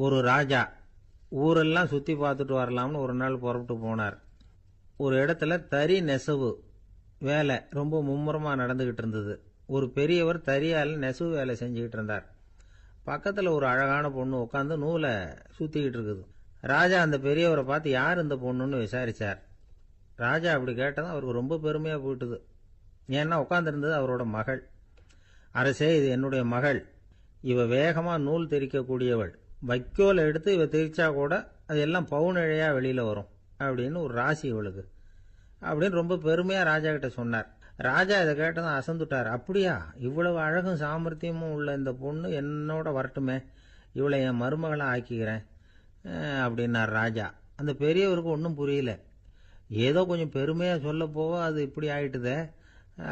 ஒரு ராஜா ஊரெல்லாம் சுற்றி பார்த்துட்டு வரலாம்னு ஒரு நாள் புறப்பட்டு போனார். ஒரு இடத்துல தறி நெசவு வேலை ரொம்ப மும்முரமாக நடந்துகிட்டு இருந்தது. ஒரு பெரியவர் தறியால் நெசவு வேலை செஞ்சுக்கிட்டு இருந்தார். பக்கத்தில் ஒரு அழகான பொண்ணு உட்காந்து நூலை சுற்றிக்கிட்டு இருக்குது. ராஜா அந்த பெரியவரை பார்த்து யார் இந்த பொண்ணுன்னு விசாரித்தார். ராஜா அப்படி கேட்டதும் அவருக்கு ரொம்ப பெருமையாக போயிட்டுது. ஏன்னா உட்காந்துருந்தது அவரோட மகள். அரசே, இது என்னுடைய மகள். இவ வேகமாக நூல் திரிக்கக்கூடியவள். வைக்கோலை எடுத்து இவ திரிச்சா கூட அது எல்லாம் பவுனிழையா வெளியில் வரும் அப்படின்னு ஒரு ராசி இவளுக்கு அப்படின்னு ரொம்ப பெருமையாக ராஜா கிட்ட சொன்னார். ராஜா இதை கேட்டதும் அசந்துட்டார். அப்படியா, இவ்வளவு அழகும் சாமர்த்தியமும் உள்ள இந்த பொண்ணு என்னோட வரட்டுமே, இவளை என் மருமகளை ஆக்கிக்கிறேன் அப்படின்னார் ராஜா. அந்த பெரியவருக்கு ஒன்றும் புரியல. ஏதோ கொஞ்சம் பெருமையாக சொல்ல போக அது இப்படி ஆயிட்டுதே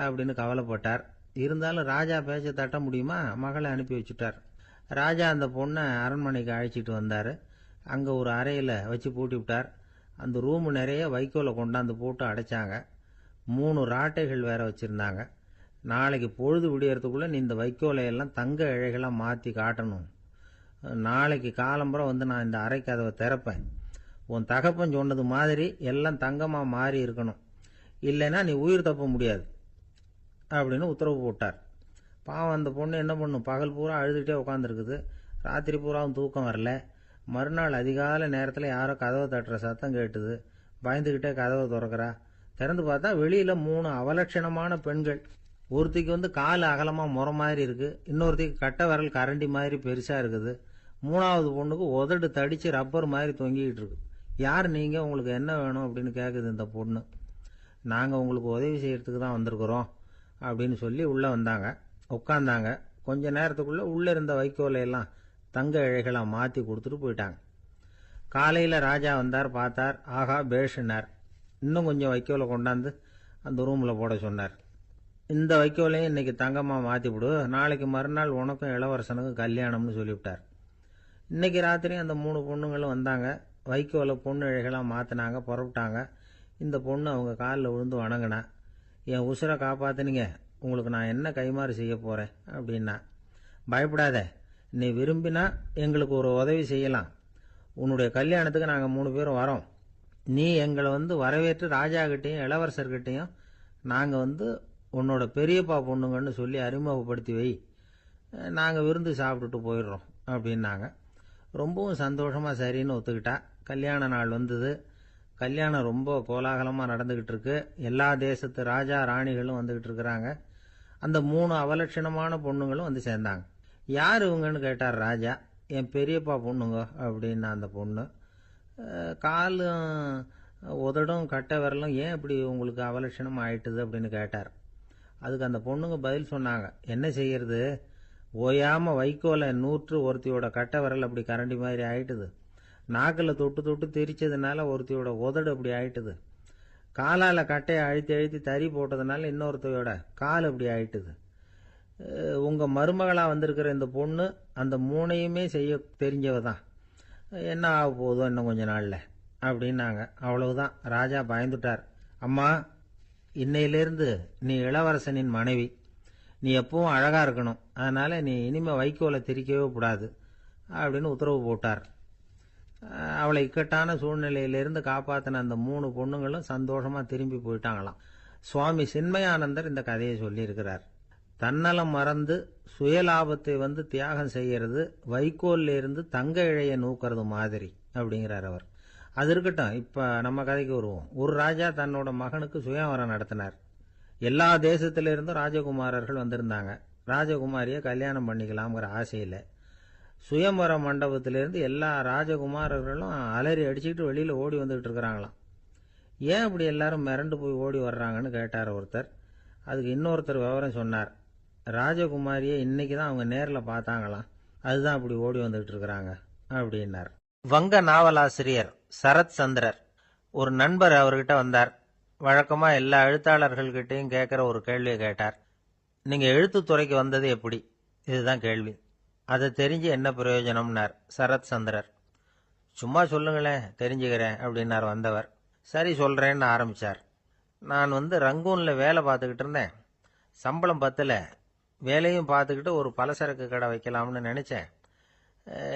அப்படின்னு கவலைப்பட்டார். இருந்தாலும் ராஜா பேச்ச தட்ட முடியுமா, மகளை அனுப்பி வச்சுட்டார். ராஜா அந்த பொண்ணை அரண்மனைக்கு அழைச்சிட்டு வந்தார். அங்கே ஒரு அறையில் வச்சு பூட்டி விட்டார். அந்த ரூமு நிறைய வைக்கோலை கொண்டாந்து போட்டு அடைச்சாங்க. 3 ராட்டைகள் வேற வச்சுருந்தாங்க. நாளைக்கு பொழுது விடியறதுக்குள்ளே நீ இந்த வைக்கோலையெல்லாம் தங்க இழைகளாக மாற்றி காட்டணும். நாளைக்கு காலம்புறம் வந்து நான் இந்த அறை கதவை திறப்பேன். உன் தகப்பன் சொன்னது மாதிரி எல்லாம் தங்கமாக மாறி இருக்கணும், இல்லைன்னா நீ உயிர் தப்ப முடியாது அப்படின்னு உத்தரவு போட்டார். பாவம் அந்த பொண்ணு என்ன பண்ணும், பகல் பூரா அழுதுகிட்டே உட்காந்துருக்குது. ராத்திரி பூராவும் தூக்கம் வரல. மறுநாள் அதிகாலை நேரத்தில் யாரோ கதவை தட்டுற சத்தம் கேட்டுது. பயந்துக்கிட்டே கதவை திறக்கிறா. திறந்து பார்த்தா வெளியில் 3 அவலட்சணமான பெண்கள். ஒருத்திக்கு வந்து கால் அகலமாக முறை மாதிரி இருக்குது, இன்னொருத்திக்கு கட்டை விரல் கரண்டி மாதிரி பெருசாக இருக்குது, 3வது பொண்ணுக்கு உதடு தடித்து ரப்பர் மாதிரி தொங்கிக்கிட்டு இருக்கு. யார் நீங்கள், உங்களுக்கு என்ன வேணும் அப்படின்னு கேட்குது இந்த பொண்ணு. நாங்கள் உங்களுக்கு உதவி செய்கிறதுக்கு தான் வந்திருக்கிறோம் அப்படின்னு சொல்லி உள்ளே வந்தாங்க. உட்காந்தாங்க. கொஞ்ச நேரத்துக்குள்ளே உள்ளே இருந்த வைக்கோலையெல்லாம் தங்க இழைகளாக மாற்றி கொடுத்துட்டு போயிட்டாங்க. காலையில் ராஜா வந்தார், பார்த்தார். ஆகா பேஷுனார். இன்னும் கொஞ்சம் வைக்கோலை கொண்டாந்து அந்த ரூமில் போட சொன்னார். இந்த வைக்கோலையும் இன்னைக்கு தங்கமாக மாற்றிவிடு, நாளைக்கு மறுநாள் உனக்கும் இளவரசனுக்கும் கல்யாணம்னு சொல்லிவிட்டார். இன்னைக்கு ராத்திரி அந்த 3 பொண்ணுங்களும் வந்தாங்க. வைக்கோலை பொண்ணு இழைகளாக மாற்றினாங்க, புறப்பட்டாங்க. இந்த பொண்ணு அவங்க காலில் விழுந்து வணங்கினா. என் உசுரை காப்பாற்றினீங்க, உங்களுக்கு நான் என்ன கைமாறு செய்ய போகிறேன் அப்படின்னா. பயப்படாத, நீ விரும்பினா எங்களுக்கு ஒரு உதவி செய்யலாம். உன்னுடைய கல்யாணத்துக்கு நாங்கள் 3 பேரும் வரோம். நீ எங்களை வந்து வரவேற்று ராஜாக்கிட்டையும் இளவரசர்கிட்டையும் நாங்கள் வந்து உன்னோட பெரியப்பா பொண்ணுங்கன்னு சொல்லி அறிமுகப்படுத்தி வை, நாங்கள் விருந்து சாப்பிட்டுட்டு போயிடுறோம் அப்படின்னாங்க. ரொம்பவும் சந்தோஷமாக சரின்னு ஒத்துக்கிட்டா. கல்யாண நாள் வந்தது. கல்யாணம் ரொம்ப கோலாகலமாக நடந்துக்கிட்டு இருக்கு. எல்லா தேசத்து ராஜா ராணிகளும் வந்துக்கிட்டு இருக்கிறாங்க. அந்த 3 அவலட்சணமான பொண்ணுங்களும் வந்து சேர்ந்தாங்க. யார் இவங்கன்னு கேட்டார் ராஜா. என் பெரியப்பா பொண்ணுங்க அப்படின்னா அந்த பொண்ணு. காலும் உதடும் கட்டை விரலும் ஏன் இப்படி உங்களுக்கு அவலட்சணம் ஆயிட்டுது அப்படின்னு கேட்டார். அதுக்கு அந்த பொண்ணுங்க பதில் சொன்னாங்க. என்ன செய்யறது, ஓயாமல் வைக்கோலை நூற்று ஒருத்தியோட கட்டை விரல் அப்படி கரண்டி மாதிரி ஆயிட்டுது, நாக்கில் தொட்டு தொட்டு திரிச்சதுனால ஒருத்தியோட உதடு அப்படி ஆயிட்டுது, காலால் கட்டையை அழுத்தி அழுத்தி தறி போட்டதுனால இன்னொருத்தையோட கால் அப்படி ஆயிட்டுது. உங்கள் மருமகளாக வந்திருக்கிற இந்த பொண்ணு அந்த 3ஐயுமே செய்ய தெரிஞ்சவ தான். என்ன ஆக போதும் இன்னும் கொஞ்ச நாளில் அப்படின்னாங்க. அவ்வளவுதான். ராஜா பயந்துட்டார். அம்மா, இன்னையிலேருந்து நீ இளவரசனின் மனைவி. நீ எப்பவும் அழகாக இருக்கணும், அதனால் நீ இனிமேல் வைக்கோலை திரிக்கவே கூடாது அப்படின்னு உத்தரவு போட்டார். அவளை இக்கட்டான சூழ்நிலையிலிருந்து காப்பாற்றின அந்த 3 பொண்ணுங்களும் சந்தோஷமாக திரும்பி போயிட்டாங்களாம். சுவாமி சின்மயானந்தர் இந்த கதையை சொல்லியிருக்கிறார். தன்னலம் மறந்து சுயலாபத்தை வந்து தியாகம் செய்கிறது வைக்கோல்ல இருந்து தங்க இழைய நூக்கிறது மாதிரி அப்படிங்கிறார் அவர். அது இருக்கட்டும், இப்போ நம்ம கதைக்கு வருவோம். ஒரு ராஜா தன்னோட மகனுக்கு சுயவரம் நடத்தினார். எல்லா தேசத்திலிருந்தும் ராஜகுமாரர்கள் வந்திருந்தாங்க. ராஜகுமாரியை கல்யாணம் பண்ணிக்கலாம்ங்கிற ஆசையில் சுயம்பர மண்டபத்திலிருந்து எல்லா ராஜகுமாரர்களும் அலறி அடிச்சுக்கிட்டு வெளியில் ஓடி வந்துகிட்டு இருக்கிறாங்களாம். ஏன் இப்படி எல்லாரும் மிரண்டு போய் ஓடி வர்றாங்கன்னு கேட்டார் ஒருத்தர். அதுக்கு இன்னொருத்தர் விவரம் சொன்னார். ராஜகுமாரியை இன்னைக்கு தான் அவங்க நேரில் பார்த்தாங்களாம், அதுதான் அப்படி ஓடி வந்துகிட்டு இருக்கிறாங்க அப்படின்னார். வங்க நாவலாசிரியர் சரத் சந்திரர் ஒரு நண்பர் அவர்கிட்ட வந்தார். வழக்கமாக எல்லா எழுத்தாளர்கள்கிட்டையும் கேட்குற ஒரு கேள்வியை கேட்டார். நீங்கள் எழுத்துத்துறைக்கு வந்தது எப்படி, இதுதான் கேள்வி. அதை தெரிஞ்சு என்ன பிரயோஜனம்னார் சரத் சந்திரர். சும்மா சொல்லுங்களேன், தெரிஞ்சுக்கிறேன் அப்படின்னார் வந்தவர். சரி சொல்கிறேன்னு ஆரம்பித்தார். நான் வந்து ரங்கூனில் வேலை பார்த்துக்கிட்டு இருந்தேன். சம்பளம் பத்தல. வேலையும் பார்த்துக்கிட்டு ஒரு பலசரக்கு கடை வைக்கலாம்னு நினச்சேன்.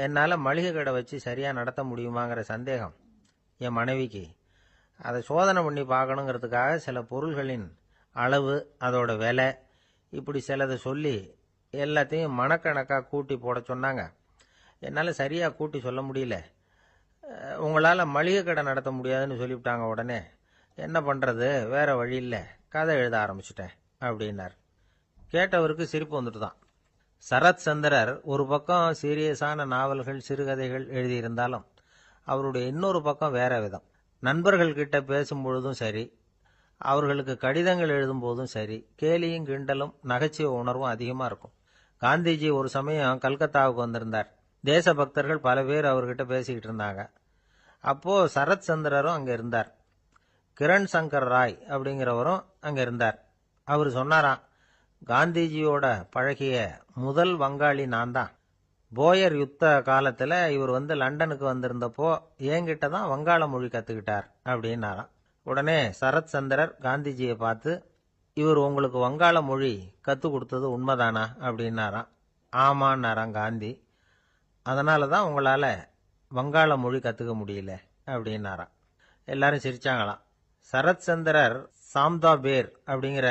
என்னால் மளிகை கடை வச்சு சரியாக நடத்த முடியுமாங்கிற சந்தேகம் என் மனைவிக்கு. அதை சோதனை பண்ணி பார்க்கணுங்கிறதுக்காக சில பொருள்களின் அளவு, அதோட விலை, இப்படி சிலதை சொல்லி எல்லாத்தையும் மனக்கணக்காக கூட்டி போட சொன்னாங்க. என்னால் சரியாக கூட்டி சொல்ல முடியல. உங்களால் மளிகை கடை நடத்த முடியாதுன்னு சொல்லிவிட்டாங்க. உடனே என்ன பண்ணுறது, வேற வழி இல்லை, கதை எழுத ஆரம்பிச்சிட்டேன் அப்படின்னார். கேட்டவருக்கு சிரிப்பு வந்துட்டு தான். சரத் சந்திரர் ஒரு பக்கம் சீரியஸான நாவல்கள், சிறுகதைகள் எழுதியிருந்தாலும் அவருடைய இன்னொரு பக்கம் வேற விதம். நண்பர்கள் கிட்ட பேசும்பொழுதும் சரி, அவர்களுக்கு கடிதங்கள் எழுதும் போதும் சரி, கேலியும் கிண்டலும் நகைச்சுவை உணர்வும் அதிகமாக இருக்கும். காந்திஜி ஒரு சமயம் கல்கத்தாவுக்கு வந்திருந்தார். தேசபக்தர்கள் பல பேர் அவர்கிட்ட பேசிக்கிட்டு இருந்தாங்க. அப்போ சரத் சந்திரரும் அங்கே இருந்தார். கிரண் சங்கர் ராய் அப்படிங்கிறவரும் அங்கே இருந்தார். அவர் சொன்னாராம், காந்திஜியோட பழகிய முதல் வங்காளி நான் தான். போயர் யுத்த காலத்தில் இவர் லண்டனுக்கு வந்திருந்தப்போ என்கிட்ட தான் வங்காள மொழி கற்றுக்கிட்டார் அப்படின்னாராம். உடனே சரத் சந்திரர் காந்திஜியை பார்த்து, இவர் உங்களுக்கு வங்காள மொழி கற்றுக் கொடுத்தது உண்மைதானா அப்படின்னாராம். ஆமான்னாராம் காந்தி. அதனால தான் உங்களால் வங்காள மொழி கற்றுக்க முடியல அப்படின்னாராம். எல்லாரும் சிரிச்சாங்களாம். சரத் சந்திரர் சாம்தாபேர் அப்படிங்கிற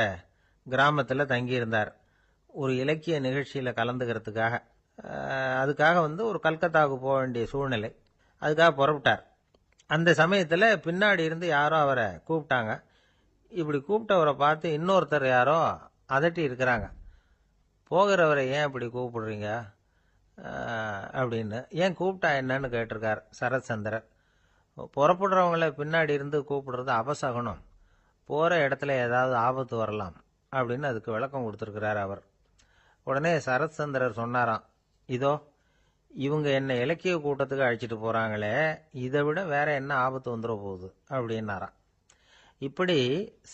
கிராமத்தில் தங்கியிருந்தார். ஒரு இலக்கிய நிகழ்ச்சியில் கலந்துக்கிறதுக்காக. அதுக்காக ஒரு கல்கத்தாவுக்கு போக வேண்டிய சூழ்நிலை. அதுக்காக புறப்பட்டார். அந்த சமயத்தில் பின்னாடி இருந்து யாரோ அவரை கூப்பிட்டாங்க. இப்படி கூப்பிட்டவரை பார்த்து இன்னொருத்தர் யாரோ அதட்டி இருக்கிறாங்க. போகிறவரை ஏன் இப்படி கூப்பிடுறீங்க அப்படின்னு. ஏன் கூப்பிட்டா என்னன்னு கேட்டிருக்கார் சரத் சந்திரர். புறப்படுறவங்கள பின்னாடி இருந்து கூப்பிடுறது அபசகுனம், போகிற இடத்துல ஏதாவது ஆபத்து வரலாம் அப்படின்னு அதுக்கு விளக்கம் கொடுத்துருக்கிறார் அவர். உடனே சரத் சந்திரர் சொன்னாராம், இதோ இவங்க என்ன இலக்கிய கூட்டத்துக்கு அழைச்சிட்டு போகிறாங்களே, இதை விட வேற என்ன ஆபத்து வந்துட போகுது அப்படின்னாராம். இப்படி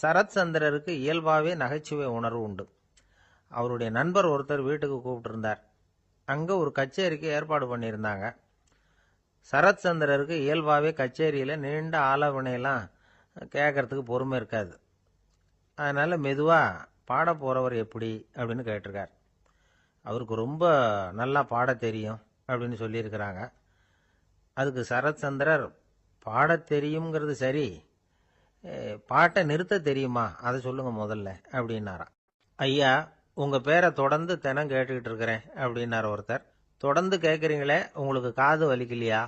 சரத் சந்திரருக்கு இயல்பாகவே நகைச்சுவை உணர்வு உண்டு. அவருடைய நண்பர் ஒருத்தர் வீட்டுக்கு கூப்பிட்டுருந்தார். அங்கே ஒரு கச்சேரிக்கு ஏற்பாடு பண்ணியிருந்தாங்க. சரத் சந்திரருக்கு இயல்பாகவே கச்சேரியில் நீண்ட ஆலோசனையெல்லாம் கேட்கறதுக்கு பொறுமை இருக்காது. அதனால் மெதுவாக பாட போகிறவர் எப்படி அப்படின்னு கேட்டிருக்கார். அவருக்கு ரொம்ப நல்லா பாட தெரியும் அப்படின்னு சொல்லியிருக்கிறாங்க. அதுக்கு சரத் சந்திரர், பாட தெரியுங்கிறது சரி, பாட்டை நிறுத்த தெரியுமா, அதை சொல்லுங்க முதல்ல அப்படின்னாராம். ஐயா, உங்கள் பேரை தொடர்ந்து தினம் கேட்டுக்கிட்டு இருக்கிறேன் அப்படின்னார் ஒருத்தர். தொடர்ந்து கேட்குறீங்களே, உங்களுக்கு காது வலிக்கலையா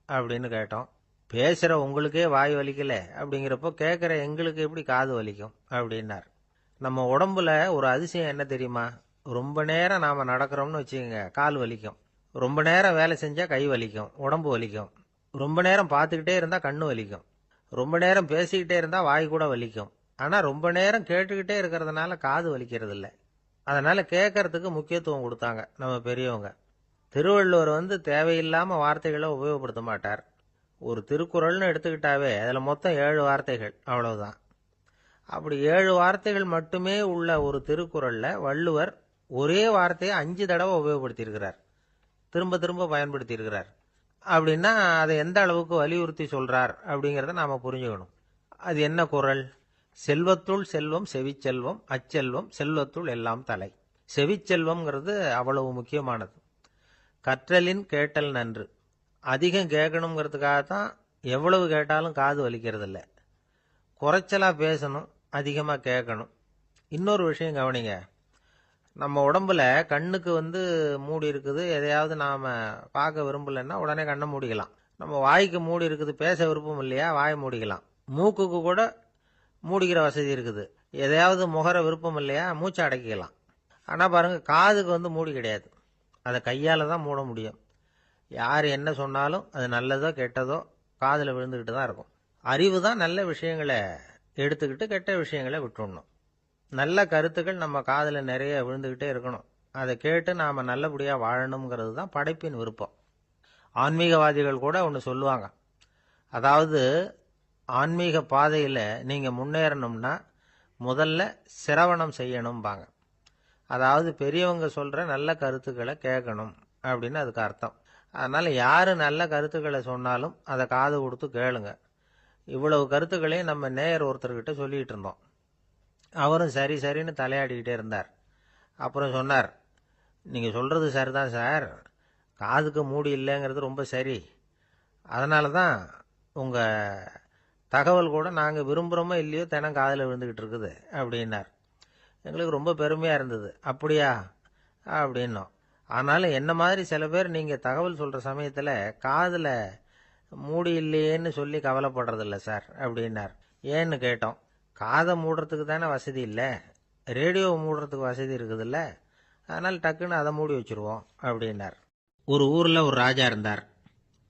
அப்படின்னு கேட்டோம். பேசுகிற உங்களுக்கே வாய் வலிக்கல அப்படிங்கிறப்போ கேட்குற எங்களுக்கு எப்படி காது வலிக்கும் அப்படின்னார். நம்ம உடம்புல ஒரு அதிசயம் என்ன தெரியுமா, ரொம்ப நேரம் நாம் நடக்கிறோம்னு வச்சுக்கோங்க, கால் வலிக்கும். ரொம்ப நேரம் வேலை செஞ்சால் கை வலிக்கும், உடம்பு வலிக்கும். ரொம்ப நேரம் பார்த்துக்கிட்டே இருந்தால் கண்ணு வலிக்கும். ரொம்ப நேரம் பேசிக்கிட்டே இருந்தால் வாய் கூட வலிக்கும். ஆனால் ரொம்ப நேரம் கேட்டுக்கிட்டே இருக்கிறதுனால காது வலிக்கிறது இல்லை. அதனால் கேட்கறதுக்கு முக்கியத்துவம் கொடுத்தாங்க நம்ம பெரியவங்க. திருவள்ளுவர் தேவையில்லாமல் வார்த்தைகளை உபயோகப்படுத்த மாட்டார். ஒரு திருக்குறள்னு எடுத்துக்கிட்டாவே அதில் மொத்தம் 7 வார்த்தைகள், அவ்வளவுதான். அப்படி 7 வார்த்தைகள் மட்டுமே உள்ள ஒரு திருக்குறளில் வள்ளுவர் ஒரே வார்த்தையை 5 தடவை உபயோகப்படுத்தியிருக்கிறார், திரும்ப திரும்ப பயன்படுத்தியிருக்கிறார். அப்படின்னா அதை எந்த அளவுக்கு வலியுறுத்தி சொல்றார் அப்படிங்கிறத நாம் புரிஞ்சுக்கணும். அது என்ன குறள்? செல்வத்துள் செல்வம் செவிச்செல்வம், அச்செல்வம் செல்வத்துள் எல்லாம் தலை. செவிச்செல்வம்ங்கிறது அவ்வளவு முக்கியமானது. கற்றலின் கேட்டல் நன்று. அதிகம் கேட்கணுங்கிறதுக்காகத்தான் எவ்வளவு கேட்டாலும் காது வலிக்கிறது இல்லை. குறைச்சலாக பேசணும், அதிகமாக கேட்கணும். இன்னொரு விஷயம் கவனிங்க, நம்ம உடம்புல கண்ணுக்கு மூடி இருக்குது, எதையாவது நாம் பார்க்க விரும்பலைன்னா உடனே கண்ணை மூடிக்கலாம். நம்ம வாய்க்கு மூடி இருக்குது, பேச விருப்பம் இல்லையா, வாயை மூடிக்கலாம். மூக்குக்கு கூட மூடிக்கிற வசதி இருக்குது, எதையாவது முகர விருப்பம் இல்லையா, மூச்சை அடக்கிக்கலாம். ஆனால் பாருங்கள், காதுக்கு மூடி கிடையாது, அதை கையால் தான் மூட முடியும். யார் என்ன சொன்னாலும் அது நல்லதோ கெட்டதோ காதில் விழுந்துக்கிட்டு தான் இருக்கும். அறிவு தான் நல்ல விஷயங்களை எடுத்துக்கிட்டு கெட்ட விஷயங்களை விட்டுடணும். நல்ல கருத்துக்கள் நம்ம காதில் நிறைய விழுந்துக்கிட்டே இருக்கணும். அதை கேட்டு நாம் நல்லபடியாக வாழணுங்கிறது தான் படைப்பின் விருப்பம். ஆன்மீகவாதிகள் கூட ஒன்று சொல்லுவாங்க, அதாவது ஆன்மீக பாதையில் நீங்கள் முன்னேறணும்னா முதல்ல சிரவணம் செய்யணும்பாங்க. அதாவது பெரியவங்க சொல்கிற நல்ல கருத்துக்களை கேட்கணும் அப்படின்னு அதுக்கு அர்த்தம். அதனால் யார் நல்ல கருத்துக்களை சொன்னாலும் அதை காது கொடுத்து கேளுங்க. இவ்வளவு கருத்துக்களையும் நம்ம நேயர் ஒருத்தர்கிட்ட சொல்லிகிட்டு இருந்தோம். அவரும் சரி சரின்னு தலையாடிக்கிட்டே இருந்தார். அப்புறம் சொன்னார், நீங்கள் சொல்கிறது சரிதான் சார், காதுக்கு மூடி இல்லைங்கிறது ரொம்ப சரி. அதனால தான் உங்கள் தகவல் கூட நாங்கள் விரும்புகிறோமோ இல்லையோ தினம் காதில் விழுந்துக்கிட்டு இருக்குது அப்படின்னார். எங்களுக்கு ரொம்ப பெருமையாக இருந்தது. அப்படியா அப்படின்னோம். ஆனாலும் என்ன மாதிரி சில பேர் நீங்கள் தகவல் சொல்கிற சமயத்தில் காதில் மூடி இல்லையேன்னு சொல்லி கவலைப்படுறதில்ல சார் அப்படின்னார். ஏன்னு கேட்டோம். காதை மூடுறதுக்கு தானே வசதி இல்லை, ரேடியோவை மூடுறதுக்கு வசதி இருக்குதுல்ல, அதனால் டக்குன்னு அதை மூடி வச்சுருவோம் அப்படின்னார். ஒரு ஊரில் ஒரு ராஜா இருந்தார்.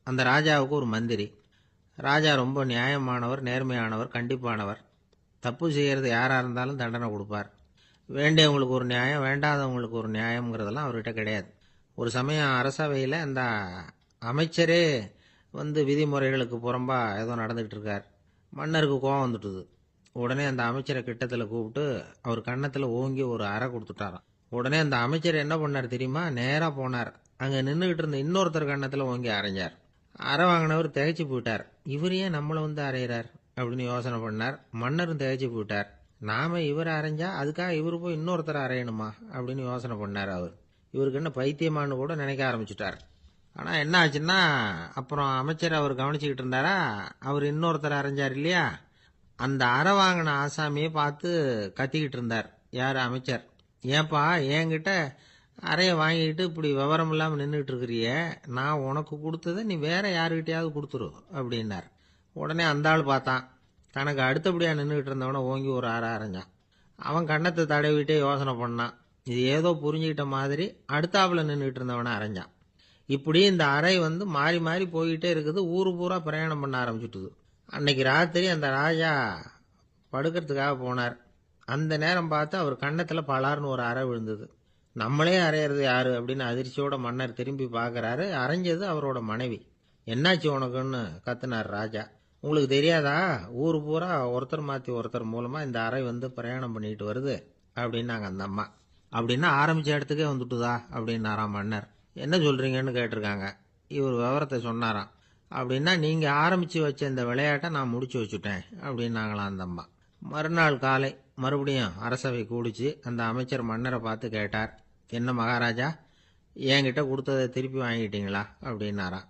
அந்த ராஜாவுக்கு ஒரு மந்திரி. ராஜா ரொம்ப நியாயமானவர், நேர்மையானவர், கண்டிப்பானவர். தப்பு செய்கிறது யாராக இருந்தாலும் தண்டனை கொடுப்பார். வேண்டியவங்களுக்கு ஒரு நியாயம், வேண்டாதவங்களுக்கு ஒரு நியாயங்கிறதெல்லாம் அவர்கிட்ட கிடையாது. ஒரு சமயம் அரசவையில் அந்த அமைச்சரே விதிமுறைகளுக்கு புறம்பா ஏதோ நடந்துகிட்டு இருக்கார். மன்னருக்கு கோபம் வந்துட்டுது. உடனே அந்த அமைச்சரை கிட்டத்தில் கூப்பிட்டு அவர் கன்னத்தில் ஓங்கி ஒரு அறை கொடுத்துட்டாராம். உடனே அந்த அமைச்சர் என்ன பண்ணார் தெரியுமா? நேராக போனார். அங்கே நின்றுக்கிட்டு இருந்த இன்னொருத்தர் கன்னத்தில் ஓங்கி அரைஞ்சார். அறை வாங்கினவர் திகைச்சு போயிட்டார். இவர் ஏன் நம்மளை அரைகிறார் அப்படின்னு யோசனை பண்ணார். மன்னரும் திகைச்சு போயிட்டார். நாம இவர் அரைஞ்சா அதுக்காக இவர் போய் இன்னொருத்தர் அரையணுமா அப்படின்னு யோசனை பண்ணார். இவருக்கு என்ன பைத்தியமானு கூட நினைக்க ஆரம்பிச்சுட்டார். ஆனால் என்ன ஆச்சுன்னா, அப்புறம் அமைச்சர் அவர் கவனிச்சுக்கிட்டு இருந்தாரா, அவர் இன்னொருத்தர் அரைஞ்சார் இல்லையா, அந்த அறை வாங்கின ஆசாமியை பார்த்து கத்திக்கிட்டு இருந்தார். யார்? அமைச்சர். ஏன்பா என்கிட்ட அறையை வாங்கிக்கிட்டு இப்படி விவரம் இல்லாமல் நின்றுட்டு இருக்கிறிய, நான் உனக்கு கொடுத்ததை நீ வேற யாருக்கிட்டையாவது கொடுத்துரு அப்படின்னார். உடனே அந்த ஆள் பார்த்தான். தனக்கு அடுத்தபடியாக நின்றுக்கிட்டு இருந்தவனை ஓங்கி ஒரு அறை அரைஞ்சான். அவன் கண்ணத்தை தடவிட்டே யோசனை பண்ணான். இது ஏதோ புரிஞ்சுக்கிட்ட மாதிரி அடுத்தாப்புல நின்றுக்கிட்டு இருந்தவனை அரைஞ்சான். இப்படி இந்த அறை மாறி மாறி போய்கிட்டே இருக்குது. ஊரு பூரா பிரயாணம் பண்ண ஆரம்பிச்சுட்டுது. அன்னைக்கு ராத்திரி அந்த ராஜா படுக்கிறதுக்காக போனார். அந்த நேரம் பார்த்து அவர் கன்னத்தில் பலார்னு ஒரு அறை விழுந்தது. நம்மளே அரையிறது யாரு அப்படின்னு அதிர்ச்சியோட மன்னர் திரும்பி பார்க்கறாரு. அரைஞ்சது அவரோட மனைவி. என்னாச்சு உனக்குன்னு கத்துனார் ராஜா. உங்களுக்கு தெரியாதா, ஊர் பூரா ஒருத்தர் மாற்றி ஒருத்தர் மூலமா இந்த அறை பிரயாணம் பண்ணிட்டு வருது அப்படின்னாங்க அந்த அம்மா. அப்படின்னா ஆரம்பிச்ச இடத்துக்கே வந்துட்டுதா அப்படின்னாராம் மன்னர். என்ன சொல்றீங்கன்னு கேட்டிருக்காங்க. இவர் விவரத்தை சொன்னாராம். அப்படின்னா நீங்க ஆரம்பிச்சு வச்ச இந்த விளையாட்டை நான் முடிச்சு வச்சுட்டேன் அப்படின்னாங்களாம் அந்த அம்மா. மறுநாள் காலை மறுபடியும் அரசவை கூடிச்சு. அந்த அமைச்சர் மன்னரை பார்த்து கேட்டார். என்ன மகாராஜா, என்கிட்ட கொடுத்ததை திருப்பி வாங்கிட்டீங்களா அப்படின்னாராம்.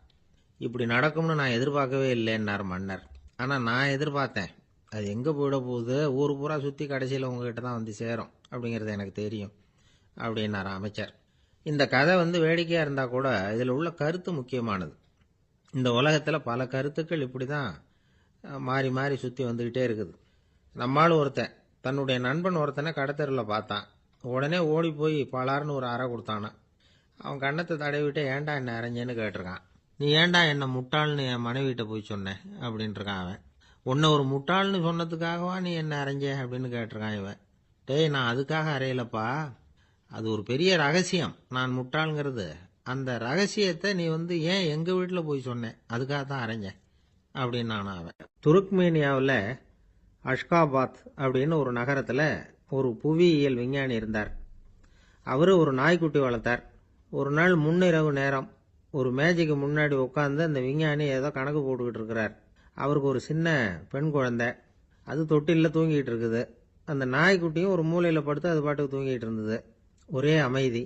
இப்படி நடக்கும்னு நான் எதிர்பார்க்கவே இல்லைன்னார் மன்னர். ஆனால் நான் எதிர்பார்த்தேன். அது எங்கே போயிட போகுது, ஊர் பூரா சுற்றி கடைசியில் உங்ககிட்ட தான் சேரும் அப்படிங்கிறது எனக்கு தெரியும் அப்படின்னார் அமைச்சர். இந்த கதை வேடிக்கையாக இருந்தால் கூட இதில் உள்ள கருத்து முக்கியமானது. இந்த உலகத்தில் பல கருத்துக்கள் இப்படி தான் மாறி மாறி சுற்றி வந்துக்கிட்டே இருக்குது. நம்மளும் ஒருத்தன் தன்னுடைய நண்பன் ஒருத்தனை கடத்தெருவில் பார்த்தான். உடனே ஓடி போய் பலார்னு ஒரு அறை கொடுத்தானா. அவன் கண்ணத்தை தடவிட்டு ஏன்டா என்ன அரைஞ்சேன்னு கேட்டிருக்கான். நீ ஏன்டா என்ன முட்டாள்னு என் மனைவிட்ட போய் சொன்னேன் அப்படின்ட்டுருக்கான் அவன். உன்னை ஒரு முட்டாள்னு சொன்னதுக்காகவா நீ என்ன அரைஞ்ச அப்படின்னு கேட்டிருக்கான் இவன். டேய், நான் அதுக்காக அறையலப்பா, அது ஒரு பெரிய ரகசியம் நான் முட்டாளுங்கிறது. அந்த ரகசியத்தை நீ ஏன் எங்கள் வீட்டில் போய் சொன்னேன், அதுக்காக தான் அரைஞ்சேன் அப்படின்னு நான் அவன். துருக்மேனியாவில் அஷ்காபாத் அப்படின்னு ஒரு நகரத்தில் ஒரு புவியியல் விஞ்ஞானி இருந்தார். அவர் ஒரு நாய்க்குட்டி வளர்த்தார். ஒரு நாள் முன்னிரவு நேரம் ஒரு மேஜைக்கு முன்னாடி உட்காந்து அந்த விஞ்ஞானி ஏதோ கணக்கு போட்டுக்கிட்டு இருக்கிறார். அவருக்கு ஒரு சின்ன பெண் குழந்தை, அது தொட்டிலில் தூங்கிட்டு இருக்குது. அந்த நாய்க்குட்டியும் ஒரு மூலையில் படுத்து அது பாட்டுக்கு தூங்கிட்டு இருந்தது. ஒரே அமைதி.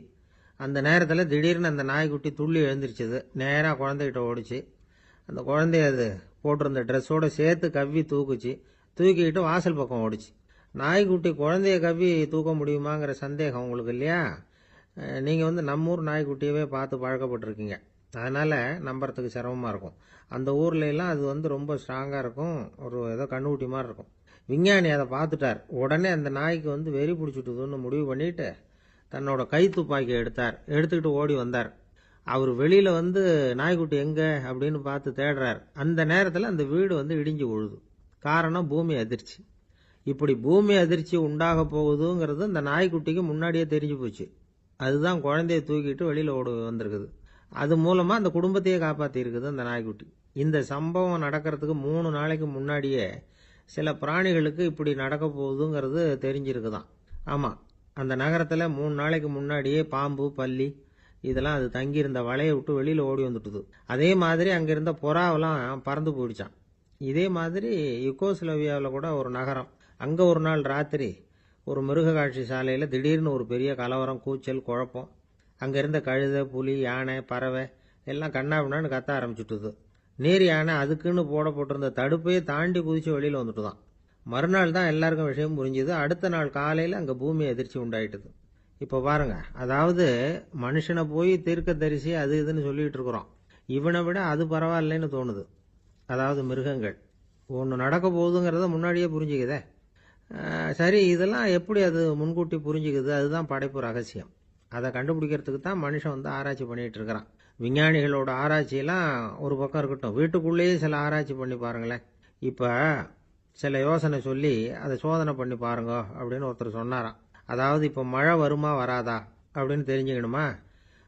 அந்த நேரத்தில் திடீர்னு அந்த நாய்க்குட்டி துள்ளி எழுந்திரிச்சது. நேராக குழந்தைகிட்ட ஓடிச்சு. அந்த குழந்தைய அது போட்டிருந்த ட்ரெஸ்ஸோடு சேர்த்து கவ்வி தூக்குச்சு. தூக்கிக்கிட்டு வாசல் பக்கம் ஓடிச்சு. நாய்க்குட்டி குழந்தைய கவ்வி தூக்க முடியுமாங்கிற சந்தேகம் உங்களுக்கு இல்லையா? நீங்கள் நம்ம ஊர் நாய்க்குட்டியவே பார்த்து பழக்கப்பட்டிருக்கீங்க, அதனால் நம்புறதுக்கு சிரமமாக இருக்கும். அந்த ஊர்லெலாம் அது ரொம்ப ஸ்ட்ராங்காக இருக்கும், ஒரு ஏதோ கண்ணுக்குட்டி மாதிரி இருக்கும். விஞ்ஞானி அதை பார்த்துட்டார். உடனே அந்த நாய்க்கு வெறி பிடிச்சிட்டுதுன்னு முடிவு பண்ணிட்டு தன்னோட கை துப்பாக்கி எடுத்துக்கிட்டு ஓடி வந்தார். அவர் வெளியில் நாய்க்குட்டி எங்கே அப்படின்னு பார்த்து தேடுறார். அந்த நேரத்தில் அந்த வீடு இடிஞ்சு விழுது. காரணம் பூமி அதிர்ச்சி. இப்படி பூமி அதிர்ச்சி உண்டாக போகுதுங்கிறது அந்த நாய்க்குட்டிக்கு முன்னாடியே தெரிஞ்சு போச்சு. அதுதான் குழந்தைய தூக்கிட்டு வெளியில் ஓடி வந்திருக்குது. அது மூலமாக அந்த குடும்பத்தையே காப்பாற்றிருக்குது அந்த நாய்க்குட்டி. இந்த சம்பவம் நடக்கிறதுக்கு 3 நாளைக்கு முன்னாடியே சில பிராணிகளுக்கு இப்படி நடக்க போகுதுங்கிறது தெரிஞ்சிருக்குதான். ஆமாம், அந்த நகரத்தில் 3 நாளைக்கு முன்னாடியே பாம்பு, பல்லி இதெல்லாம் அது தங்கியிருந்த வலையை விட்டு வெளியில் ஓடி வந்துட்டுது. அதே மாதிரி அங்கே இருந்த புறாவெல்லாம் பறந்து போயிடுச்சான். இதே மாதிரி யுகோஸ்லோவியாவில் கூட ஒரு நகரம், அங்கே ஒரு நாள் ராத்திரி ஒரு மிருக காட்சி சாலையில் திடீர்னு ஒரு பெரிய கலவரம், கூச்சல், குழப்பம். அங்கே இருந்த கழுதை, புலி, யானை, பறவை எல்லாம் கண்ணாபின்னான்னு கத்த ஆரம்பிச்சுட்டுது. நீர் யானை அதுக்குன்னு போட்டிருந்த தடுப்பையே தாண்டி குதிச்சு வெளியில் வந்துட்டு தான். மறுநாள் தான் எல்லாருக்கும் விஷயம் புரிஞ்சுது. அடுத்த நாள் காலையில் அங்கே பூமி எதிர்ச்சி உண்டாயிட்டுது. இப்போ பாருங்க, அதாவது மனுஷனை போய் தீர்க்க தரிசி அது இதுன்னு சொல்லிட்டு இருக்கிறோம். இவனை விட அது பரவாயில்லைன்னு தோணுது. அதாவது மிருகங்கள் ஒன்று நடக்க போகுதுங்கிறத முன்னாடியே புரிஞ்சுக்குதே. சரி, இதெல்லாம் எப்படி அது முன்கூட்டி புரிஞ்சுக்குது? அதுதான் படைப்பு ரகசியம். அதை கண்டுபிடிக்கிறதுக்கு தான் மனுஷன் ஆராய்ச்சி பண்ணிட்டு இருக்கிறான். விஞ்ஞானிகளோட ஆராய்ச்சியெல்லாம் ஒரு பக்கம் இருக்கட்டும், வீட்டுக்குள்ளேயே சில ஆராய்ச்சி பண்ணி பாருங்களேன். இப்போ சில யோசனை சொல்லி அதை சோதனை பண்ணி பாருங்க அப்படின்னு ஒருத்தர் சொன்னாராம். அதாவது இப்போ மழை வருமா வராதா அப்படின்னு தெரிஞ்சுக்கணுமா,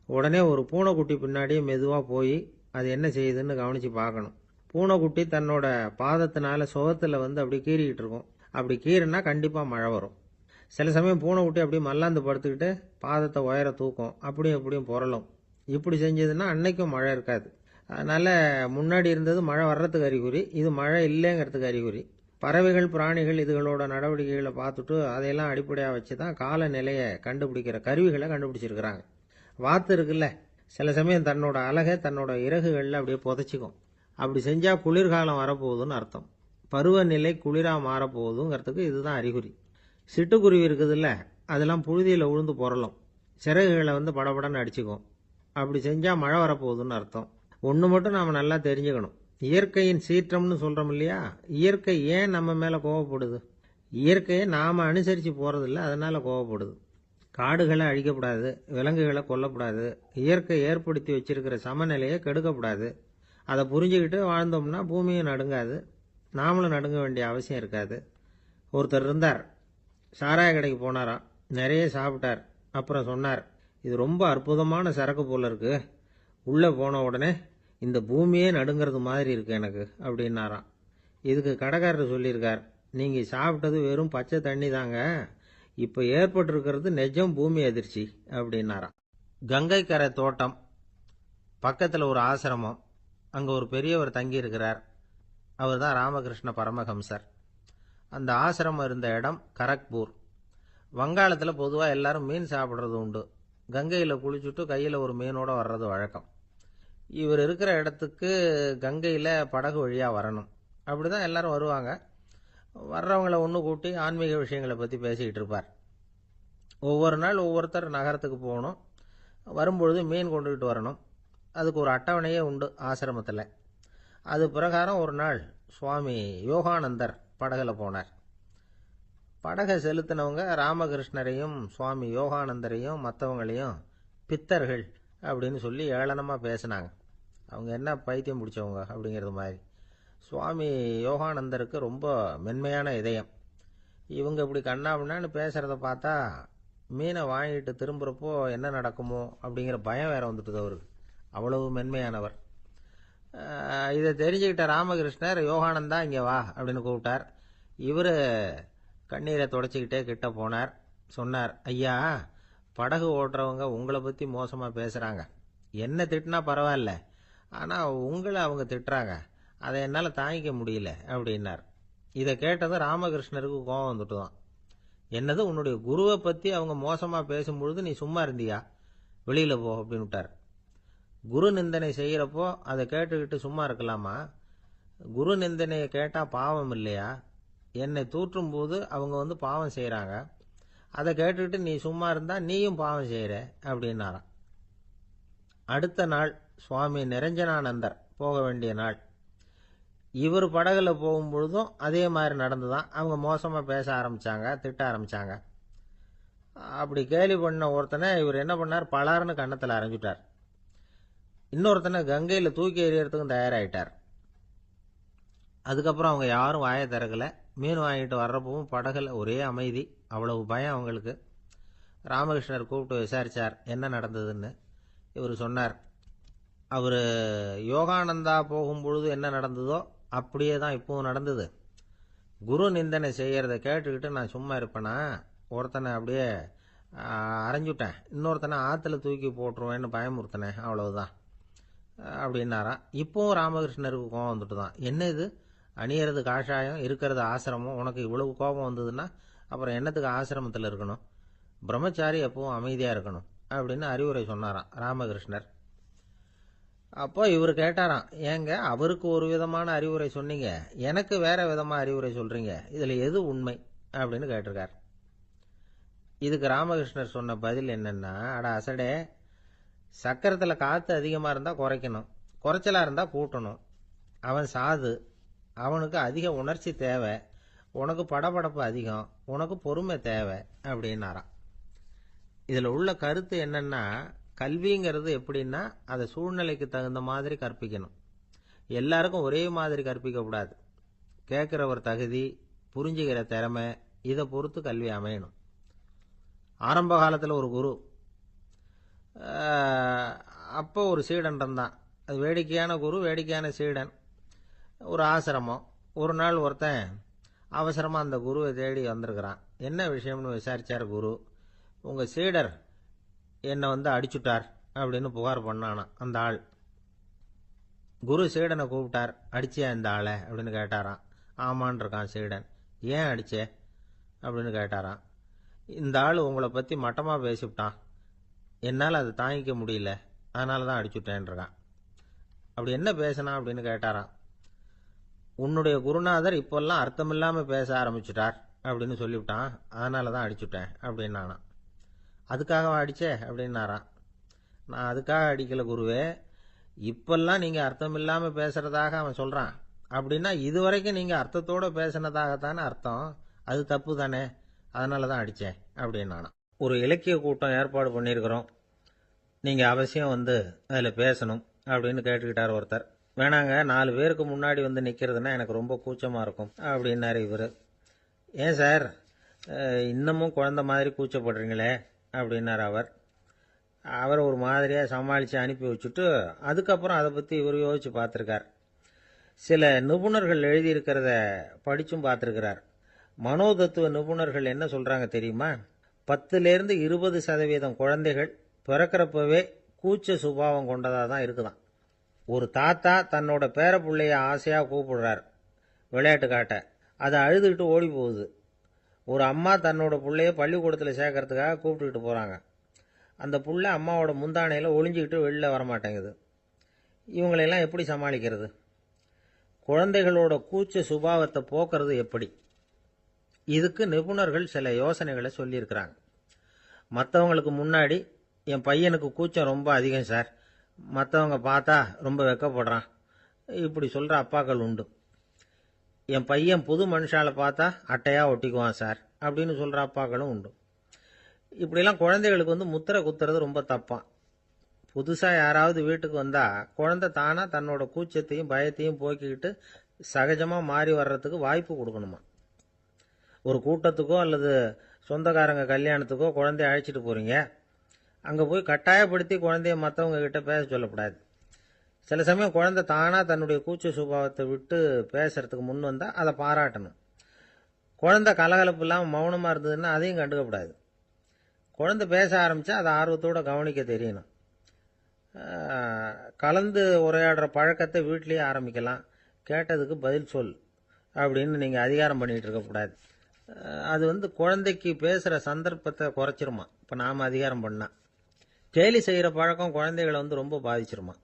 உடனே ஒரு பூனைக்குட்டி பின்னாடியே மெதுவாக போய் அது என்ன செய்யுதுன்னு கவனித்து பார்க்கணும். பூனைக்குட்டி தன்னோட பாதத்தினால சுகத்தில் அப்படி கீறிக்கிட்டு இருக்கும். அப்படி கீறினா கண்டிப்பாக மழை வரும். சில சமயம் பூனைக்குட்டி அப்படியே மல்லாந்து படுத்துக்கிட்டு பாதத்தை உயர தூக்கும், அப்படியும் எப்படியும் புரளும். இப்படி செஞ்சதுன்னா அன்னைக்கும் மழை இருக்காது. அதனால் முன்னாடி இருந்தது மழை வர்றதுக்கு அறிகுறி, இது மழை இல்லைங்கிறதுக்கு அறிகுறி. பறவைகள் பிராணிகள் இதுகளோட நடவடிக்கைகளை பார்த்துட்டு அதையெல்லாம் அடிப்படையாக வச்சு தான் காலநிலையை கண்டுபிடிக்கிற கருவிகளை கண்டுபிடிச்சிருக்கிறாங்க. வாத்து இருக்குல்ல, சில சமயம் தன்னோட அலகை தன்னோட இறகுகளில் அப்படியே புதைச்சிக்கும். அப்படி செஞ்சால் குளிர்காலம் வரப்போகுதுன்னு அர்த்தம். பருவநிலை குளிராக மாறப்போகுதுங்கிறதுக்கு இதுதான் அறிகுறி. சிட்டுக்குருவி இருக்குதுல்ல, அதெல்லாம் புழுதியில் உழுந்து புரளும், சிறகுகளை படபடன்னு அடிச்சுக்கும். அப்படி செஞ்சால் மழை வரப்போகுதுன்னு அர்த்தம். ஒன்று மட்டும் நாம் நல்லா தெரிஞ்சுக்கணும், இயற்கையின் சீற்றம்னு சொல்கிறோம் இல்லையா, இயற்கை ஏன் நம்ம மேலே கோவப்படுது? இயற்கையை நாம் அனுசரித்து போகிறதில்ல, அதனால் கோவப்படுது. காடுகளை அழிக்கப்படாது, விலங்குகளை கொல்லக்கூடாது, இயற்கை ஏற்படுத்தி வச்சிருக்கிற சமநிலையை கெடுக்கக்கூடாது. அதை புரிஞ்சுக்கிட்டு வாழ்ந்தோம்னா பூமியும் நடுங்காது, நாமளும் நடுங்க வேண்டிய அவசியம் இருக்காது. ஒருத்தர் இருந்தார், சாராய கடைக்கு போனாராம், நிறைய சாப்பிட்டார். அப்புறம் சொன்னார், இது ரொம்ப அற்புதமான சரக்கு போல இருக்கு, உள்ளே போன உடனே இந்த பூமியே நடுங்கிறது மாதிரி இருக்கு எனக்கு அப்படின்னாராம். இதுக்கு கடைக்காரர் சொல்லியிருக்கார், நீங்கள் சாப்பிட்டது வெறும் பச்சை தண்ணி தாங்க, இப்போ ஏற்பட்டிருக்கிறது நிஜம் பூமி அதிர்ச்சி அப்படின்னாராம். கங்கை கரை தோட்டம் பக்கத்தில் ஒரு ஆசிரமம், அங்கே ஒரு பெரியவர் தங்கியிருக்கிறார். அவர் தான் ராமகிருஷ்ண பரமஹம்சர். அந்த ஆசிரமம் இருந்த இடம் கரக்பூர். வங்காளத்தில் பொதுவாக எல்லாரும் மீன் சாப்பிட்றது உண்டு. கங்கையில் குளிச்சுட்டு கையில் ஒரு மீனோட வர்றது வழக்கம். இவர் இருக்கிற இடத்துக்கு கங்கையில் படகு வழியாக வரணும். அப்படி தான் எல்லாரும் வருவாங்க. வர்றவங்கள ஒன்று கூட்டி ஆன்மீக விஷயங்களை பற்றி பேசிக்கிட்டு இருப்பார். ஒவ்வொரு நாள் ஒவ்வொருத்தர் நகரத்துக்கு போகணும், வரும்பொழுது மீன் கொண்டுகிட்டு வரணும். அதுக்கு ஒரு அட்டவணையே உண்டு ஆசிரமத்தில். அது பிரகாரம் ஒரு நாள் சுவாமி யோகானந்தர் படகுல போனார். படகை செலுத்தினவங்க ராமகிருஷ்ணரையும் சுவாமி யோகானந்தரையும் மற்றவங்களையும் பித்தர்கள் அப்படின்னு சொல்லி ஏளனமாக பேசினாங்க. அவங்க என்ன பைத்தியம் பிடிச்சவங்க அப்படிங்கிறது மாதிரி. சுவாமி யோகானந்தருக்கு ரொம்ப மென்மையான இதயம். இவங்க இப்படி கண்ணாபின்னான்னு பேசுகிறத பார்த்தா மீனை வாங்கிட்டு திரும்புகிறப்போ என்ன நடக்குமோ அப்படிங்கிற பயம் வேற வந்துட்டுது அவருக்கு. அவ்வளவு மென்மையானவர். இதை தெரிஞ்சுக்கிட்ட ராமகிருஷ்ணர், யோகானந்தா இங்கே வா அப்படின்னு கூப்பிட்டார். இவர் கண்ணீரை தொடச்சிக்கிட்டே கிட்ட போனார். சொன்னார், ஐயா, படகு ஓட்டுறவங்க உங்களை பற்றி மோசமாக பேசுகிறாங்க. என்ன திட்டினா பரவாயில்ல, ஆனால் உங்களை அவங்க திட்டுறாங்க, அதை என்னால் தாங்கிக்க முடியல அப்படின்னார். இதை கேட்டதும் ராமகிருஷ்ணருக்கு கோபம் வந்துட்டு தான். என்னது, உன்னுடைய குருவை பற்றி அவங்க மோசமாக பேசும்பொழுது நீ சும்மா இருந்தியா, வெளியில் போ அப்படின்னு விட்டார். குரு நிந்தனை செய்கிறப்போ அதை கேட்டுக்கிட்டு சும்மா இருக்கலாமா? குரு நிந்தனையை கேட்டால் பாவம் இல்லையா? என்னை தூற்றும் போது அவங்க பாவம் செய்கிறாங்க, அதை கேட்டுக்கிட்டு நீ சும்மா இருந்தால் நீயும் பாவம் செய்கிற அப்படின்னாராம். அடுத்த நாள் சுவாமி நிரஞ்சனானந்தர் போக வேண்டிய நாள். இவர் படகுல போகும்பொழுதும் அதே மாதிரி நடந்துதான். அவங்க மோசமாக பேச ஆரம்பித்தாங்க, திட்ட ஆரம்பித்தாங்க. அப்படி கேலி பண்ண ஒருத்தனை இவர் என்ன பண்ணார், பலார்னு கன்னத்தில் அரைஞ்சிட்டார். இன்னொருத்தனை கங்கையில் தூக்கி எறியறதுக்கும் தயாராகிட்டார். அதுக்கப்புறம் அவங்க யாரும் வாயை திறக்கலை. மீன் வாங்கிட்டு வர்றப்பவும் படகுல ஒரே அமைதி, அவ்வளவு பயம் அவங்களுக்கு. ராமகிருஷ்ணர் கூப்பிட்டு விசாரித்தார் என்ன நடந்ததுன்னு. இவர் சொன்னார், அவர் யோகானந்தா போகும்பொழுது என்ன நடந்ததோ அப்படியே தான் இப்பவும் நடந்தது. குரு நிந்தனை செய்கிறத கேட்டுக்கிட்டு நான் சும்மா இருப்பேனா, ஒருத்தனை அப்படியே அரைஞ்சுட்டேன், இன்னொருத்தனை ஆற்றுல தூக்கி போட்டுருவேன்னு பயமுறுத்தினேன், அவ்வளவுதான் அப்படின்னாராம். இப்போவும் ராமகிருஷ்ணருக்கு கோபம் வந்துட்டு தான். என்ன இது, அணியறது காஷாயம், இருக்கிறது ஆசிரமம், உனக்கு இவ்வளவு கோபம் வந்ததுன்னா அப்புறம் என்னத்துக்கு ஆசிரமத்தில் இருக்கணும், பிரம்மச்சாரி எப்பவும் அமைதியாக இருக்கணும் அப்படின்னு அறிவுரை சொன்னாராம் ராமகிருஷ்ணர். அப்போ இவர் கேட்டாராம், ஏங்க அவருக்கு ஒரு விதமான அறிவுரை சொன்னீங்க, எனக்கு வேற விதமா அறிவுரை சொல்றீங்க, இதுல எது உண்மை அப்படின்னு கேட்டிருக்கார். இதுக்கு ராமகிருஷ்ணர் சொன்ன பதில் என்னன்னா, அட அசடே, சக்கரத்துல காத்து அதிகமா இருந்தா குறைக்கணும், குறைச்சலா இருந்தா கூட்டணும். அவன் சாது, அவனுக்கு அதிக உணர்ச்சி தேவை, உனக்கு படபடப்பு அதிகம், உனக்கு பொறுமை தேவை அப்படின்னாராம். இதுல உள்ள கருத்து என்னன்னா, கல்விங்கிறது எப்படின்னா அதை சூழ்நிலைக்கு தகுந்த மாதிரி கற்பிக்கணும். எல்லாருக்கும் ஒரே மாதிரி கற்பிக்க கூடாது. கேட்கிறவர் தகுதி, புரிஞ்சுக்கிற திறமை, இதை பொறுத்து கல்வி அமையணும். ஆரம்ப காலத்தில் ஒரு குரு, அப்போ ஒரு சீடன் இருந்தான். அது வேடிக்கையான குரு, வேடிக்கையான சீடன். ஒரு ஆசிரமம். ஒரு நாள் ஒருத்தன் அவசரமா அந்த குருவை தேடி வந்திருக்கிறான். என்ன விஷயம்னு விசாரிச்சார் குரு. உங்க சீடர் என்னை அடிச்சுட்டார் அப்படின்னு புகார் பண்ணானா அந்த ஆள். குரு சீடனை கூப்பிட்டார். அடிச்சியா இந்த ஆளை அப்படின்னு கேட்டாராம். ஆமான் இருக்கான் சீடன். ஏன் அடிச்சே அப்படின்னு கேட்டாராம். இந்த ஆள் உங்களை பத்தி மட்டமா பேசிவிட்டான், என்னால் அதை தாங்கிக்க முடியல, அதனால தான் அடிச்சுட்டேன் இருக்கான். அப்படி என்ன பேசினா அப்படின்னு கேட்டாராம். உன்னுடைய குருநாதர் இப்பெல்லாம் அர்த்தமில்லாம பேச ஆரம்பிச்சுட்டார் அப்படின்னு சொல்லிவிட்டான், அதனால தான் அடிச்சுட்டேன் அப்படின்னானா. அதுக்காக அடிச்சே அப்படின்னாராம். நான் அதுக்காக அடிக்கல குருவே, இப்பெல்லாம் நீங்க அர்த்தமில்லாம பேசுறதாக அவன் சொல்றான், அப்படின்னா இதுவரைக்கும் நீங்க அர்த்தத்தோட பேசினதாகத்தானே அர்த்தம், அது தப்பு தானே, அதனால தான் அடிச்சேன் அப்படின்னானா. ஒரு இலக்கிய கூட்டம் ஏற்பாடு பண்ணியிருக்கிறோம், நீங்க அவசியம் அதில் பேசணும் அப்படின்னு கேட்டுக்கிட்டார் ஒருத்தர். வேணாங்க, 4 பேருக்கு முன்னாடி நிற்கிறதுனா எனக்கு ரொம்ப கூச்சமா இருக்கும் அப்படின்னாரு இவர். ஏன் சார் இன்னமும் குழந்தை மாதிரி கூச்சப்படுறீங்களே அப்படின்னார் அவர். அவரை ஒரு மாதிரியாக சமாளித்து அனுப்பி வச்சுட்டு அதுக்கப்புறம் அதை பற்றி இவர் யோசிச்சு பார்த்துருக்கார். சில நிபுணர்கள் எழுதியிருக்கிறத படிச்சும் பார்த்துருக்கிறார். மனோதத்துவ நிபுணர்கள் என்ன சொல்கிறாங்க தெரியுமா? 10லேருந்து 20% குழந்தைகள் பிறக்கிறப்பவே கூச்ச சுபாவம் கொண்டதாக தான் இருக்குதான். ஒரு தாத்தா தன்னோட பேர பிள்ளைய ஆசையாக கூப்பிடுறார் விளையாட்டு காட்ட, அதை அழுதுகிட்டு ஓடி போகுது. ஒரு அம்மா தன்னோட பிள்ளைய பள்ளிக்கூடத்தில் சேர்க்கறதுக்காக கூப்பிட்டுக்கிட்டு போகிறாங்க. அந்த புள்ள அம்மாவோட முந்தானையில் ஒளிஞ்சிக்கிட்டு வெளில வரமாட்டேங்குது. இவங்களெல்லாம் எப்படி சமாளிக்கிறது? குழந்தைகளோட கூச்ச சுபாவத்தை போக்குறது எப்படி? இதுக்கு நிபுணர்கள் சில யோசனைகளை சொல்லியிருக்கிறாங்க. மற்றவங்களுக்கு முன்னாடி என் பையனுக்கு கூச்சம் ரொம்ப அதிகம் சார், மற்றவங்க பார்த்தா ரொம்ப வெக்கப்படுறான், இப்படி சொல்கிற அப்பாக்கள் உண்டு. என் பையன் புது மனுஷால பார்த்தா அட்டையாக ஒட்டிக்குவான் சார் அப்படின்னு சொல்கிற அப்பாக்களும் உண்டு. இப்படிலாம் குழந்தைகளுக்கு முத்திரை குத்துறது ரொம்ப தப்பான். புதுசாக யாராவது வீட்டுக்கு வந்தால் குழந்தை தானாக தன்னோட கூச்சத்தையும் பயத்தையும் போக்கிக்கிட்டு சகஜமாக மாறி வர்றதுக்கு வாய்ப்பு கொடுக்கணுமா. ஒரு கூட்டத்துக்கோ அல்லது சொந்தக்காரங்க கல்யாணத்துக்கோ குழந்தைய அழைச்சிட்டு போகிறீங்க, அங்கே போய் கட்டாயப்படுத்தி குழந்தைய மற்றவங்க கிட்ட பேச சொல்லக்கூடாது. சில சமயம் குழந்தை தானாக தன்னுடைய கூச்ச சுபாவத்தை விட்டு பேசுறதுக்கு முன் வந்தால் அதை பாராட்டணும். குழந்தை கலகலப்பு இல்லாமல் மௌனமாக இருந்ததுன்னா அதையும் கண்டுக்கக்கூடாது. குழந்தை பேச ஆரம்பித்தா அதை ஆர்வத்தோடு கவனிக்க தெரியணும். கலந்து உரையாடுற பழக்கத்தை வீட்லேயே ஆரம்பிக்கலாம். கேட்டதுக்கு பதில் சொல் அப்படின்னு நீங்கள் அதிகாரம் பண்ணிகிட்டு இருக்கக்கூடாது. அது குழந்தைக்கு பேசுகிற சந்தர்ப்பத்தை குறைச்சிருமா. இப்போ நாம் அதிகாரம் பண்ணால் கேலி செய்கிற பழக்கம் குழந்தைகளை ரொம்ப பாதிச்சிருமா.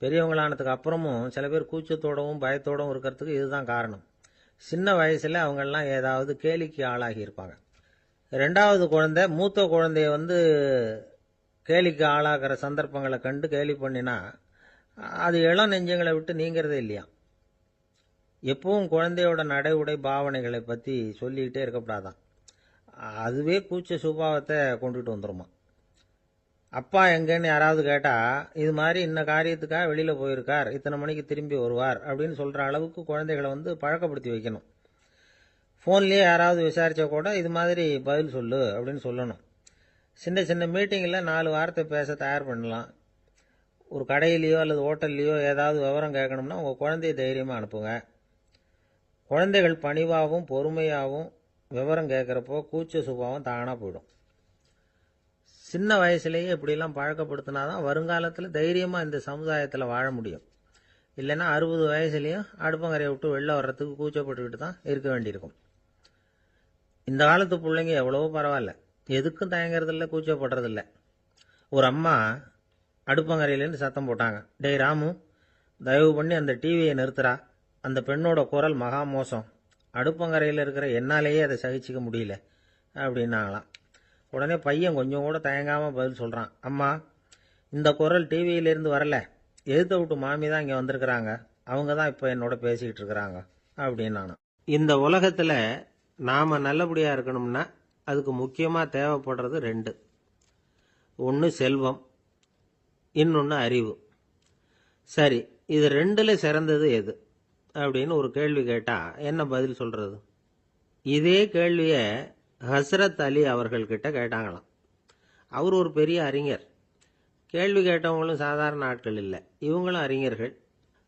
பெரியவங்களானதுக்கு அப்புறமும் சில பேர் கூச்சத்தோடவும் பயத்தோடவும் இருக்கிறதுக்கு இதுதான் காரணம். சின்ன வயசில் அவங்கெல்லாம் ஏதாவது கேலிக்கு ஆளாகி இருப்பாங்க. 2வது குழந்தை மூத்த குழந்தைய கேலிக்கு ஆளாகிற சந்தர்ப்பங்களை கண்டு கேலி பண்ணினா அது இளம் நெஞ்சங்களை விட்டு நீங்கிறதே இல்லையா. எப்பவும் குழந்தையோட நடை உடை பாவனைகளை பற்றி சொல்லிக்கிட்டே இருக்கக்கூடாதான். அதுவே கூச்ச சுபாவத்தை கொண்டுட்டு வந்துருமா. அப்பா எங்கன்னு யாராவது கேட்டால் இது மாதிரி இன்ன காரியத்துக்காக வெளியில் போயிருக்கார், இத்தனை மணிக்கு திரும்பி வருவார் அப்படின்னு சொல்கிற அளவுக்கு குழந்தைகளை பழக்கப்படுத்தி வைக்கணும். ஃபோன்லேயே யாராவது விசாரித்தா கூட இது மாதிரி பதில் சொல்லு அப்படின்னு சொல்லணும். சின்ன சின்ன மீட்டிங்கில் 4 வார்த்தை பேச தயார் பண்ணலாம். ஒரு கடையிலையோ அல்லது ஹோட்டல்லையோ ஏதாவது விவரம் கேட்கணும்னா உங்கள் குழந்தைய தைரியமாக அனுப்புங்க. குழந்தைகள் பணிவாகவும் பொறுமையாகவும் விவரம் கேட்குறப்போ கூச்ச சுபாவம் தானாக போயிடும். சின்ன வயசுலேயே இப்படிலாம் பழக்கப்படுத்தினாதான் வருங்காலத்தில் தைரியமாக இந்த சமுதாயத்தில் வாழ முடியும். இல்லைன்னா 60 வயசுலேயும் அடுப்பங்கரையை விட்டு வெளில வர்றதுக்கு கூச்சப்பட்டுக்கிட்டு தான் இருக்க வேண்டியிருக்கும். இந்த காலத்து பிள்ளைங்க எவ்வளவோ பரவாயில்ல, எதுக்கும் தயங்குறதில்ல, கூச்சப்படுறதில்ல. ஒரு அம்மா அடுப்பங்கரையிலேருந்து சத்தம் போட்டாங்க. டேய் ராமு, தயவு பண்ணி அந்த டிவியை நிறுத்துறா. அந்த பெண்ணோட குரல் மகா மோசம். அடுப்பங்கரையில் இருக்கிற என்னாலேயே அதை சகிச்சிக்க முடியல அப்படின்னாங்களாம். உடனே பையன் கொஞ்சம் கூட தயங்காமல் பதில் சொல்கிறான். அம்மா, இந்த குரல் டிவியிலேருந்து வரல, எதிர்த்த விட்டு மாமி தான் இங்கே வந்திருக்கிறாங்க. அவங்க தான் இப்போ என்னோட பேசிக்கிட்டு இருக்கிறாங்க அப்படின்னு. இந்த உலகத்தில் நாம் நல்லபடியாக இருக்கணும்னா அதுக்கு முக்கியமாக தேவைப்படுறது ரெண்டு. ஒன்று செல்வம், இன்னொன்று அறிவு. சரி, இது ரெண்டில் சிறந்தது எது அப்படின்னு ஒரு கேள்வி கேட்டால் என்ன பதில் சொல்கிறது? இதே கேள்வியை ஹஸ்ரத் அலி அவர்கள்கிட்ட கேட்டாங்களாம். அவர் ஒரு பெரிய அறிஞர். கேள்வி கேட்டவங்களும் சாதாரண ஆட்கள் இல்லை, இவங்களும் அறிஞர்கள்.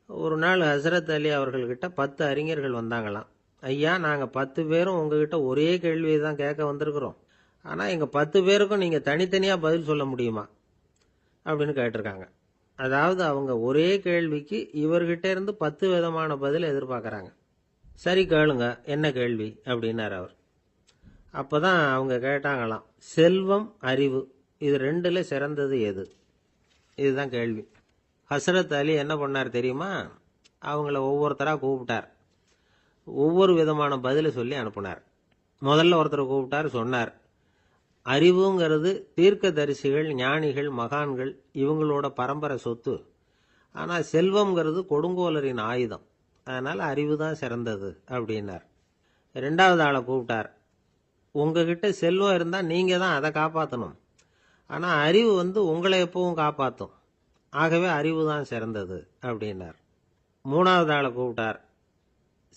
ஒரு நாள் ஹஸ்ரத் அலி அவர்கள்கிட்ட 10 அறிஞர்கள் வந்தாங்களாம். ஐயா, நாங்கள் 10 பேரும் உங்ககிட்ட ஒரே கேள்வியை தான் கேட்க வந்திருக்கிறோம். ஆனால் எங்கள் 10 பேருக்கும் நீங்கள் தனித்தனியாக பதில் சொல்ல முடியுமா அப்படின்னு கேட்டிருக்காங்க. அதாவது அவங்க ஒரே கேள்விக்கு இவர்கிட்ட இருந்து 10 விதமான பதில் எதிர்பார்க்குறாங்க. சரி கேளுங்க, என்ன கேள்வி அப்படின்னார் அவர். அப்போ தான் அவங்க கேட்டாங்களாம், செல்வம், அறிவு, இது ரெண்டில் சிறந்தது எது? இதுதான் கேள்வி. ஹஸ்ரத் அலி என்ன பண்ணார் தெரியுமா? அவங்கள ஒவ்வொருத்தராக கூப்பிட்டார். ஒவ்வொரு விதமான பதிலை சொல்லி அனுப்புனார். முதல்ல ஒருத்தரை கூப்பிட்டார், சொன்னார், அறிவுங்கிறது தீர்க்கதரிசிகள், ஞானிகள், மகான்கள் இவங்களோட பரம்பரை சொத்து. ஆனால் செல்வம்ங்கிறது கொடுங்கோலரின் ஆயுதம். அதனால் அறிவு தான் சிறந்தது அப்படின்னார். ரெண்டாவது ஆளை கூப்பிட்டார். உங்ககிட்ட செல்வம் இருந்தால் நீங்கள் தான் அதை காப்பாற்றணும். ஆனால் அறிவு உங்களை எப்பவும் காப்பாற்றும். ஆகவே அறிவு தான் சிறந்தது அப்படின்னார். மூணாவது ஆளை கூப்பிட்டார்.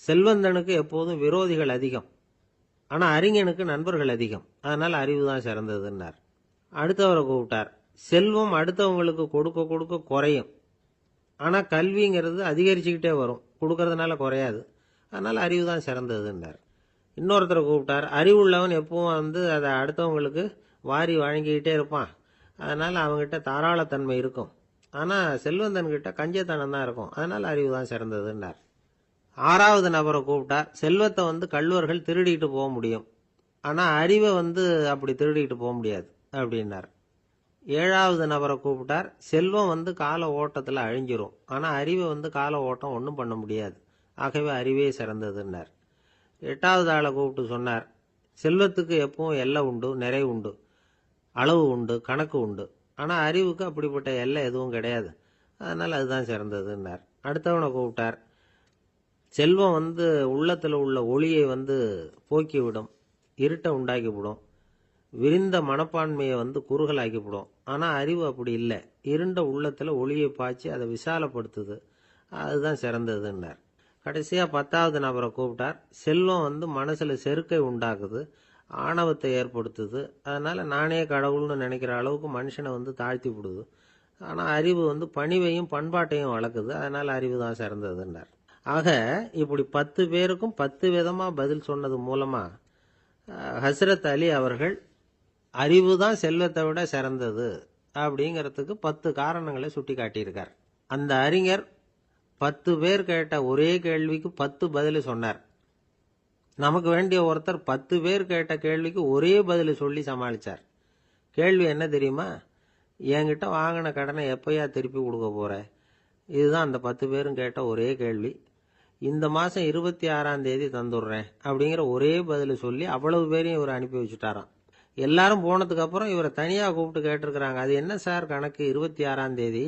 செல்வந்தனுக்கு எப்போதும் விரோதிகள் அதிகம், ஆனால் அறிஞனுக்கு நண்பர்கள் அதிகம். அதனால் அறிவு தான் சிறந்ததுன்னார். அடுத்தவரை கூப்பிட்டார். செல்வம் அடுத்தவங்களுக்கு கொடுக்க கொடுக்க குறையும், ஆனால் கல்விங்கிறது அதிகரிச்சுக்கிட்டே வரும், கொடுக்கறதுனால குறையாது. அதனால் அறிவு தான் சிறந்ததுன்னார். இன்னொருத்தரை கூப்பிட்டார். அறிவுள்ளவன் எப்பவும் அதை அடுத்தவங்களுக்கு வாரி வழங்கிக்கிட்டே இருப்பான். அதனால் அவங்ககிட்ட தாராளத்தன்மை இருக்கும். ஆனால் செல்வந்தன்கிட்ட கஞ்சத்தனம் தான் இருக்கும். அதனால் அறிவு தான் சிறந்ததுன்னார். ஆறாவது நபரை கூப்பிட்டார். செல்வத்தை கள்வர்கள் திருடிட்டு போக முடியும், ஆனால் அறிவை அப்படி திருடிட்டு போக முடியாது அப்படின்னார். ஏழாவது நபரை கூப்பிட்டார். செல்வம் கால ஓட்டத்தில் அழிஞ்சிரும், ஆனால் அறிவை கால ஓட்டம் ஒன்றும் பண்ண முடியாது. ஆகவே அறிவே சிறந்ததுன்னார். எட்டாவது ஆளை கூப்பிட்டு சொன்னார், செல்வத்துக்கு எப்பவும் எல்லை உண்டு, நிறைவு உண்டு, அளவு உண்டு, கணக்கு உண்டு. ஆனால் அறிவுக்கு அப்படிப்பட்ட எல்லை எதுவும் கிடையாது. அதனால் அதுதான் சிறந்ததுன்னார். அடுத்தவனை கூப்பிட்டார். செல்வம் உள்ளத்தில் உள்ள ஒளியை போக்கிவிடும், இருட்டை உண்டாக்கிவிடும், விரிந்த மனப்பான்மையை குறுகலாக்கிவிடும். ஆனால் அறிவு அப்படி இல்லை, இருண்ட உள்ளத்தில் ஒளியை பாய்ச்சி அதை விசாலப்படுத்துது. அதுதான் சிறந்ததுன்னார். கடைசியாக 10வது நபரை கூப்பிட்டார். செல்வம் மனசில் செருக்கை உண்டாக்குது, ஆணவத்தை ஏற்படுத்துது. அதனால் நானே கடவுள்னு நினைக்கிற அளவுக்கு மனுஷனை தாழ்த்தி விடுது. ஆனால் அறிவு பணிவையும் பண்பாட்டையும் வளர்க்குது. அதனால் அறிவு தான் சிறந்ததுன்னார். ஆக இப்படி 10 பேருக்கும் 10 விதமாக பதில் சொன்னது மூலமாக ஹஸ்ரத் அலி அவர்கள் அறிவு தான் செல்வத்தை விட சிறந்தது அப்படிங்கிறதுக்கு 10 காரணங்களை சுட்டி காட்டியிருக்கார். அந்த அறிஞர் 10 பேர் கேட்ட ஒரே கேள்விக்கு 10 பதில் சொன்னார். நமக்கு வேண்டிய ஒருத்தர் 10 பேர் கேட்ட கேள்விக்கு ஒரே பதில் சொல்லி சமாளித்தார். கேள்வி என்ன தெரியுமா? என்கிட்ட வாங்கின கடனை எப்பயா திருப்பி கொடுக்க போற? இதுதான் அந்த 10 பேரும் கேட்ட ஒரே கேள்வி. இந்த மாதம் 26ஆம் தேதி தந்துடுறேன் அப்படிங்கிற ஒரே பதில் சொல்லி அவ்வளவு பேரையும் இவர் அனுப்பி வச்சுட்டாராம். எல்லாரும் போனதுக்கு அப்புறம் இவரை தனியாக கூப்பிட்டு கேட்டிருக்கிறாங்க. அது என்ன சார் கணக்கு, 26ஆம் தேதி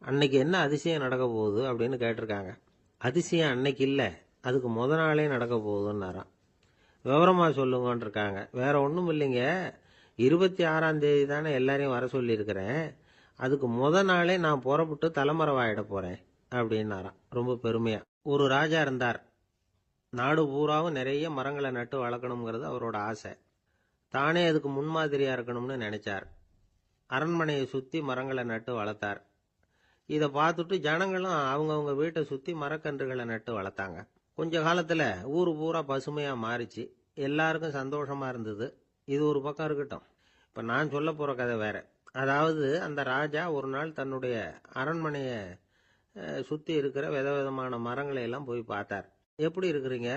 அன்னைக்கு என்ன அதிசயம் நடக்க போகுது அப்படின்னு கேட்டிருக்காங்க. அதிசயம் அன்னைக்கு இல்லை, அதுக்கு முத நாளே நடக்க போகுதுன்னாராம். விவரமாக சொல்லுங்கன்னு இருக்காங்க. வேற ஒன்றும் இல்லைங்க, 26ஆம் தேதி தானே எல்லாரையும் வர சொல்லியிருக்கிறேன், அதுக்கு முத நாளே நான் புறப்பட்டு தலைமறைவாயிட போகிறேன் அப்படின்னாராம் ரொம்ப பெருமையாக. ஒரு ராஜா இருந்தார். நாடு பூராவும் நிறைய மரங்களை நட்டு வளர்க்கணுங்கிறது அவரோட ஆசை. தானே அதுக்கு முன்மாதிரியாக இருக்கணும்னு நினைச்சார். அரண்மனையை சுற்றி மரங்களை நட்டு வளர்த்தார். இதை பார்த்துட்டு ஜனங்களும் அவங்கவுங்க வீட்டை சுற்றி மரக்கன்றுகளை நட்டு வளர்த்தாங்க. கொஞ்ச காலத்தில் ஊர் பூரா பசுமையாக மாறிச்சு. எல்லாருக்கும் சந்தோஷமாக இருந்தது. இது ஒரு பக்கம் இருக்கட்டும். இப்போ நான் சொல்ல போகிற கதை வேற. அதாவது அந்த ராஜா ஒரு நாள் தன்னுடைய அரண்மனையை சுற்றி இருக்கிற விதவிதமான மரங்களை எல்லாம் போய் பார்த்தார். எப்படி இருக்கிறீங்க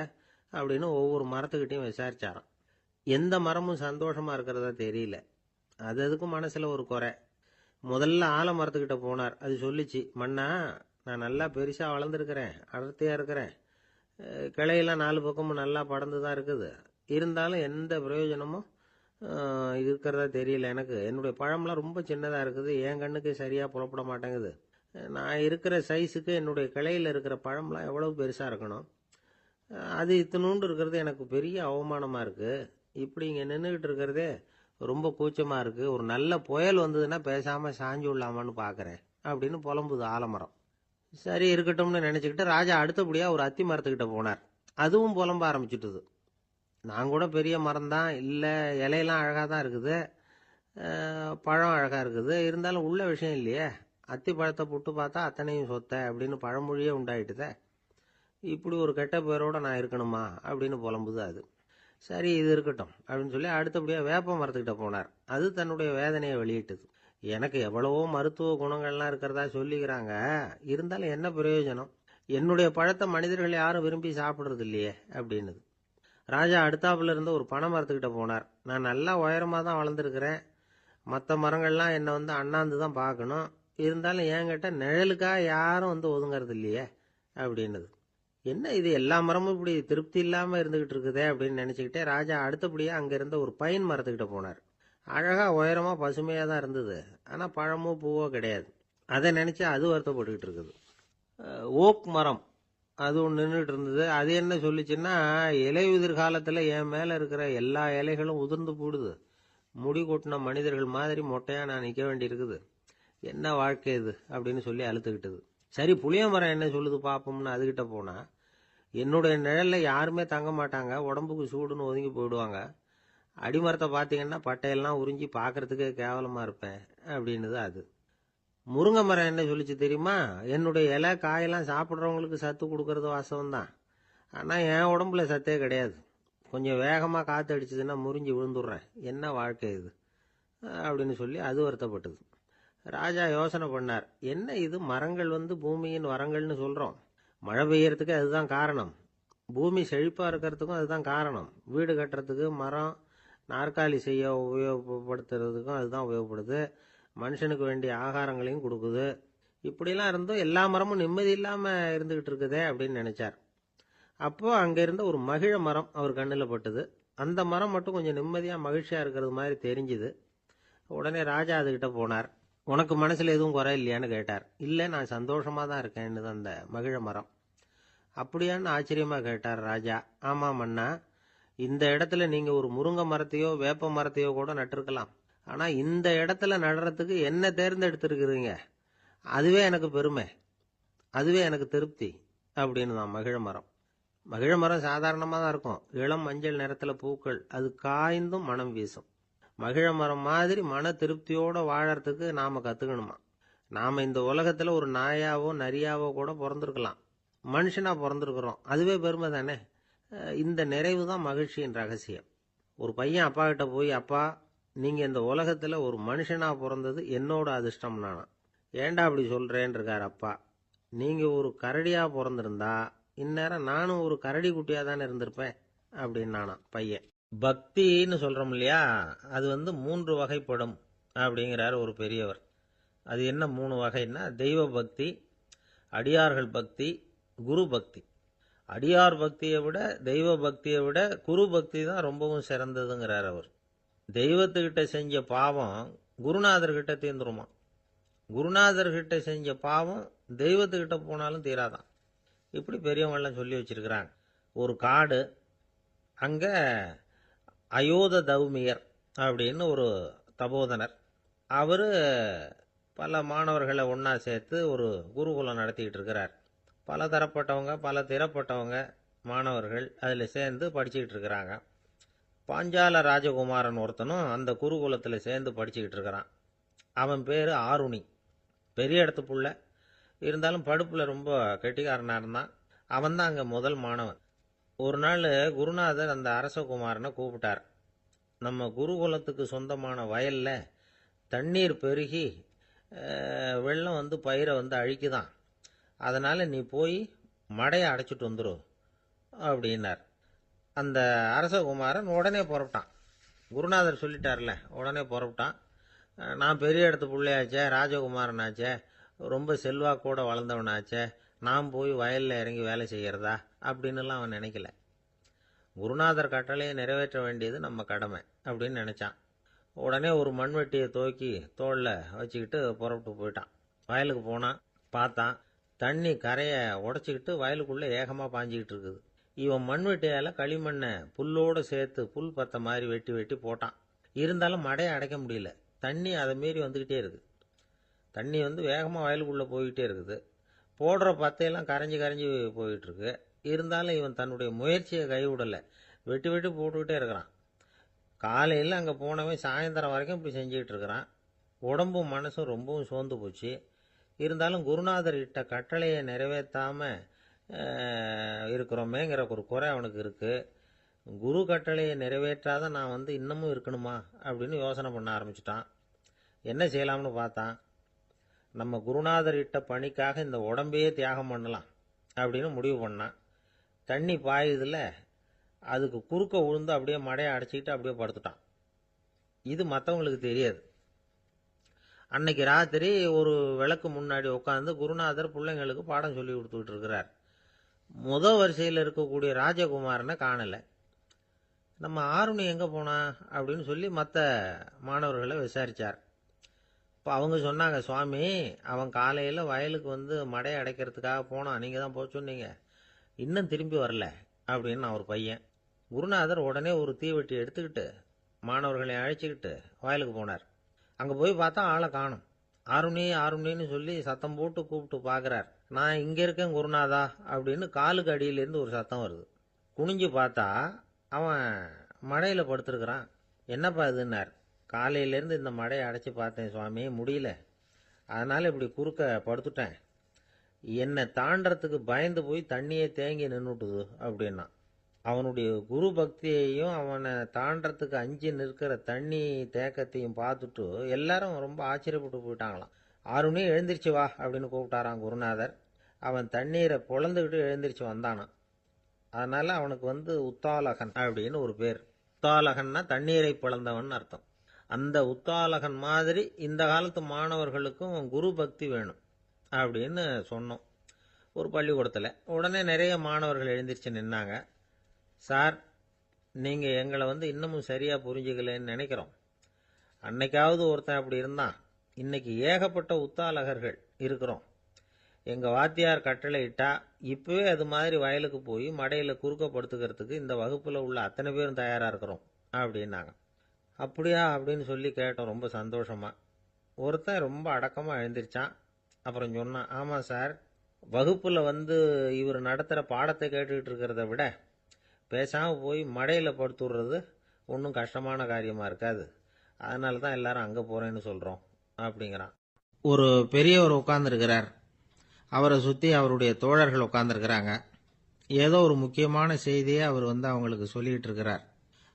அப்படின்னு ஒவ்வொரு மரத்துக்கிட்டையும் விசாரிச்சாராம். எந்த மரமும் சந்தோஷமாக இருக்கிறதா தெரியல. அதுக்கும் மனசில் ஒரு குறை. முதல்ல ஆலமரத்துக்கிட்ட போனார். அது சொல்லிச்சு, மண்ணா, நான் நல்லா பெருசாக வளர்ந்துருக்கிறேன், அடர்த்தியாக இருக்கிறேன், கிளையெல்லாம் 4 பக்கமும் நல்லா படர்ந்து தான் இருக்குது. இருந்தாலும் எந்த பிரயோஜனமும் இருக்கிறதா தெரியல எனக்கு. என்னுடைய பழம்லாம் ரொம்ப சின்னதாக இருக்குது, என் கண்ணுக்கு சரியாக புலப்பட மாட்டேங்குது. நான் இருக்கிற சைஸுக்கு என்னுடைய கிளையில் இருக்கிற பழம்லாம் எவ்வளவு பெருசாக இருக்கணும். அது இத்தினூண்டு இருக்கிறது எனக்கு பெரிய அவமானமாக இருக்குது. இப்படி இங்கே நின்றுக்கிட்டு இருக்கிறதே ரொம்ப கூச்சமாக இருக்குது. ஒரு நல்ல புயல் வந்ததுன்னா பேசாமல் சாஞ்சு விடலாமான்னு பார்க்குறேன் அப்படின்னு புலம்புது ஆலமரம். சரி இருக்கட்டும்னு நினச்சிக்கிட்டு ராஜா அடுத்தபடியாக ஒரு அத்தி மரத்துக்கிட்ட போனார். அதுவும் புலம்ப ஆரம்பிச்சுட்டுது. நான் கூட பெரிய மரம் தான், இல்லை இலையெல்லாம் அழகாக தான் இருக்குது, பழம் அழகாக இருக்குது, இருந்தாலும் உள்ள விஷயம் இல்லையே. அத்தி பழத்தை புட்டு பார்த்தா அத்தனையும் சொத்தை அப்படின்னு பழமொழியே உண்டாயிட்டுதே. இப்படி ஒரு கெட்ட பேரோட நான் இருக்கணுமா அப்படின்னு புலம்புது அது. சரி இது இருக்கட்டும் அப்படின்னு சொல்லி அடுத்தபடியாக வேப்ப மரத்துக்கிட்ட போனார். அது தன்னுடைய வேதனையை வெளியிட்டது. எனக்கு எவ்வளவோ மருத்துவ குணங்கள்லாம் இருக்கிறதா சொல்லிக்கிறாங்க, இருந்தாலும் என்ன பிரயோஜனம், என்னுடைய பழத்தை மனிதர்கள் யாரும் விரும்பி சாப்பிட்றது இல்லையே அப்படின்னுது. ராஜா அடுத்தாப்புல இருந்த ஒரு பனை மரத்துக்கிட்ட போனார். நான் நல்லா உயரமாக தான் வளர்ந்துருக்கிறேன், மற்ற மரங்கள்லாம் என்னை வந்து அண்ணாந்து தான் பார்க்கணும், இருந்தாலும் என்கிட்ட நிழலுக்காக யாரும் வந்து ஒதுங்கிறது இல்லையே அப்படின்னுது. என்ன இது எல்லா மரமும் இப்படி திருப்தி இல்லாமல் இருந்துகிட்டு இருக்குதே அப்படின்னு நினச்சிக்கிட்டே ராஜா அடுத்தபடியாக அங்கே இருந்த ஒரு பைன் மரத்துக்கிட்ட போனார். அழகாக உயரமாக பசுமையாக தான் இருந்தது, ஆனால் பழமோ பூவோ கிடையாது. அதை நினச்சி அது வருத்தப்பட்டுக்கிட்டு இருக்குது. ஓக் மரம் அது ஒன்று நின்றுட்டு இருந்தது. அது என்ன சொல்லிச்சுன்னா, இலையுதிர் காலத்தில் என் மேலே இருக்கிற எல்லா இலைகளும் உதிர்ந்து போடுது, முடி கொட்டின மனிதர்கள் மாதிரி மொட்டையாக நான் நிற்க வேண்டியிருக்குது, என்ன வாழ்க்கை இது அப்படின்னு சொல்லி அழுத்துக்கிட்டது. சரி புளிய மரம் என்ன சொல்லுது பார்ப்போம்னு அதுகிட்ட போனா, என்னுடைய நிழலில் யாருமே தங்க மாட்டாங்க, உடம்புக்கு சூடுன்னு ஒதுங்கி போயிடுவாங்க, அடிமரத்தை பார்த்தீங்கன்னா பட்டையெல்லாம் உறிஞ்சி பார்க்கறதுக்கே கேவலமாக இருப்பேன் அப்படின்னுது அது. முருங்கை மரம் என்ன சொல்லிச்சு தெரியுமா, என்னுடைய இலை காயெல்லாம் சாப்பிட்றவங்களுக்கு சத்து கொடுக்கறது வாசவம் தான், ஆனால் என் உடம்புல சத்தே கிடையாது, கொஞ்சம் வேகமாக காற்று அடிச்சதுன்னா முறிஞ்சி விழுந்துடுறேன், என்ன வாழ்க்கை இது அப்படின்னு சொல்லி அது வருத்தப்பட்டது. ராஜா யோசனை பண்ணார், என்ன இது மரங்கள் வந்து பூமியின் வரங்கள்னு சொல்கிறோம், மழை பெய்யறதுக்கு அதுதான் காரணம், பூமி செழிப்பாக இருக்கிறதுக்கும் அதுதான் காரணம், வீடு கட்டுறதுக்கு மரம், நாற்காலி செய்ய உபயோகப்படுத்துறதுக்கும் அதுதான் உபயோகப்படுது, மனுஷனுக்கு வேண்டிய ஆகாரங்களையும் கொடுக்குது, இப்படிலாம் இருந்தும் எல்லா மரமும் நிம்மதி இல்லாமல் இருந்துக்கிட்டு இருக்குதே அப்படின்னு நினச்சார். அப்போது அங்கே இருந்த ஒரு மகிழ மரம் அவர் கண்ணில் பட்டுது. அந்த மரம் மட்டும் கொஞ்சம் நிம்மதியாக மகிழ்ச்சியாக இருக்கிறது மாதிரி தெரிஞ்சுது. உடனே ராஜா அதுக்கிட்ட போனார். உனக்கு மனசில் எதுவும் குறை இல்லையான்னு கேட்டார். இல்லை நான் சந்தோஷமாக தான் இருக்கேன்னு அந்த மகிழ மரம். அப்படியான்னு ஆச்சரியமாக கேட்டார் ராஜா. ஆமாம் மன்னா, இந்த இடத்துல நீங்கள் ஒரு முருங்கை மரத்தையோ வேப்ப மரத்தையோ கூட நட்டிருக்கலாம், ஆனால் இந்த இடத்துல நடுறதுக்கு என்ன தேர்ந்தெடுத்துருக்குறீங்க, அதுவே எனக்கு பெருமை, அதுவே எனக்கு திருப்தி அப்படின்னு தான் மகிழ மரம். மகிழ மரம் சாதாரணமாக தான் இருக்கும், இளம் மஞ்சள் நிறத்தில் பூக்கள், அது காய்ந்தும் மனம் வீசும். மகிழ மரம் மாதிரி மன திருப்தியோடு வாழறதுக்கு நாம் கற்றுக்கணுமா. நாம் இந்த உலகத்தில் ஒரு நாயாவோ நரியாவோ கூட பிறந்திருக்கலாம், மனுஷனாக பிறந்திருக்கிறோம், அதுவே பெருமை தானே. இந்த நிறைவு தான் மகிழ்ச்சியின் ரகசியம். ஒரு பையன் அப்பா கிட்ட போய், அப்பா நீங்கள் இந்த உலகத்தில் ஒரு மனுஷனாக பிறந்தது என்னோட அதிர்ஷ்டம் நானா. ஏண்டா அப்படி சொல்கிறேன்னு இருக்கார் அப்பா. நீங்கள் ஒரு கரடியாக பிறந்திருந்தா இந்நேரம் நானும் ஒரு கரடி குட்டியாக தானே இருந்திருப்பேன் அப்படின்னு நானா பையன். பக்தின்னு சொல்கிறோம் இல்லையா, அது வந்து 3 வகைப்படும் அப்படிங்கிறார் ஒரு பெரியவர். அது என்ன 3 வகைன்னா, தெய்வ பக்தி, அடியார்கள் பக்தி, குரு பக்தி. அடியார் பக்தியை விட தெய்வ பக்தியை விட குரு பக்தி தான் ரொம்பவும் சிறந்ததுங்கிறார் அவர். தெய்வத்துக்கிட்ட செஞ்ச பாவம் குருநாதர்கிட்ட தீர்ந்துருமா, குருநாதர்கிட்ட செஞ்ச பாவம் தெய்வத்துக்கிட்ட போனாலும் தீராதான். இப்படி பெரியவங்களாம் சொல்லி வச்சிருக்கிறாங்க. ஒரு காடு, அங்கே அயோத தௌமியர் அப்படின்னு ஒரு தபோதனர், அவர் பல மாணவர்களை ஒன்றா சேர்த்து ஒரு குருகுலம் நடத்திக்கிட்டு இருக்கிறார். பல தரப்பட்டவங்க பல திறப்பட்டவங்க மாணவர்கள் அதில் சேர்ந்து படிச்சுக்கிட்டு இருக்கிறாங்க. பாஞ்சால ராஜகுமாரன் ஒருத்தனும் அந்த குருகுலத்தில் சேர்ந்து படிச்சுக்கிட்டு இருக்கிறான். அவன் பேர் ஆருணி. பெரிய இடத்து புள்ள, இருந்தாலும் படுப்பில் ரொம்ப கெட்டிக்காரனாக இருந்தான். அவன் தான் அங்கே முதல் மாணவன். ஒரு நாள் குருநாதர் அந்த அரசகுமாரனை கூப்பிட்டார். நம்ம குருகுலத்துக்கு சொந்தமான வயலில் தண்ணீர் பெருகி வெள்ளம் வந்து பயிரை வந்து அழிக்குதான், அதனால் நீ போய் மடையை அடைச்சிட்டு வந்துடும் அப்படின்னார். அந்த அரசகுமாரன் உடனே புறப்பட்டான். குருநாதர் சொல்லிட்டார்ல, உடனே புறப்பட்டான். நான் பெரிய இடத்து பிள்ளையாச்சே, ராஜகுமாரனாச்சே, ரொம்ப செல்வாக்கோட வளர்ந்தவனாச்சே, நான் போய் வயலில் இறங்கி வேலை செய்கிறதா அப்படின்னுலாம் அவன் நினைக்கல. குருநாதர் கட்டளையை நிறைவேற்ற வேண்டியது நம்ம கடமை அப்படின்னு நினச்சான். உடனே ஒரு மண்வெட்டியை தூக்கி தோளில் வச்சுக்கிட்டு புறப்பட்டு போயிட்டான். வயலுக்கு போனான். பார்த்தான், தண்ணி கரையை உடச்சிக்கிட்டு வயலுக்குள்ளே ஏகமாக பாஞ்சிக்கிட்டு இருக்குது. இவன் மண்வெட்டியால் களிமண்ணை புல்லோடு சேர்த்து புல் பத்த மாதிரி வெட்டி வெட்டி போட்டான். இருந்தாலும் மடையை அடைக்க முடியல. தண்ணி அதை மீறி வந்துக்கிட்டே இருக்குது. தண்ணி வேகமாக வயலுக்குள்ளே போய்கிட்டே இருக்குது. போடுற பத்தையெல்லாம் கரைஞ்சி கரைஞ்சி போயிட்டுருக்கு. இருந்தாலும் இவன் தன்னுடைய முயற்சியை கைவிடலை. வெட்டி வெட்டி போட்டுக்கிட்டே இருக்கிறான். காலையில் அங்கே போனவன் சாயந்தரம் வரைக்கும் இப்படி செஞ்சுக்கிட்டு இருக்கிறான். உடம்பும் மனசும் ரொம்பவும் சோர்ந்து போச்சு. இருந்தாலும் குருநாதர் இட்ட கட்டளையை நிறைவேற்றாமல் இருக்கிறோமேங்கிற ஒரு குறை அவனுக்கு இருக்குது. குரு கட்டளையை நிறைவேற்றாத நான் இன்னமும் இருக்கணுமா அப்படின்னு யோசனை பண்ண ஆரம்பிச்சிட்டான். என்ன செய்யலாம்னு பார்த்தான். நம்ம குருநாதர் இட்ட பணிக்காக இந்த உடம்பையே தியாகம் பண்ணலாம் அப்படின்னு முடிவு பண்ணான். தண்ணி பாயுதில் அதுக்கு குறுக்க விழுந்து அப்படியே மடையை அடைச்சிக்கிட்டு அப்படியே படுத்துட்டான். இது மற்றவங்களுக்கு தெரியாது. அன்னைக்கு ராத்திரி ஒரு விளக்கு முன்னாடி உட்காந்து குருநாதர் பிள்ளைங்களுக்கு பாடம் சொல்லி கொடுத்துக்கிட்டு இருக்கிறார். வரிசையில் இருக்கக்கூடிய ராஜகுமாரனை காணலை. நம்ம ஆருணி எங்கே போனா அப்படின்னு சொல்லி மற்ற மாணவர்களை விசாரித்தார். இப்போ அவங்க சொன்னாங்க, சுவாமி அவன் காலையில் வயலுக்கு மடையை அடைக்கிறதுக்காக போனான், நீங்கள் தான் போக சொன்னீங்க, இன்னும் திரும்பி வரல அப்படின்னு அவர் பையன். குருநாதர் உடனே ஒரு தீவெட்டி எடுத்துக்கிட்டு மாணவர்களை அழைச்சிக்கிட்டு வயலுக்கு போனார். அங்கே போய் பார்த்தா ஆளை காணும். ஆருணி ஆருணின்னு சொல்லி சத்தம் போட்டு கூப்பிட்டு பார்க்குறார். நான் இங்கே இருக்கேன் குருநாதா அப்படின்னு காலுக்கு அடியிலேருந்து ஒரு சத்தம் வருது. குனிஞ்சு பார்த்தா அவன் மடையில் படுத்துருக்கிறான். என்னப்பா இதுன்னார். காலையிலேருந்து இந்த மடையை அடைச்சி பார்த்தேன் சுவாமி, முடியல, அதனால் இப்படி குறுக்க படுத்துட்டேன். என்னை தாண்டறதுக்கு பயந்து போய் தண்ணியே தேங்கி நின்றுட்டுது அப்படின்னா. அவனுடைய குரு பக்தியையும் அவனை தாண்டறதுக்கு அஞ்சு நிற்கிற தண்ணி தேக்கத்தையும் பார்த்துட்டு எல்லாரும் ரொம்ப ஆச்சரியப்பட்டு போயிட்டாங்களாம். ஆருணி எழுந்திரிச்சு வா அப்படின்னு கூப்பிட்டாரான் குருநாதர். அவன் தண்ணீரை பொழந்துக்கிட்டு எழுந்திரிச்சு வந்தானான். அதனால அவனுக்கு உத்தாலகன் அப்படின்னு ஒரு பேர். உத்தாலகன்னா தண்ணீரை பிளந்தவன் அர்த்தம். அந்த உத்தாலகன் மாதிரி இந்த காலத்து மாணவர்களுக்கும் குரு பக்தி வேணும் அப்படின்னு சொன்னோம் ஒரு பள்ளிக்கூடத்தில். உடனே நிறைய மாணவர்கள் எழுந்திரிச்சு நின்னாங்க. சார், நீங்கள் எங்களை இன்னமும் சரியாக புரிஞ்சுக்கலன்னு நினைக்கிறோம். அன்னைக்காவது ஒருத்தன் அப்படி இருந்தான், இன்னைக்கு ஏகப்பட்ட உத்தாலகர்கள் இருக்கிறோம். எங்கள் வாத்தியார் கட்டளை இட்டா இப்போவே அது மாதிரி வயலுக்கு போய் மடையில் குறுக்கப்படுத்துக்கிறதுக்கு இந்த வகுப்பில் உள்ள அத்தனை பேரும் தயாராக இருக்கிறோம் அப்படின்னாங்க. அப்படியா அப்படின்னு சொல்லி கேட்டோம் ரொம்ப சந்தோஷமாக. ஒருத்தன் ரொம்ப அடக்கமாக எழுந்திரிச்சான். அப்புறம் சொன்னான், ஆமாம் சார், வகுப்பில் இவர் நடத்துகிற பாடத்தை கேட்டுக்கிட்டு இருக்கிறத விட பேசாமல் போய் மடையில் படுத்துடுறது ஒன்றும் கஷ்டமான காரியமாக இருக்காது, அதனால தான் எல்லாரும் அங்கே போகிறேன்னு சொல்கிறோம் அப்படிங்கிறான். ஒரு பெரியவர் உட்கார்ந்துருக்கிறார். அவரை சுற்றி அவருடைய தோழர்கள் உட்கார்ந்துருக்கிறாங்க. ஏதோ ஒரு முக்கியமான செய்தியை அவர் அவங்களுக்கு சொல்லிகிட்டு இருக்கிறார்.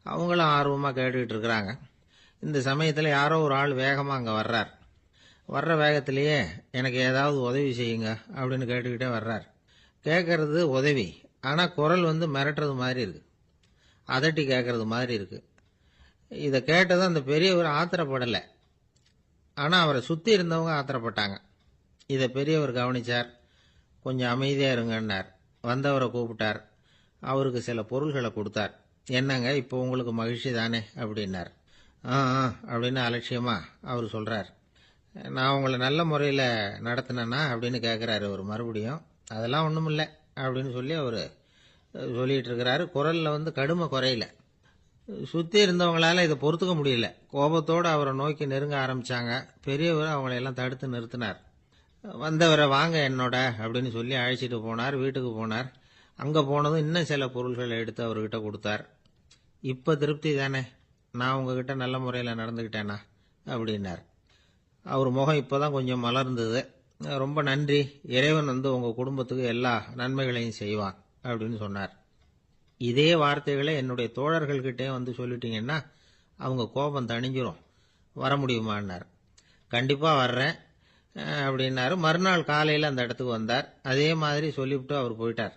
அவங்களும் ஆர்வமாக கேட்டுக்கிட்டு இருக்கிறாங்க. இந்த சமயத்தில் யாரோ ஒரு ஆள் வேகமாக அங்கே வர்றார். வர்ற வேகத்திலேயே எனக்கு ஏதாவது உதவி செய்யுங்க அப்படின்னு கேட்டுக்கிட்டே வர்றார். கேட்கறது உதவி, ஆனால் குரல் மிரட்டுறது மாதிரி இருக்கு, அதட்டி கேட்கறது மாதிரி இருக்கு. இதை கேட்டது அந்த பெரியவர் ஆத்திரப்படலை, ஆனால் அவரை சுற்றி இருந்தவங்க ஆத்திரப்பட்டாங்க. இதை பெரியவர் கவனிச்சார். கொஞ்சம் அமைதியாக இருங்கன்னார். வந்தவரை கூப்பிட்டார். அவருக்கு சில பொருள்களை கொடுத்தார். என்னங்க இப்போ உங்களுக்கு மகிழ்ச்சி தானே அப்படின்னார். ஆ அப்படின்னு அலட்சியமாக அவர் சொல்கிறார். நான் உங்களை நல்ல முறையில் நடத்தினேன்னா அப்படின்னு கேட்குறாரு அவர் மறுபடியும். அதெல்லாம் ஒன்றும் இல்லை அப்படின்னு சொல்லி அவர் சொல்லிகிட்டு இருக்கிறாரு. குரலில் கடுமை குறையில. சுற்றி இருந்தவங்களால இதை பொறுத்துக்க முடியல. கோபத்தோடு அவரை நோக்கி நெருங்க ஆரம்பித்தாங்க. பெரியவர் அவங்களையெல்லாம் தடுத்து நிறுத்தினார். வந்தவரை வாங்க என்னோட அப்படின்னு சொல்லி அழைச்சிட்டு போனார். வீட்டுக்கு போனார். அங்கே போனதும் இன்னும் சில பொருள்களை எடுத்து அவர்கிட்ட கொடுத்தார். இப்போ திருப்தி தானே, நான் உங்ககிட்ட நல்ல முறையில் நடந்துக்கிட்டேனா அப்படின்னார். அவர் முகம் இப்போ தான் கொஞ்சம் மலர்ந்தது. ரொம்ப நன்றி, இறைவன் உங்கள் குடும்பத்துக்கு எல்லா நன்மைகளையும் செய்வான் அப்படின்னு சொன்னார். இதே வார்த்தைகளை என்னுடைய தோழர்கள்கிட்டே சொல்லிட்டீங்கன்னா அவங்க கோபம் தணிஞ்சிரும், வர முடியுமான்னார். கண்டிப்பாக வர்றேன் அப்படின்னாரு. மறுநாள் காலையில் அந்த இடத்துக்கு வந்தார். அதே மாதிரி சொல்லிவிட்டு அவர் போயிட்டார்.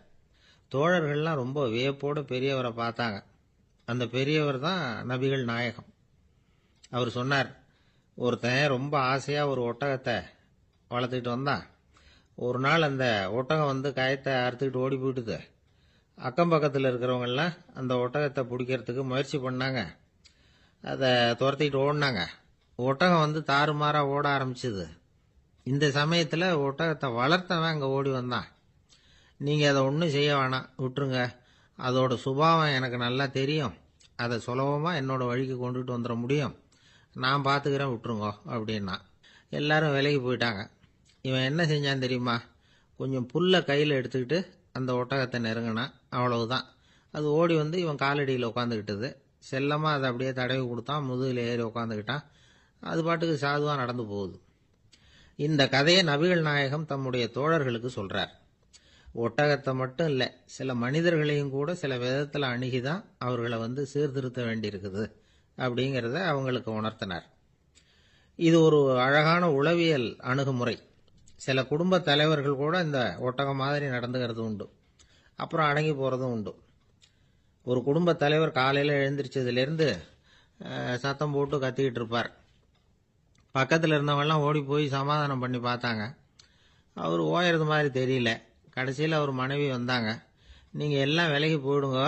தோழர்கள்லாம் ரொம்ப வியப்போடு பெரியவரை பார்த்தாங்க. அந்த பெரியவர் தான் நபிகள் நாயகம். அவர் சொன்னார், ஒருத்தன் ரொம்ப ஆசையாக ஒரு ஒட்டகத்தை வளர்த்துக்கிட்டு வந்தான். ஒரு நாள் அந்த ஒட்டகம் வந்து கயத்தை அறுத்துக்கிட்டு ஓடி போயிட்டுது. அக்கம் பக்கத்தில் இருக்கிறவங்கெல்லாம் அந்த ஒட்டகத்தை பிடிக்கிறதுக்கு முயற்சி பண்ணாங்க. அதை துரத்திக்கிட்டு ஓடினாங்க. ஒட்டகம் வந்து தாறுமாறாக ஓட ஆரம்பிச்சுது. இந்த சமயத்தில் ஒட்டகத்தை வளர்த்தவன் அங்கே ஓடி வந்தான். நீங்கள் அதை ஒன்றும் செய்ய வேணாம், விட்டுருங்க. அதோட சுபாவம் எனக்கு நல்லா தெரியும். அதை சுலபமாக என்னோட வழிக்கு கொண்டுட்டு வந்துட முடியும். நான் பார்த்துக்கிறேன், விட்டுருங்கோ அப்படின்னா. எல்லாரும் விலைக்கு போயிட்டாங்க. இவன் என்ன செஞ்சான் தெரியுமா? கொஞ்சம் புல்லை கையில் எடுத்துக்கிட்டு அந்த ஒட்டகத்தை நெருங்கினான். அவ்வளவுதான். அது ஓடி வந்து இவன் காலடியில் உட்காந்துக்கிட்டது. செல்லமாக அதை அப்படியே தடவி கொடுத்தான். முதுகில் ஏறி உட்காந்துக்கிட்டான். அது பாட்டுக்கு சாதுவாக நடந்து போகுது. இந்த கதையை நபிகள் நாயகம் தம்முடைய தோழர்களுக்கு சொல்றார். ஒட்டகத்தை மட்டும் இல்லை, சில மனிதர்களையும் கூட சில விதத்தில் அணுகிதான் அவர்களை வந்து சீர்திருத்த வேண்டியிருக்குது அப்படிங்கிறத அவங்களுக்கு உணர்த்தினார். இது ஒரு அழகான உளவியல் அணுகுமுறை. சில குடும்ப தலைவர்கள் கூட இந்த ஒட்டகம் மாதிரி நடந்துக்கிறது உண்டு. அப்புறம் அடங்கி போகிறதும் உண்டு. ஒரு குடும்ப தலைவர் காலையில் எழுந்திரிச்சதுலேருந்து சத்தம் போட்டு கத்திக்கிட்டு இருப்பார். பக்கத்தில் இருந்தவங்கெல்லாம் ஓடி போய் சமாதானம் பண்ணி பார்த்தாங்க. அவர் ஓயறது மாதிரி தெரியல. கடைசியில் அவர் மனைவி வந்தாங்க. நீங்கள் எல்லாம் விலகி போயிடுங்க,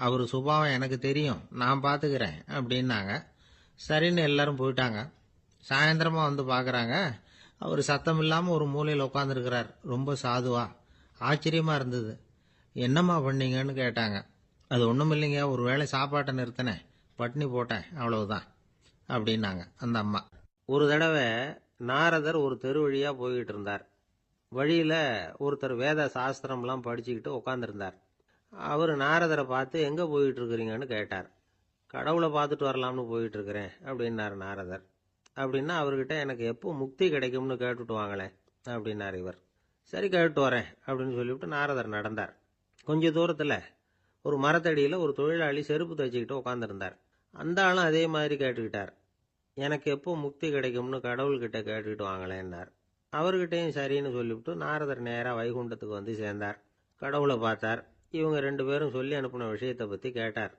அவர் சுபாவம் எனக்கு தெரியும், நான் பார்த்துக்கிறேன் அப்படின்னாங்க. சரின்னு எல்லாரும் போயிட்டாங்க. சாயந்தரமாக வந்து பார்க்குறாங்க, அவர் சத்தம் இல்லாமல் ஒரு மூலையில் உட்காந்துருக்கிறார். ரொம்ப சாதுவா. ஆச்சரியமாக இருந்தது. என்னம்மா பண்ணீங்கன்னு கேட்டாங்க. அது ஒன்றும் இல்லைங்க, ஒரு வேளை சாப்பாட்டை நிறுத்தினேன், பட்னி போட்டேன், அவ்வளவுதான் அப்படின்னாங்க அந்த அம்மா. ஒரு தடவை நாரதர் ஒரு தெரு வழியாக போய்கிட்டு இருந்தார். வழியில் ஒருத்தர் வேத சாஸ்திரம்லாம் படிச்சுக்கிட்டு உட்காந்துருந்தார். அவர் நாரதரை பார்த்து எங்கே போயிட்டு இருக்கிறீங்கன்னு கேட்டார். கடவுளை பார்த்துட்டு வரலாம்னு போயிட்டு இருக்கிறேன் அப்படின்னார் நாரதர். அப்படின்னா அவர்கிட்ட எனக்கு எப்போ முக்தி கிடைக்கும்னு கேட்டுட்டு வாங்களேன் அப்படின்னார் இவர். சரி, கேட்டு வரேன் அப்படின்னு சொல்லிவிட்டு நாரதர் நடந்தார். கொஞ்ச தூரத்தில் ஒரு மரத்தடியில் ஒரு தொழிலாளி செருப்பு தைச்சிக்கிட்டு உட்காந்துருந்தார். அந்த ஆளும் அதே மாதிரி கேட்டுக்கிட்டார். எனக்கு எப்போ முக்தி கிடைக்கும்னு கடவுள்கிட்ட கேட்டுக்கிட்டு வாங்களேன்னார். அவர்கிட்டையும் சரின்னு சொல்லிவிட்டு நாரதர் நேராக வைகுண்டத்துக்கு வந்து சேர்ந்தார். கடவுளை பார்த்தார். இவங்க ரெண்டு பேரும் சொல்லி அனுப்பின விஷயத்தை பற்றி கேட்டார்.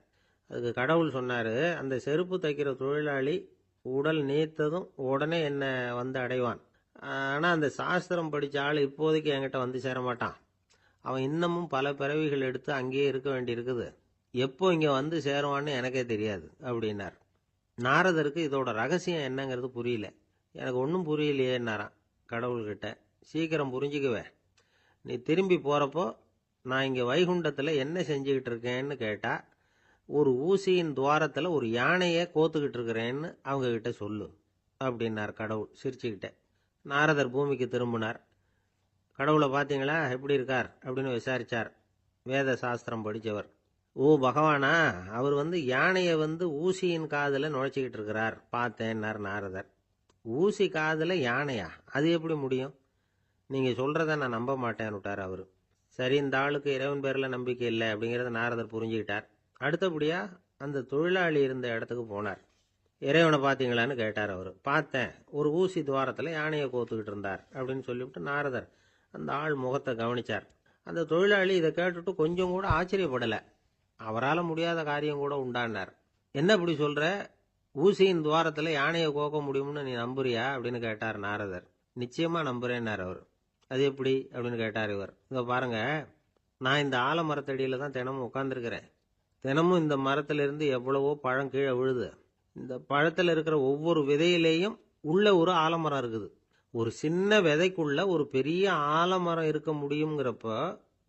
அதுக்கு கடவுள் சொன்னார், அந்த செருப்பு தைக்கிற தொழிலாளி உடல் நீத்ததும் உடனே என்னை வந்து அடைவான். ஆனால் அந்த சாஸ்திரம் படித்த ஆள் இப்போதைக்கு என்கிட்ட வந்து சேரமாட்டான். அவன் இன்னமும் பல பிறவிகள் எடுத்து அங்கேயே இருக்க வேண்டியிருக்குது. எப்போ இங்கே வந்து சேருவான்னு எனக்கே தெரியாது அப்படின்னார். நாரதருக்கு இதோட ரகசியம் என்னங்கிறது புரியல. எனக்கு ஒன்றும் புரியலையேன்னாரான் கடவுள்கிட்ட. சீக்கிரம் புரிஞ்சுக்குவேன். நீ திரும்பி போகிறப்போ நான் இங்கே வைகுண்டத்தில் என்ன செஞ்சுக்கிட்டு இருக்கேன்னு கேட்டால், ஒரு ஊசியின் துவாரத்தில் ஒரு யானையை கோத்துக்கிட்டு இருக்கிறேன்னு அவங்கக்கிட்ட சொல்லு அப்படின்னார் கடவுள் சிரிச்சுக்கிட்டே. நாரதர் பூமிக்கு திரும்பினார். கடவுளை பார்த்தீங்களா, எப்படி இருக்கார் அப்படின்னு விசாரித்தார் வேத சாஸ்திரம் படித்தவர். ஓ பகவானா, அவர் வந்து யானையை வந்து ஊசியின் காதில் நுழைச்சிக்கிட்டு இருக்கிறார் பார்த்தேன்னார் நாரதர். ஊசி காதில் யானையா? அது எப்படி முடியும்? நீங்கள் சொல்கிறத நான் நம்ப மாட்டேன்னு விட்டார் அவர். சரி, இந்த ஆளுக்கு இறைவன் பேரில் நம்பிக்கை இல்லை அப்படிங்கிறத நாரதர் புரிஞ்சுக்கிட்டார். அடுத்தபடியாக அந்த தொழிலாளி இருந்த இடத்துக்கு போனார். இறைவனை பார்த்தீங்களான்னு கேட்டார் அவர். பார்த்தேன், ஒரு ஊசி துவாரத்தில் யானையை கோத்துக்கிட்டு இருந்தார் அப்படின்னு சொல்லிவிட்டு நாரதர் அந்த ஆள் முகத்தை கவனித்தார். அந்த தொழிலாளி இதை கேட்டுட்டு கொஞ்சம் கூட ஆச்சரியப்படலை. அவரால் முடியாத காரியம் கூட உண்டானார். என்ன இப்படி சொல்கிற? ஊசியின் துவாரத்தில் யானையை கோக்க முடியும்னு நீ நம்புறியா அப்படின்னு கேட்டார் நாரதர். நிச்சயமாக நம்புறேன்னார் அவர். அது எப்படி அப்படின்னு கேட்டார் இவர். இதை பாருங்க, நான் இந்த ஆலமரத்தடியில் தான் தினமும் உட்காந்துருக்கிறேன். தினமும் இந்த மரத்திலிருந்து எவ்வளவோ பழம் கீழே விழுது. இந்த பழத்தில் இருக்கிற ஒவ்வொரு விதையிலேயும் உள்ள ஒரு ஆலமரம் இருக்குது. ஒரு சின்ன விதைக்குள்ள ஒரு பெரிய ஆலமரம் இருக்க முடியுங்கிறப்ப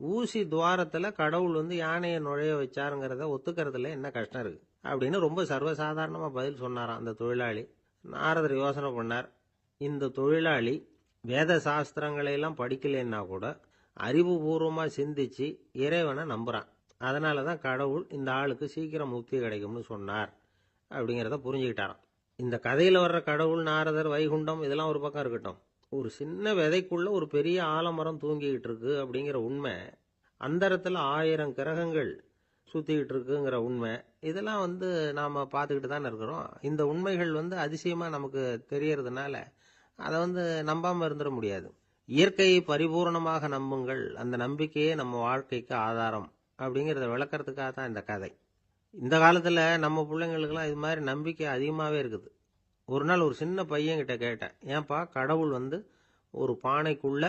ஊசி துவாரத்தில் கடவுள் வந்து யானையை நுழைய வச்சாருங்கிறத ஒத்துக்கிறதுல என்ன கஷ்டம் இருக்கு அப்படின்னு ரொம்ப சர்வசாதாரணமாக பதில் சொன்னாராம் அந்த தொழிலாளி. நாரதர் யோசனை பண்ணார். இந்த தொழிலாளி வேத சாஸ்திரங்களை எல்லாம் படிக்கலைன்னா கூட அறிவுபூர்வமாக சிந்திச்சு இறைவனை நம்புகிறான். அதனால தான் கடவுள் இந்த ஆளுக்கு சீக்கிரம் முக்தி கிடைக்கும்னு சொன்னார் அப்படிங்கிறத புரிஞ்சுக்கிட்டாராம். இந்த கதையில் வர்ற கடவுள், நாரதர், வைகுண்டம் இதெல்லாம் ஒரு பக்கம் இருக்கட்டும். ஒரு சின்ன விதைக்குள்ள ஒரு பெரிய ஆலமரம் தூங்கிக்கிட்டு இருக்கு அப்படிங்கிற உண்மை, அந்தரத்தில் 1000 கிரகங்கள் சுற்றிக்கிட்டு இருக்குங்கிற உண்மை, இதெல்லாம் வந்து நாம் பார்த்துக்கிட்டு தானே இருக்கிறோம். இந்த உண்மைகள் வந்து அதிசயமாக நமக்கு தெரியறதுனால அதை வந்து நம்பாமல் இருந்துட முடியாது. இயற்கையை பரிபூர்ணமாக நம்புங்கள், அந்த நம்பிக்கையே நம்ம வாழ்க்கைக்கு ஆதாரம் அப்படிங்கிறத விளக்கறதுக்காக தான் இந்த கதை. இந்த காலத்தில் நம்ம பிள்ளைங்களுக்கெல்லாம் இது மாதிரி நம்பிக்கை அதிகமாகவே இருக்குது. ஒரு நாள் ஒரு சின்ன பையன்கிட்ட கேட்டேன், ஏன்பா கடவுள் ஒரு பானைக்குள்ள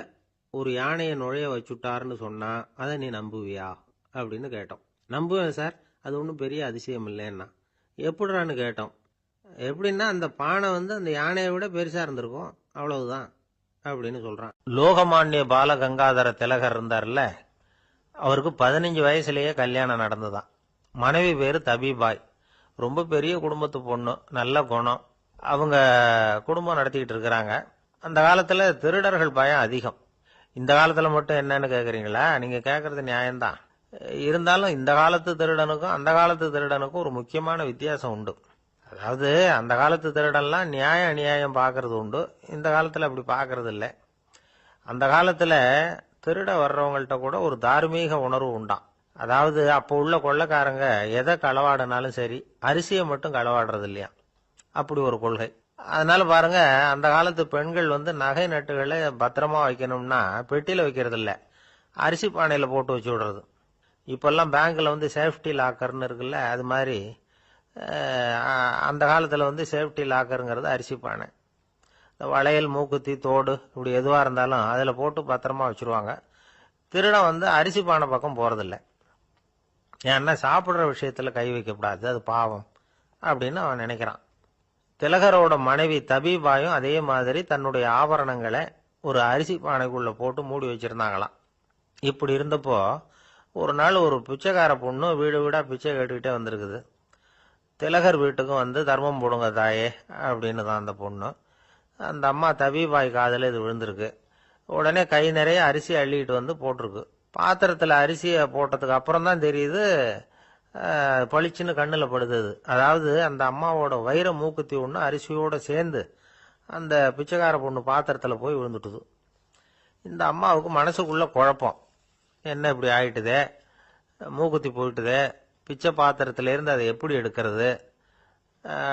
ஒரு யானையை நுழைய வச்சுட்டாருன்னு சொன்னா அதை நீ நம்புவியா அப்படின்னு கேட்டோம். நம்புவேன் சார், அது ஒன்றும் பெரிய அதிசயம் இல்லைன்னா. எப்படிறான்னு கேட்டோம். எப்படின்னா அந்த பானை அந்த யானையை விட பெருசா இருந்திருக்கும், அவ்வளவுதான் அப்படின்னு சொல்றான். லோகமானிய பாலகங்காதர திலகர் இருந்தார்ல, அவருக்கு 15 வயசுலயே கல்யாணம் நடந்துதான். மனைவி பேரு தபிபாய். ரொம்ப பெரிய குடும்பத்து பொண்ணு, நல்ல குணம். அவங்க குடும்பம் நடத்திக்கிட்டு இருக்கிறாங்க. அந்த காலத்துல திருடர்கள் பயம் அதிகம். இந்த காலத்துல மட்டும் என்னன்னு கேக்குறீங்களா? நீங்க கேக்குறது நியாயம்தான். இருந்தாலும் இந்த காலத்து திருடனுக்கும் அந்த காலத்து திருடனுக்கும் ஒரு முக்கியமான வித்தியாசம் உண்டு. அதாவது அந்த காலத்து திருடன்லாம் நியாயம் அநியாயம் பாக்குறது உண்டு, இந்த காலத்துல அப்படி பாக்குறது இல்லை. அந்த காலத்துல திருட வர்றவங்கள்ட்ட கூட ஒரு தார்மீக உணர்வு உண்டாம். அதாவது அப்போ உள்ள கொள்ளைக்காரங்க எதை களவாடினாலும் சரி, அரிசியை மட்டும் களவாடுறது இல்லையா, அப்படி ஒரு கொள்கை. அதனால பாருங்க, அந்த காலத்து பெண்கள் நகை நட்டுகளை பத்திரமா வைக்கணும்னா பெட்டியில வைக்கிறது இல்ல, அரிசி பானையில போட்டு வச்சு விடுறது. இப்பெல்லாம் பேங்க்ல சேஃப்டி லாக்கர்னு இருக்குல்ல, அது மாதிரி அந்த காலத்துல சேஃப்டி லாக்கருங்கிறது அரிசி பானை. வளையல், மூக்குத்தி, தோடு இப்படி எதுவா இருந்தாலும் அதுல போட்டு பத்திரமா வச்சிருவாங்க. திருடன் அரிசி பானை பக்கம் போறதில்ல. ஏன்னா சாப்பிடுற விஷயத்துல கை வைக்கக்கூடாது, அது பாவம் அப்படின்னு அவன் நினைக்கிறான். திலகரோட மனைவி தபிபாயும் அதே மாதிரி தன்னுடைய ஆபரணங்களை ஒரு அரிசி பானைக்குள்ள போட்டு மூடி வச்சிருந்தாங்களாம். இப்படி இருந்தப்போ ஒரு நாள் ஒரு பிச்சைக்கார பொண்ணு வீடு வீடா பிச்சை கேட்டுக்கிட்டே வந்திருக்குது. திலகர் வீட்டுக்கும் தர்மம் போடுங்க தாயே அப்படின்னு தான் அந்த பொண்ணு. அந்த அம்மா தபிபாய் காதல இது விழுந்திருக்கு. உடனே கை நிறைய அரிசி அள்ளிட்டு போட்டிருக்கு. பாத்திரத்துல அரிசியை போட்டதுக்கு அப்புறம் தான் தெரியுது, பளிச்சுன்னு கண்ணுல படுது. அதாவது அந்த அம்மாவோட வைர மூக்குத்தி ஒண்ணு அரிசியோட சேர்ந்து அந்த பிச்சைக்கார பொண்ணு பாத்திரத்துல போய் விழுந்துட்டுது. இந்த அம்மாவுக்கு மனசுக்குள்ள குழப்பம், என்ன இப்படி ஆயிட்டுதே, மூக்குத்தி போயிட்டுதே, பிச்சை பாத்திரத்துல இருந்து அதை எப்படி எடுக்கிறது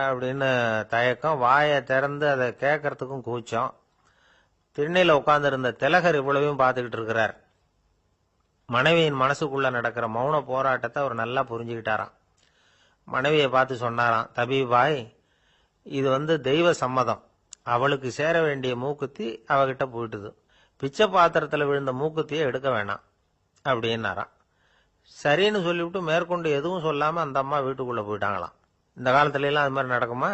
அப்படின்னு தயக்கம். வாயை திறந்து அதை கேட்கறதுக்கும் கூச்சம். திண்ணையில உட்கார்ந்து இருந்த திலகர் இவ்வளவையும் பார்த்துக்கிட்டு இருக்கிறார். மனைவியின் மனசுக்குள்ள நடக்கிற மௌன போராட்டத்தை அவர் நல்லா புரிஞ்சுக்கிட்டாராம். மனைவியை பார்த்து சொன்னாராம், தபிபாய், இது தெய்வ சம்மதம். அவளுக்கு சேர வேண்டிய மூக்குத்தி அவகிட்ட போயிட்டுது. பிச்சை பாத்திரத்துல விழுந்த மூக்குத்தியை எடுக்க வேணாம் அப்படின்னாராம். சரின்னு சொல்லிவிட்டு மேற்கொண்டு எதுவும் சொல்லாம அந்த அம்மா வீட்டுக்குள்ள போயிட்டாங்களாம். இந்த காலத்துல எல்லாம் அது மாதிரி நடக்குமா?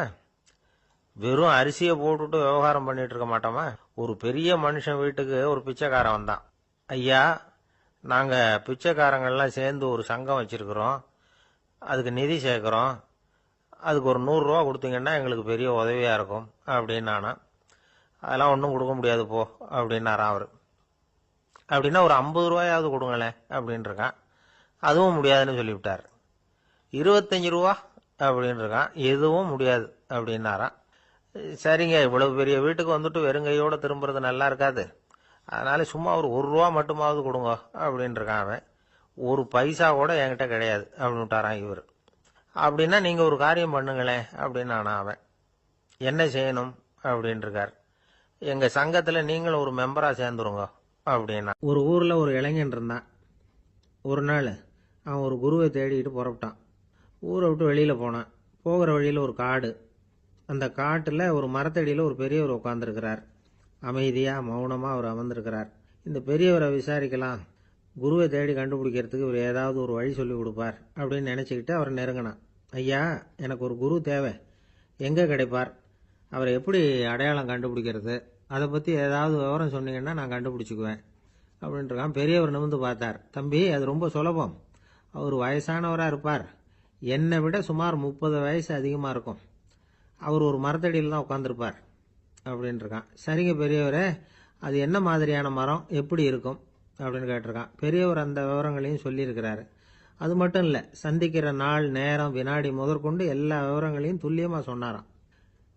வெறும் அரிசியை போட்டுட்டு விவகாரம் பண்ணிட்டு இருக்க மாட்டோமா? ஒரு பெரிய மனுஷன் வீட்டுக்கு ஒரு பிச்சைக்காரன் வந்தான். ஐயா, நாங்க பிச்சைக்காரங்கள்லாம் சேர்ந்து ஒரு சங்கம் வச்சிருக்கிறோம், அதுக்கு நிதி சேர்க்கிறோம், அதுக்கு ஒரு 100 ரூபா கொடுத்தீங்கன்னா எங்களுக்கு பெரிய உதவியா இருக்கும் அப்படின்னானா. அதெல்லாம் ஒன்றும் கொடுக்க முடியாது போ அப்படின்னாராம் அவரு. அப்படின்னா ஒரு 50 ரூபாயாவது கொடுங்களேன் அப்படின்னு இருக்கான். அதுவும் முடியாதுன்னு சொல்லிவிட்டார். 25 ரூபா அப்படின்னு இருக்கான். எதுவும் முடியாது அப்படின்னாராம். சரிங்க, இவ்வளவு பெரிய வீட்டுக்கு வெறுங்கையோட திரும்புறது நல்லா இருக்காது, அதனால சும்மா ஒரு 1 ரூபா மட்டுமாவது கொடுங்க அப்படின்னு இருக்கான் அவன். ஒரு பைசா கூட என்கிட்ட கிடையாது அப்படின்னு விட்டாரான் இவர். அப்படின்னா நீங்க ஒரு காரியம் பண்ணுங்களேன் அப்படின்னானா அவன். என்ன செய்யணும் அப்படின்னு இருக்கார். எங்க சங்கத்துல நீங்களும் ஒரு மெம்பரா சேர்ந்துருங்க அப்படின்னா. ஒரு ஊர்ல ஒரு இளைஞன் இருந்தான். ஒரு நாள் அவன் ஒரு குருவை தேடிட்டு புறப்பட்டான். ஊரை விட்டு வெளியில போனான். போகிற வழியில ஒரு காடு. அந்த காட்டுல ஒரு மரத்தடியில ஒரு பெரியவர் உட்கார்ந்துருக்கிறார். அமைதியா மௌனமா அவர் அமர்ந்திருக்கிறார். இந்த பெரியவரை விசாரிக்கலாம், குருவை தேடி கண்டுபிடிக்கிறதுக்கு இவர் ஏதாவது ஒரு வழி சொல்லி கொடுப்பார் அப்படின்னு நினைச்சுக்கிட்டு அவர் நெருங்கினான். ஐயா, எனக்கு ஒரு குரு தேவை, எங்க கிடைப்பார், அவரை எப்படி அடையாளம் கண்டுபிடிக்கிறது, அதை பத்தி ஏதாவது விவரம் சொன்னீங்கன்னா நான் கண்டுபிடிச்சுக்குவேன் அப்படின்ட்டுருக்கான். பெரியவர் நிமிர்ந்து பார்த்தார். தம்பி, அது ரொம்ப சுலபம். அவர் வயசானவரா இருப்பார், என்னை விட சுமார் 30 வயசு அதிகமா இருக்கும். அவர் ஒரு மரத்தடியில் தான் உட்காந்துருப்பார் அப்படின்னு இருக்கான். சரிங்க பெரியவரே, அது என்ன மாதிரியான மரம், எப்படி இருக்கும் அப்படின்னு கேட்டிருக்கான். பெரியவர் அந்த விவரங்களையும் சொல்லியிருக்கிறாரு. அது மட்டும் இல்லை, சந்திக்கிற நாள், நேரம், வினாடி முதற்கொண்டு எல்லா விவரங்களையும் துல்லியமா சொன்னாராம்.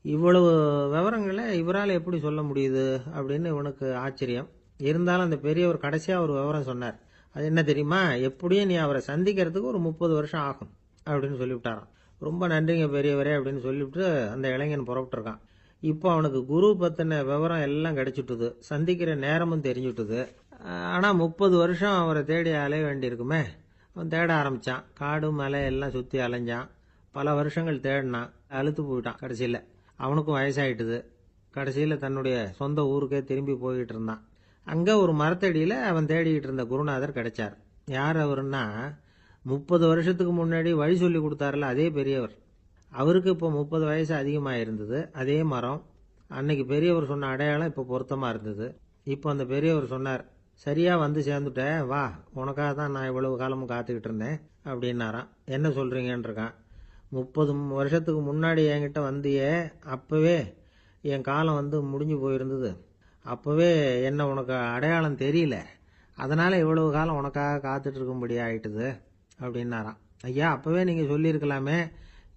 இவ்வளவு விவரங்களை இவரால் எப்படி சொல்ல முடியுது அப்படின்னு இவனுக்கு ஆச்சரியம். இருந்தாலும் அந்த பெரியவர் கடைசியா ஒரு விவரம் சொன்னார். அது என்ன தெரியுமா, எப்படியும் நீ அவரை சந்திக்கிறதுக்கு ஒரு 30 வருஷம் ஆகும் அப்படின்னு சொல்லிவிட்டாராம். ரொம்ப நன்றிங்க பெரியவரே அப்படின்னு சொல்லிவிட்டு அந்த இளைஞன் புறப்பட்டு இருக்கான். இப்போ அவனுக்கு குரு பத்தின விவரம் எல்லாம் கிடைச்சிட்டுது, சந்திக்கிற நேரமும் தெரிஞ்சுட்டுது. ஆனா 30 வருஷம் அவரை தேடி அலைய வேண்டியிருக்குமே. அவன் தேட ஆரம்பிச்சான். காடு மலை எல்லாம் சுத்தி அலைஞ்சான். பல வருஷங்கள் தேடினான், அழுத்து போயிட்டான். கடைசியில அவனுக்கும் வயசாயிட்டுது. கடைசியில் தன்னுடைய சொந்த ஊருக்கே திரும்பி போய்கிட்டு இருந்தான். அங்கே ஒரு மரத்தடியில் அவன் தேடிக்கிட்டு இருந்த குருநாதர் கிடைச்சார். யார் அவருன்னா, 30 வருஷத்துக்கு முன்னாடி வழி சொல்லி கொடுத்தாருல அதே பெரியவர். அவருக்கு இப்போ 30 வயசு அதிகமாக இருந்தது. அதே மரம். அன்னைக்கு பெரியவர் சொன்ன அடையாளம் இப்போ பொருத்தமாக இருந்தது. இப்போ அந்த பெரியவர் சொன்னார், சரியாக வந்து சேர்ந்துட்டேன், வா, உனக்காக தான் நான் இவ்வளவு காலமும் காத்துக்கிட்டு இருந்தேன் அப்படின்னாராம். என்ன சொல்கிறீங்கன்னு இருக்கான். 30 வருஷத்துக்கு முன்னாடி என்கிட்ட வந்தியே, அப்போவே என் காலம் வந்து முடிஞ்சு போயிருந்தது. அப்போவே என்ன உனக்கு அடையாளம் தெரியல, அதனால் இவ்வளவு காலம் உனக்காக காத்துட்டு இருக்கும்படி ஆயிட்டுது அப்படின்னாராம். ஐயா, அப்போவே நீங்கள் சொல்லியிருக்கலாமே,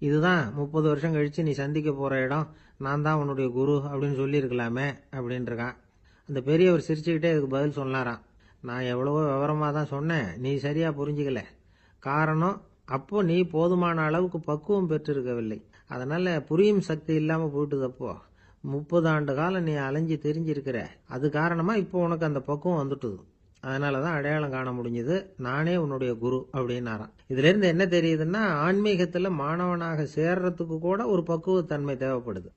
இதுதான் 30 வருஷம் கழித்து நீ சந்திக்க போகிற இடம், நான் தான் உன்னுடைய குரு அப்படின்னு சொல்லியிருக்கலாமே அப்படின்ட்டுருக்கான். அந்த பெரியவர் சிரிச்சுக்கிட்டே இதுக்கு பதில் சொன்னாராம், நான் எவ்வளவோ விவரமாக தான் சொன்னேன், நீ சரியாக புரிஞ்சிக்கல. காரணம், அப்போ நீ போதுமான அளவுக்கு பக்குவம் பெற்றிருக்கவில்லை. அதனால் புரியும் சக்தி இல்லாமல் போயிட்டுதப்போ 30 ஆண்டு காலம் நீ அலைஞ்சி தெரிஞ்சிருக்கிற. அது காரணமாக இப்போ உனக்கு அந்த பக்குவம் வந்துட்டுது. அதனால தான் அடையாளம் காண முடிஞ்சது, நானே உன்னுடைய குரு அப்படின்னாராம். இதுலேருந்து என்ன தெரியுதுன்னா, ஆன்மீகத்தில் மாணவனாக சேர்றதுக்கு கூட ஒரு பக்குவத்தன்மை தேவைப்படுது.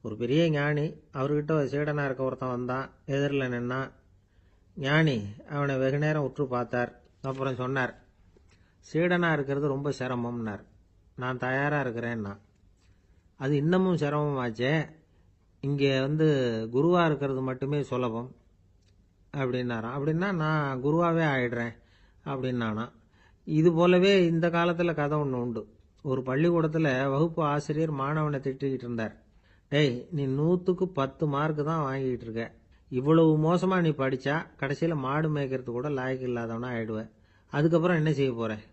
ஒரு பெரிய ஞானி, அவர்கிட்ட சீடனாக இருக்க ஒருத்தன் வந்தான், எதிரில் நின்னான். ஞானி அவனை வெகு நேரம் உற்று பார்த்தார். அப்புறம் சொன்னார், சீடனாக இருக்கிறது ரொம்ப சிரமம்னார். நான் தயாராக இருக்கிறேன்னா. அது இன்னமும் சிரமமாச்சே, இங்கே வந்து குருவாக இருக்கிறது மட்டுமே சுலபம் அப்படின்னாராம். அப்படின்னா நான் குருவாகவே ஆயிடுறேன் அப்படின்னானா. இது போலவே இந்த காலத்தில் கதை ஒன்று உண்டு. ஒரு பள்ளிக்கூடத்தில் வகுப்பு ஆசிரியர் மாணவனை திட்டிக்கிட்டு இருந்தார். டேய், நீ 100க்கு 10 மார்க்கு தான் வாங்கிட்டு இருக்க. இவ்வளவு மோசமாக நீ படித்தா கடைசியில் மாடு மேய்க்கிறது கூட லாய்க்கு இல்லாதவனா ஆயிடுவேன். அதுக்கப்புறம் என்ன செய்ய போகிறேன்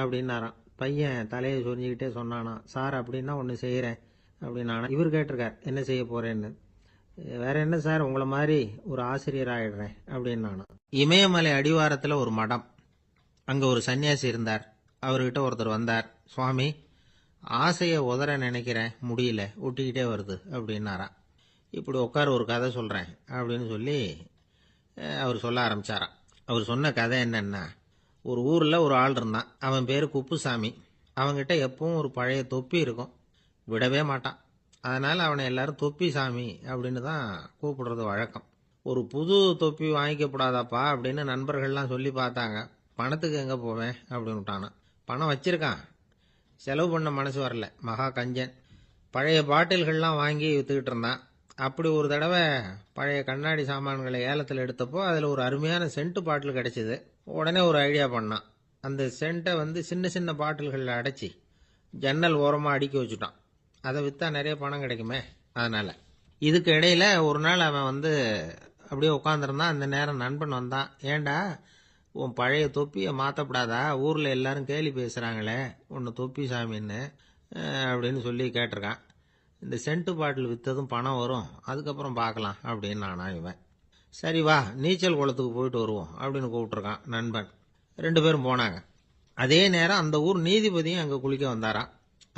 அப்படின்னாராம். பையன் தலையை சொரிஞ்சிக்கிட்டே சொன்னானா, சார் அப்படின்னா ஒன்று செய்கிறேன் அப்படின்னானா. இவர் கேட்டிருக்கார், என்ன செய்ய போகிறேன்னு. வேற என்ன சார், உங்களை மாதிரி ஒரு ஆசிரியர் ஆயிடுறேன் அப்படின்னானா. இமயமலை அடிவாரத்தில் ஒரு மடம். அங்கே ஒரு சன்னியாசி இருந்தார். அவர்கிட்ட ஒருத்தர் வந்தார். சுவாமி, ஆசையை உதற நினைக்கிறேன், முடியல, ஒட்டிக்கிட்டே வருது அப்படின்னாராம். இப்படி உட்கார, ஒரு கதை சொல்கிறேன் அப்படின்னு சொல்லி அவர் சொல்ல ஆரம்பித்தாராம். அவர் சொன்ன கதை என்னன்னா, ஒரு ஊரில் ஒரு ஆள் இருந்தான். அவன் பேர் குப்புசாமி. அவன்கிட்ட எப்பவும் ஒரு பழைய தொப்பி இருக்கும், விடவே மாட்டான். அதனால் அவனை எல்லாரும் தொப்பி சாமி அப்படின்னு தான் கூப்பிடுறது வழக்கம். ஒரு புது தொப்பி வாங்கிக்கப்படாதாப்பா அப்படின்னு நண்பர்கள்லாம் சொல்லி பார்த்தாங்க. பணத்துக்கு எங்கே போவேன் அப்படின்னு விட்டானான். பணம் வச்சிருக்கான், செலவு பண்ண மனசு வரல, மகா கஞ்சன். பழைய பாட்டில்கள்லாம் வாங்கி விற்றுக்கிட்டு இருந்தான். அப்படி ஒரு தடவை பழைய கண்ணாடி சாமான்களை ஏலத்தில் எடுத்தப்போ அதில் ஒரு அருமையான சென்ட்டு பாட்டில் கிடச்சிது. உடனே ஒரு ஐடியா பண்ணான். அந்த சென்ட்டை வந்து சின்ன சின்ன பாட்டில்களில் அடைச்சி ஜன்னல் ஓரமாக அடுக்கி வச்சுட்டான். அதை விற்றா நிறைய பணம் கிடைக்குமே, அதனால். இதுக்கு இடையில் ஒரு நாள் அவன் வந்து அப்படியே உட்காந்துருந்தான். அந்த நேரம் நண்பன் வந்தான். ஏண்டா, உன் பழைய தொப்பியை மாற்றப்படாதா, ஊரில் எல்லாரும் கேலி பேசுகிறாங்களே உன்னை தொப்பி சாமின்னு அப்படின்னு சொல்லி கேட்டிருக்கான். இந்த சென்ட்டு பாட்டில் விற்றதும் பணம் வரும், அதுக்கப்புறம் பார்க்கலாம் அப்படின்னு நானா. இவன், சரி வா, நீச்சல் குளத்துக்கு போயிட்டு வருவோம் அப்படின்னு கூப்பிட்ருக்கான் நண்பன். 2 பேரும் போனாங்க. அதே நேரம் அந்த ஊர் நீதிபதியும் அங்கே குளிக்க வந்தாராம்.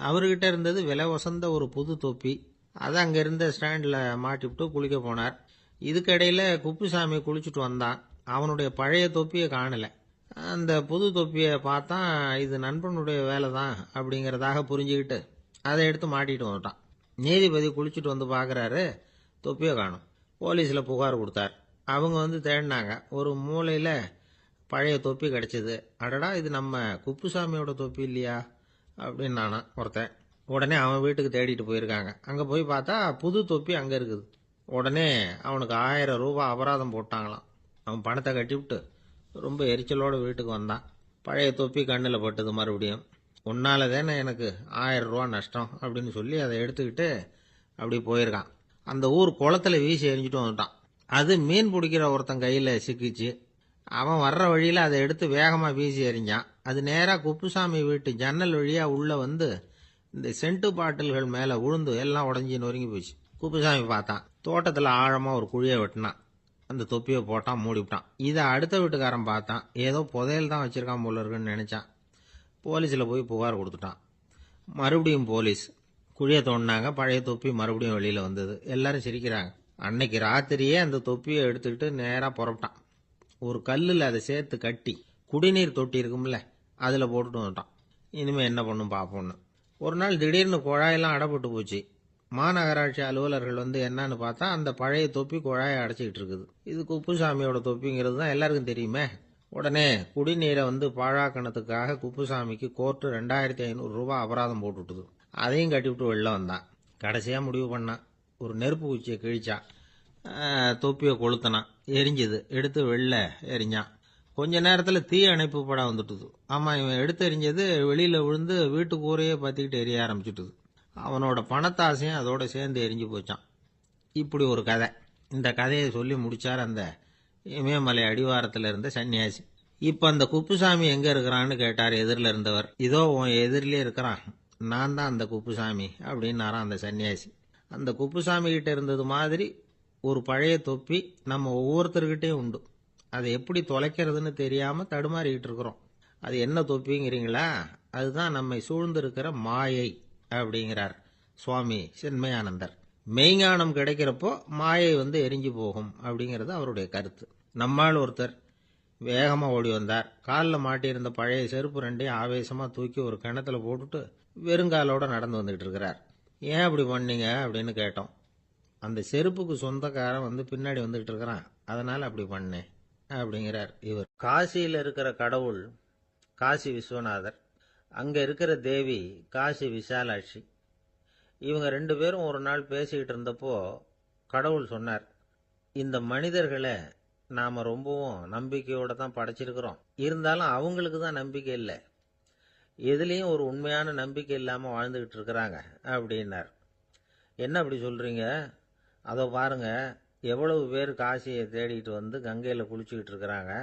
அவர்கிட்ட இருந்தது விலை வசந்த ஒரு புது தொப்பி. அதை அங்கே இருந்த ஸ்டாண்டில் மாட்டிவிட்டு குளிக்க போனார். இதுக்கிடையில் குப்புசாமி குளிச்சுட்டு வந்தான். அவனுடைய பழைய தொப்பியை காணலை. அந்த புது தொப்பியை பார்த்தா இது நண்பனுடைய வேலை தான் அப்படிங்கிறதாக புரிஞ்சுக்கிட்டு அதை எடுத்து மாட்டிட்டு வந்துட்டான். நீதிபதி குளிச்சுட்டு வந்து பார்க்குறாரு, தொப்பியை காணும். போலீஸில் புகார் கொடுத்தார். அவங்க வந்து தேடினாங்க. ஒரு மூலையில் பழைய தொப்பி கிடச்சிது. அடடா, இது நம்ம குப்புசாமியோட தொப்பி இல்லையா அப்படின்னு நானா ஒருத்தன். உடனே அவன் வீட்டுக்கு தேடிட்டு போயிருக்காங்க. அங்கே போய் பார்த்தா புது தொப்பி அங்கே இருக்குது. உடனே அவனுக்கு 1000 ரூபாய் அபராதம் போட்டாங்களாம். அவன் பணத்தை கட்டிவிட்டு ரொம்ப எரிச்சலோடு வீட்டுக்கு வந்தான். பழைய தொப்பி கண்ணில் பட்டது. மறுபடியும், உன்னால தானே எனக்கு 1000 ரூபா நஷ்டம் அப்படின்னு சொல்லி அதை எடுத்துக்கிட்டு அப்படி போயிருக்கான். அந்த ஊர் குளத்துல வீசி எரிஞ்சிட்டு வந்துட்டான். அது மீன் பிடிக்கிற ஒருத்தன் கையில் சிக்கிச்சு. அவன் வர்ற வழியில் அதை எடுத்து வேகமாக வீசி எறிஞ்சான். அது நேராக குப்புசாமி வீட்டு ஜன்னல் வழியாக உள்ளே வந்து இந்த சென்ட்டு பாட்டில்கள் மேலே விழுந்து எல்லாம் உடஞ்சி நொறுங்கி போச்சு. குப்புசாமி பார்த்தான். தோட்டத்தில் ஆழமாக ஒரு குழியை வெட்டினான். அந்த தொப்பியை போட்டான், மூடிவிட்டான். இதை அடுத்த வீட்டுக்காரன் பார்த்தான். ஏதோ புதையல் தான் வச்சுருக்கான் போல இருக்குன்னு நினச்சான். போலீஸில் போய் புகார் கொடுத்துட்டான். மறுபடியும் போலீஸ் குழியை தோண்டினாங்க. பழைய தொப்பி மறுபடியும் வெளியில் வந்தது. எல்லாரும் சிரிக்கிறாங்க. அன்னைக்கு ராத்திரியே அந்த தொப்பியை எடுத்துக்கிட்டு நேராக புறப்பட்டான். ஒரு கல்லில் அதை சேர்த்து கட்டி குடிநீர் தொட்டி இருக்கும்ல, அதில் போட்டுட்டு வந்துட்டான். இனிமேல் என்ன பண்ணும் பார்ப்போன்னு. ஒரு நாள் திடீர்னு குழாயெல்லாம் அடைப்பட்டு போச்சு. மாநகராட்சி அலுவலர்கள் என்னன்னு பார்த்தா அந்த பழைய தொப்பி குழாயை அடைச்சிக்கிட்டு இருக்குது. இது குப்புசாமியோட தொப்பிங்கிறது தான் எல்லாருக்கும் தெரியுமே. உடனே குடிநீரை பாழாக்கணத்துக்காக குப்புசாமிக்கு கோர்ட்டு 2500 ரூபாய் அபராதம் போட்டுவிட்டுது. அதையும் கட்டிவிட்டு வெளில வந்தான். கடைசியா முடிவு பண்ணான். ஒரு நெருப்பு குச்சியை கிழிச்சான். தொப்பியை கொளுத்தினான். எரிஞ்சுது. எடுத்து வெளில எரிஞ்சான். கொஞ்ச நேரத்தில் தீ அணைப்பு படம் வந்துட்டுது. ஆமாம், இவன் எடுத்து எரிஞ்சது வெளியில் விழுந்து வீட்டு கூரையே பற்றிக்கிட்டு எரிய ஆரம்பிச்சுட்டுது. அவனோட பணத்தாசையும் அதோட சேர்ந்து எரிஞ்சு போச்சான். இப்படி ஒரு கதை. இந்த கதையை சொல்லி முடிச்சார் அந்த இமயமலை அடிவாரத்தில் இருந்த சன்னியாசி. இப்போ அந்த குப்புசாமி எங்கே இருக்கிறான்னு கேட்டார் எதிரில் இருந்தவர். இதோ உன் எதிரிலே இருக்கிறான், நான் தான் அந்த குப்புசாமி அப்படின்னாரான் அந்த சன்னியாசி. அந்த குப்புசாமி கிட்ட இருந்தது மாதிரி ஒரு பழைய தொப்பி நம்ம ஒவ்வொருத்தர்கிட்டையும் உண்டு. அதை எப்படி தொலைக்கிறதுன்னு தெரியாமல் தடுமாறிக்கிட்டு இருக்கிறோம். அது என்ன தொப்பிங்கிறீங்களா? அதுதான் நம்மை சூழ்ந்திருக்கிற மாயை அப்படிங்கிறார் சுவாமி சின்மயானந்தர். மெய்ஞானம் கிடைக்கிறப்போ மாயை எரிஞ்சு போகும் அப்படிங்கிறது அவருடைய கருத்து. நம்மால் ஒருத்தர் வேகமாக ஓடி வந்தார். காலில் மாட்டியிருந்த பழைய செருப்பு ரெண்டையும் ஆவேசமாக தூக்கி ஒரு கிணத்துல போட்டுட்டு வெறுங்காலோட நடந்து வந்துகிட்டு இருக்கிறார். ஏன் அப்படி பண்ணீங்க அப்படின்னு கேட்டோம். அந்த செருப்புக்கு சொந்தக்காரன் பின்னாடி வந்துகிட்டு இருக்கிறான், அதனால அப்படி பண்ணேன் அப்படிங்கிறார் இவர். காசியில் இருக்கிற கடவுள் காசி விஸ்வநாதர், அங்க இருக்கிற தேவி காசி விசாலாட்சி. இவங்க 2 பேரும் ஒரு நாள் பேசிக்கிட்டு இருந்தப்போ கடவுள் சொன்னார், இந்த மனிதர்களை நாம ரொம்பவும் நம்பிக்கையோட தான் படைச்சிருக்கிறோம். இருந்தாலும் அவங்களுக்கு தான் நம்பிக்கை இல்லை, எதுலேயும் ஒரு உண்மையான நம்பிக்கை இல்லாமல் வாழ்ந்துக்கிட்டு இருக்கிறாங்க அப்படின்னார். என்ன அப்படி சொல்றீங்க? அதை பாருங்க, எவ்வளவு பேர் காசியை தேடிட்டு கங்கையில் குளிச்சுக்கிட்டு இருக்கிறாங்க.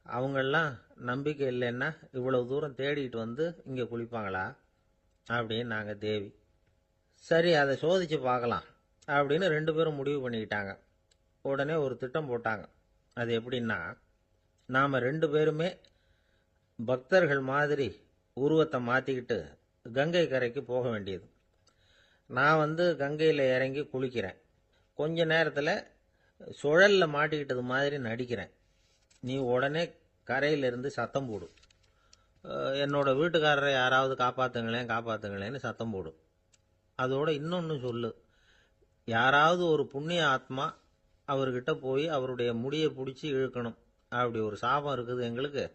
அவங்கெல்லாம் நம்பிக்கை இல்லைன்னா இவ்வளவு தூரம் தேடிட்டு இங்கே குளிப்பாங்களா அப்படின்னு நாங்கள் தேவி. சரி, அதை சோதிச்சு பார்க்கலாம் அப்படின்னு 2 பேரும் முடிவு பண்ணிக்கிட்டாங்க. உடனே ஒரு திட்டம் போட்டாங்க. அது எப்படின்னா, நாம் 2 பேருமே பக்தர்கள் மாதிரி உருவத்தை மாற்றிக்கிட்டு கங்கை கரைக்கு போக வேண்டியது. நான் கங்கையில் இறங்கி குளிக்கிறேன். கொஞ்ச நேரத்தில் சுழலில் மாட்டிக்கிட்டது மாதிரி நடிக்கிறேன். நீ உடனே கரையிலிருந்து சத்தம் போடு, என்னோட வீட்டுக்காரரை யாராவது காப்பாற்றுங்களேன் காப்பாற்றுங்களேன்னு சத்தம் போடு. அதோட இன்னொன்று சொல்லு, யாராவது ஒரு புண்ணிய ஆத்மா அவர்கிட்ட போய் அவருடைய முடியை பிடிச்சி இழுக்கணும். அப்படி ஒரு சாபம் இருக்குது எங்களுக்கு.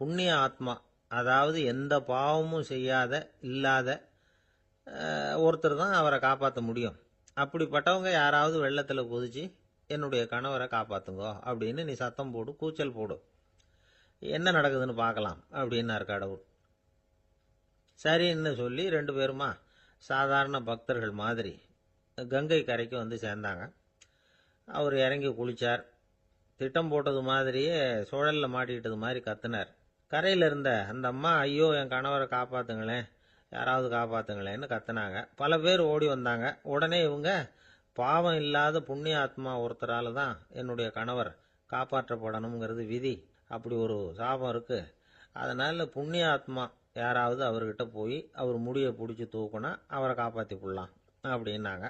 புண்ணிய ஆத்மா, அதாவது எந்த பாவமும் செய்யாத இல்லாத ஒருத்தர் தான் அவரை காப்பாற்ற முடியும். அப்படிப்பட்டவங்க யாராவது வெள்ளத்தில் குதிச்சு என்னுடைய கணவரை காப்பாற்றுங்கோ அப்படின்னு நீ சத்தம் போடு, கூச்சல் போடு, என்ன நடக்குதுன்னு பார்க்கலாம் அப்படின்னார் கடவுள். சரின்னு சொல்லி 2 பேருமா சாதாரண பக்தர்கள் மாதிரி கங்கை கரைக்கு சேர்ந்தாங்க. அவர் இறங்கி குளிச்சார். திட்டம் போட்டது மாதிரியே சுழலில் மாட்டிக்கிட்டது மாதிரி கத்துனார். கரையில் இருந்த அந்த அம்மா, ஐயோ என் கணவரை காப்பாற்றுங்களேன், யாராவது காப்பாற்றுங்களேன்னு கத்துனாங்க. பல பேர் ஓடி வந்தாங்க. உடனே இவங்க, பாவம் இல்லாத புண்ணிய ஆத்மா ஒருத்தரால் தான் என்னுடைய கணவர் காப்பாற்றப்படணுங்கிறது விதி, அப்படி ஒரு சாபம் இருக்கு, அதனால புண்ணிய ஆத்மா யாராவது அவர்கிட்ட போய் அவர் முடியை பிடிச்சி தூக்குனா அவரை காப்பாற்றி போடலாம் அப்படின்னாங்க.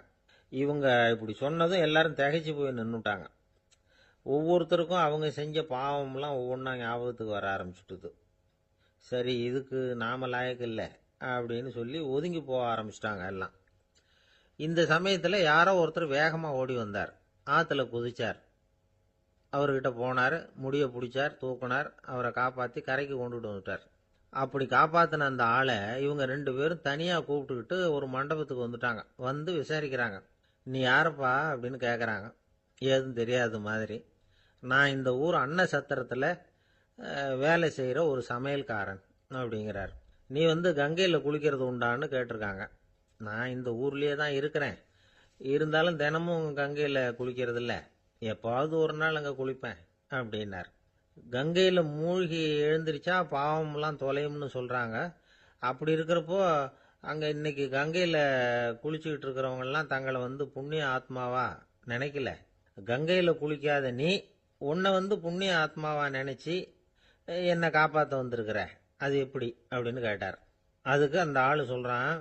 இவங்க இப்படி சொன்னதும் எல்லாரும் திகைச்சு போய் நின்றுட்டாங்க. ஒவ்வொருத்தருக்கும் அவங்க செஞ்ச பாவம்லாம் ஒவ்வொன்றா ஞாபகத்துக்கு வர ஆரம்பிச்சுட்டுது. சரி, இதுக்கு நாம லாயக்கு இல்லை அப்படின்னு சொல்லி ஒதுங்கி போக ஆரம்பிச்சிட்டாங்க எல்லாம். இந்த சமயத்தில் யாரோ ஒருத்தர் வேகமாக ஓடி வந்தார். ஆற்றுல குதிச்சார். அவர்கிட்ட போனார், முடியை பிடிச்சார், தூக்குனார், அவரை காப்பாற்றி கரைக்கு கொண்டுட்டு வந்துட்டார். அப்படி காப்பாற்றின அந்த ஆளை இவங்க 2 பேரும் தனியாக கூப்பிட்டுக்கிட்டு ஒரு மண்டபத்துக்கு வந்துட்டாங்க. வந்து விசாரிக்கிறாங்க. நீ யாரப்பா அப்படின்னு கேட்குறாங்க. ஏதும் தெரியாத மாதிரி. நான் இந்த ஊர் அன்ன சத்திரத்தில் வேலை செய்கிற ஒரு சமையல்காரன் அப்படிங்கிறார். நீ கங்கையில் குளிக்கிறது உண்டான்னு கேட்டிருக்காங்க. நான் இந்த ஊர்லேயே தான் இருக்கிறேன், இருந்தாலும் தினமும் கங்கையில் குளிக்கிறது இல்லை, எப்பாவது ஒரு நாள் அங்கே குளிப்பேன் அப்படின்னார். கங்கையில் மூழ்கி எழுந்திரிச்சா பாவம்லாம் தொலையும்னு சொல்கிறாங்க. அப்படி இருக்கிறப்போ அங்கே இன்னைக்கு கங்கையில் குளிச்சுக்கிட்டு இருக்கிறவங்கெல்லாம் தங்களை புண்ணிய ஆத்மாவா நினைக்கல. கங்கையில் குளிக்காத நீ உன்னை புண்ணிய ஆத்மாவா நினச்சி என்னை காப்பாற்ற வந்திருக்கிற, அது எப்படி அப்படின்னு கேட்டார். அதுக்கு அந்த ஆள் சொல்கிறான்,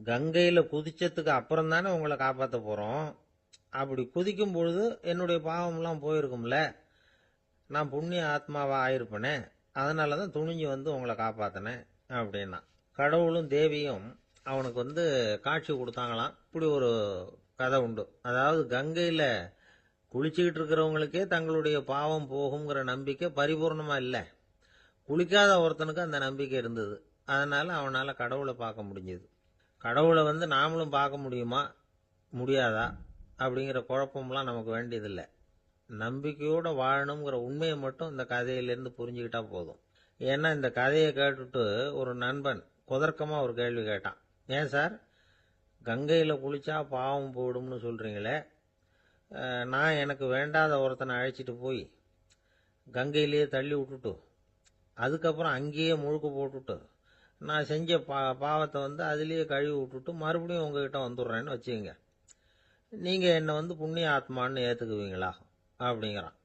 கங்கையில் குதிச்சதுக்கு அப்புறம் தானே உங்களை காப்பாற்ற போகிறோம், அப்படி குதிக்கும் பொழுது என்னுடைய பாவம்லாம் போயிருக்கும்ல, நான் புண்ணிய ஆத்மாவா ஆயிருப்பேனே, அதனால தான் துணிஞ்சு உங்களை காப்பாற்றினேன் அப்படின்னா. கடவுளும் தேவியும் அவனுக்கு காட்சி கொடுத்தாங்களாம். இப்படி ஒரு கதை உண்டு. அதாவது கங்கையில் குளிச்சுக்கிட்டு இருக்கிறவங்களுக்கே தங்களுடைய பாவம் போகுங்கிற நம்பிக்கை பரிபூர்ணமா இல்லை. குளிக்காத ஒருத்தனுக்கு அந்த நம்பிக்கை இருந்தது. அதனால அவனால் கடவுளை பார்க்க முடிஞ்சது. கடவுளை நாமளும் பார்க்க முடியுமா முடியாதா அப்படிங்கிற குழப்பம்லாம் நமக்கு வேண்டியதில்லை. நம்பிக்கையோடு வாழணுங்கிற உண்மையை மட்டும் இந்த கதையிலேருந்து புரிஞ்சுக்கிட்டா போதும். ஏன்னா இந்த கதையை கேட்டுட்டு ஒரு நண்பன் குதர்க்கமாக ஒரு கேள்வி கேட்டான். ஏன் சார், கங்கையில் குளிச்சா பாவம் போயிடும்னு சொல்கிறீங்களே, நான் எனக்கு வேண்டாத ஒருத்தனை அழைச்சிட்டு போய் கங்கையிலேயே தள்ளி விட்டுட்டு அதுக்கப்புறம் அங்கேயே முழுக்க போட்டுட்டு நான் செஞ்ச பாவத்தை அதுலேயே கழுவி விட்டுட்டு மறுபடியும் உங்ககிட்ட வந்துடுறேன்னு வச்சுக்கோங்க, நீங்கள் என்னை புண்ணிய ஆத்மான்னு ஏற்றுக்குவீங்களா அப்படிங்கிறான்.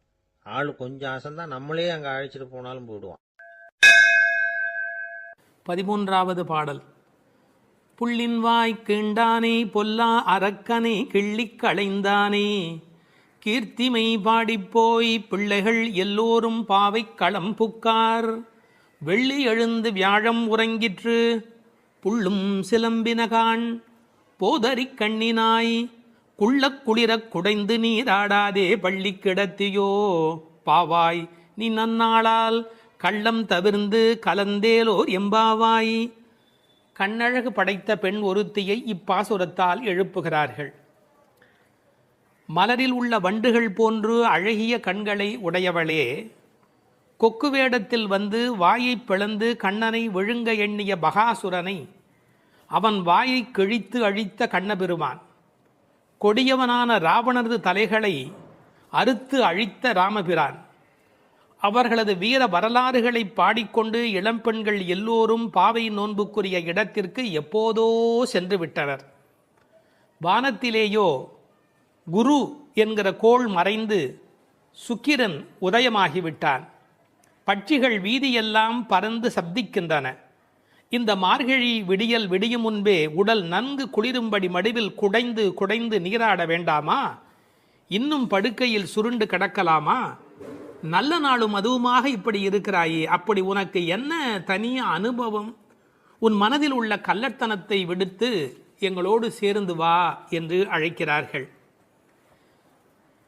ஆள் கொஞ்சம் ஆசைந்தான், நம்மளே அங்கே அழைச்சிட்டு போனாலும் போயிடுவான். 13வது பாடல். புள்ளின்வாய் கீண்டானே பொல்லா அரக்கனே கிள்ளிக் களைந்தானே, கீர்த்திமை பாடிப்போய் பிள்ளைகள் எல்லோரும் பாவை களம் புக்கார், வெள்ளி எழுந்து வியாழம் உறங்கிற்று புள்ளும் சிலம்பினகான், போதரிக் கண்ணினாய் குள்ளக் குளிரக் குடைந்து நீராடாதே பள்ளி கிடத்தியோ, பாவாய் நீ நன்னாளால் கள்ளம் தவிர்ந்து கலந்தேலோர் எம்பாவாய். கண்ணழகு படைத்த பெண் ஒருத்தியை இப்பாசுரத்தால் எழுப்புகிறார்கள். மலரில் உள்ள வண்டுகள் போன்று அழகிய கண்களை உடையவளே, கொக்கு வேடத்தில் வாயை பிளந்து கண்ணனை விழுங்க எண்ணிய பகாசுரனை அவன் வாயை கிழித்து அழித்த கண்ணபெருமான், கொடியவனான ராவணரது தலைகளை அறுத்து அழித்த ராமபிரான், அவர்களது வீர வரலாறுகளை பாடிக்கொண்டு இளம்பெண்கள் எல்லோரும் பாவை நோன்புக்குரிய இடத்திற்கு எப்போதோ சென்று விட்டனர். வானத்திலேயோ குரு என்கிற கோள் மறைந்து சுக்கிரன் உதயமாகிவிட்டான். பட்சிகள் வீதியெல்லாம் பறந்து சப்திக்கின்றன. இந்த மார்கழி விடியல் விடியும் முன்பே உடல் நன்கு குளிரும்படி மடிவில் குடைந்து குடைந்து நீராட வேண்டாமா? இன்னும் படுக்கையில் சுருண்டு கிடக்கலாமா? நல்ல நாளும் அதுவுமாக இப்படி இருக்கிறாயே, அப்படி உனக்கு என்ன தனிய அனுபவம்? உன் மனதில் உள்ள கள்ளத்தனத்தை விடுத்து எங்களோடு சேர்ந்து வா என்று அழைக்கிறார்கள்.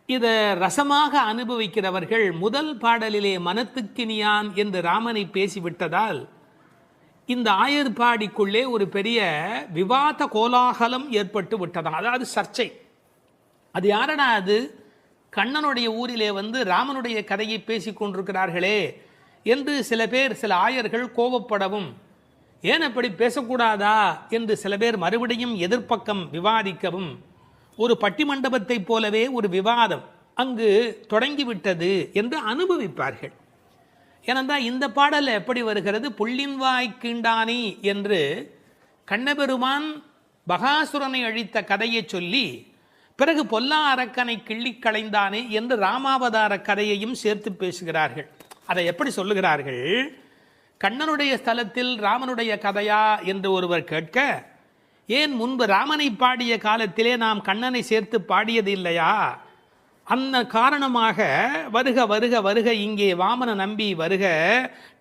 இதை ரசமாக அனுபவிக்கிறவர்கள் முதல் பாடலிலே மனத்துக்கினியான் என்று ராமனை பேசிவிட்டதால் இந்த ஆயர்பாடிக்குள்ளே ஒரு பெரிய விவாத கோலாகலம் ஏற்பட்டு விட்டதாம். அதாவது சர்ச்சை. அது யாரடா அது? கண்ணனுடைய ஊரிலே ராமனுடைய கதையை பேசி கொண்டிருக்கிறார்களே என்று சில பேர், சில ஆயர்கள் கோபப்படவும், ஏன் அப்படி பேசக்கூடாதா என்று சில பேர் மறுபடியும் எதிர்ப்பக்கம் விவாதிக்கவும், ஒரு பட்டிமண்டபத்தைப் போலவே ஒரு விவாதம் அங்கு தொடங்கிவிட்டது என்று அனுபவிப்பார்கள். ஏனென்றால் இந்த பாடல் எப்படி வருகிறது? புள்ளின்வாய் கீண்டானி என்று கண்ணபெருமான் பகாசுரனை அழித்த கதையை சொல்லி பிறகு பொல்லா அரக்கனை கிள்ளி களைந்தானே என்று ராமாவதார கதையையும் சேர்த்து பேசுகிறார்கள். அதை எப்படி சொல்லுகிறார்கள்? கண்ணனுடைய ஸ்தலத்தில் ராமனுடைய கதையா என்று ஒருவர் கேட்க, ஏன் முன்பு ராமனை பாடிய காலத்திலே நாம் கண்ணனை சேர்த்து பாடியது இல்லையா? அந்த காரணமாக வருக வருக வருக இங்கே வாமன நம்பி வருக,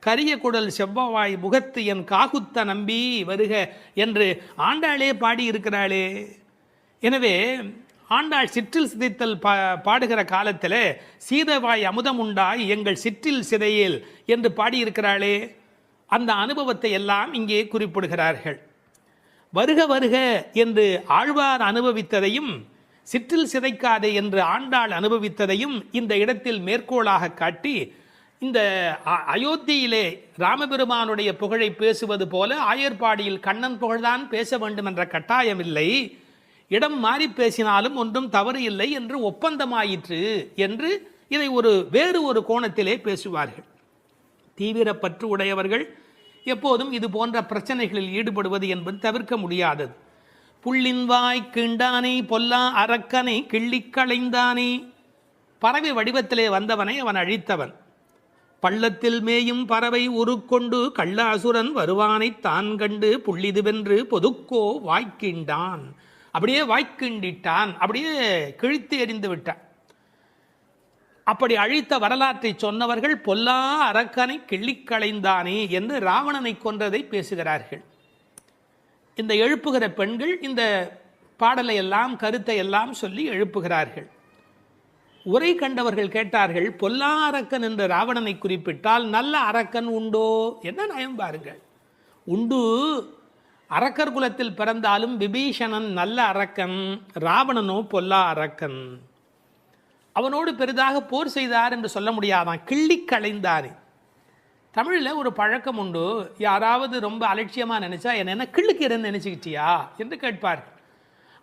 கரிய குடல் செவ்வவாய் முகத்து என் காகுத்த நம்பி வருக என்று ஆண்டாளே பாடியிருக்கிறாளே. எனவே ஆண்டாள் சிற்றில் சிதைத்தல் பாடுகிற காலத்தில் சீதவாய் அமுதம் உண்டாய் எங்கள் சிற்றில் சிதையேல் என்று பாடியிருக்கிறாளே. அந்த அனுபவத்தை எல்லாம் இங்கே குறிப்பிடுகிறார்கள். வருக வருக என்று ஆழ்வார் அனுபவித்ததையும் சிற்றில் சிதைக்காதே என்று ஆண்டாள் அனுபவித்ததையும் இந்த இடத்தில் மேற்கோளாக காட்டி, இந்த அயோத்தியிலே ராமபெருமானுடைய புகழை பேசுவது போல ஆயர்பாடியில் கண்ணன் புகழ்தான் பேச வேண்டும் என்ற கட்டாயமில்லை, இடம் மாறி பேசினாலும் ஒன்றும் தவறு இல்லை என்று ஒப்பந்தமாயிற்று என்று இதை வேறு ஒரு கோணத்திலே பேசுவார்கள். தீவிர பற்று உடையவர்கள் எப்போதும் இது போன்ற பிரச்சனைகளில் ஈடுபடுவது என்பது தவிர்க்க முடியாதது. புள்ளின்வாய் கீண்டானே பொல்லா அரக்கனை கிள்ளிக் களைந்தானே, பறவை வடிவத்திலே வந்தவனை அவன் அழித்தவன். பள்ளத்தில் மேயும் பறவை உருக்கொண்டு கள்ள அசுரன் வருவானை தான் கண்டு புள்ளிதுவென்று பொதுக்கோ வாய்க்கின்றான், அப்படியே வாய்க்கிண்டிட்டான், அப்படியே கிழித்து எறிந்து விட்டான். அப்படி அழித்த வரலாற்றை சொன்னவர்கள் பொல்லா அரக்கனை கிள்ளிக் களைந்தானே என்று ராவணனை கொன்றதை பேசுகிறார்கள். இந்த எழுப்புகிற பெண்கள் இந்த பாடலை எல்லாம் கருத்தை எல்லாம் சொல்லி எழுப்புகிறார்கள். உரை கண்டவர்கள் கேட்டார்கள், பொல்லா அரக்கன் என்ற ராவணனை குறிப்பிட்டால் நல்ல அரக்கன் உண்டோ? என்ன நயம் பாருங்கள். உண்டு. அரக்கர் குலத்தில் பிறந்தாலும் விபீஷணன் நல்ல அரக்கன், ராவணனோ பொல்லா அரக்கன். அவனோடு பெரிதாக போர் செய்தார் என்று சொல்ல முடியாதான், கிள்ளி களைந்தார். தமிழில் ஒரு பழக்கம் உண்டு, யாராவது ரொம்ப அலட்சியமாக நினைச்சா என்ன கிள்ளுக்கிறேன்னு நினைச்சுக்கிட்டியா என்று கேட்பார்கள்.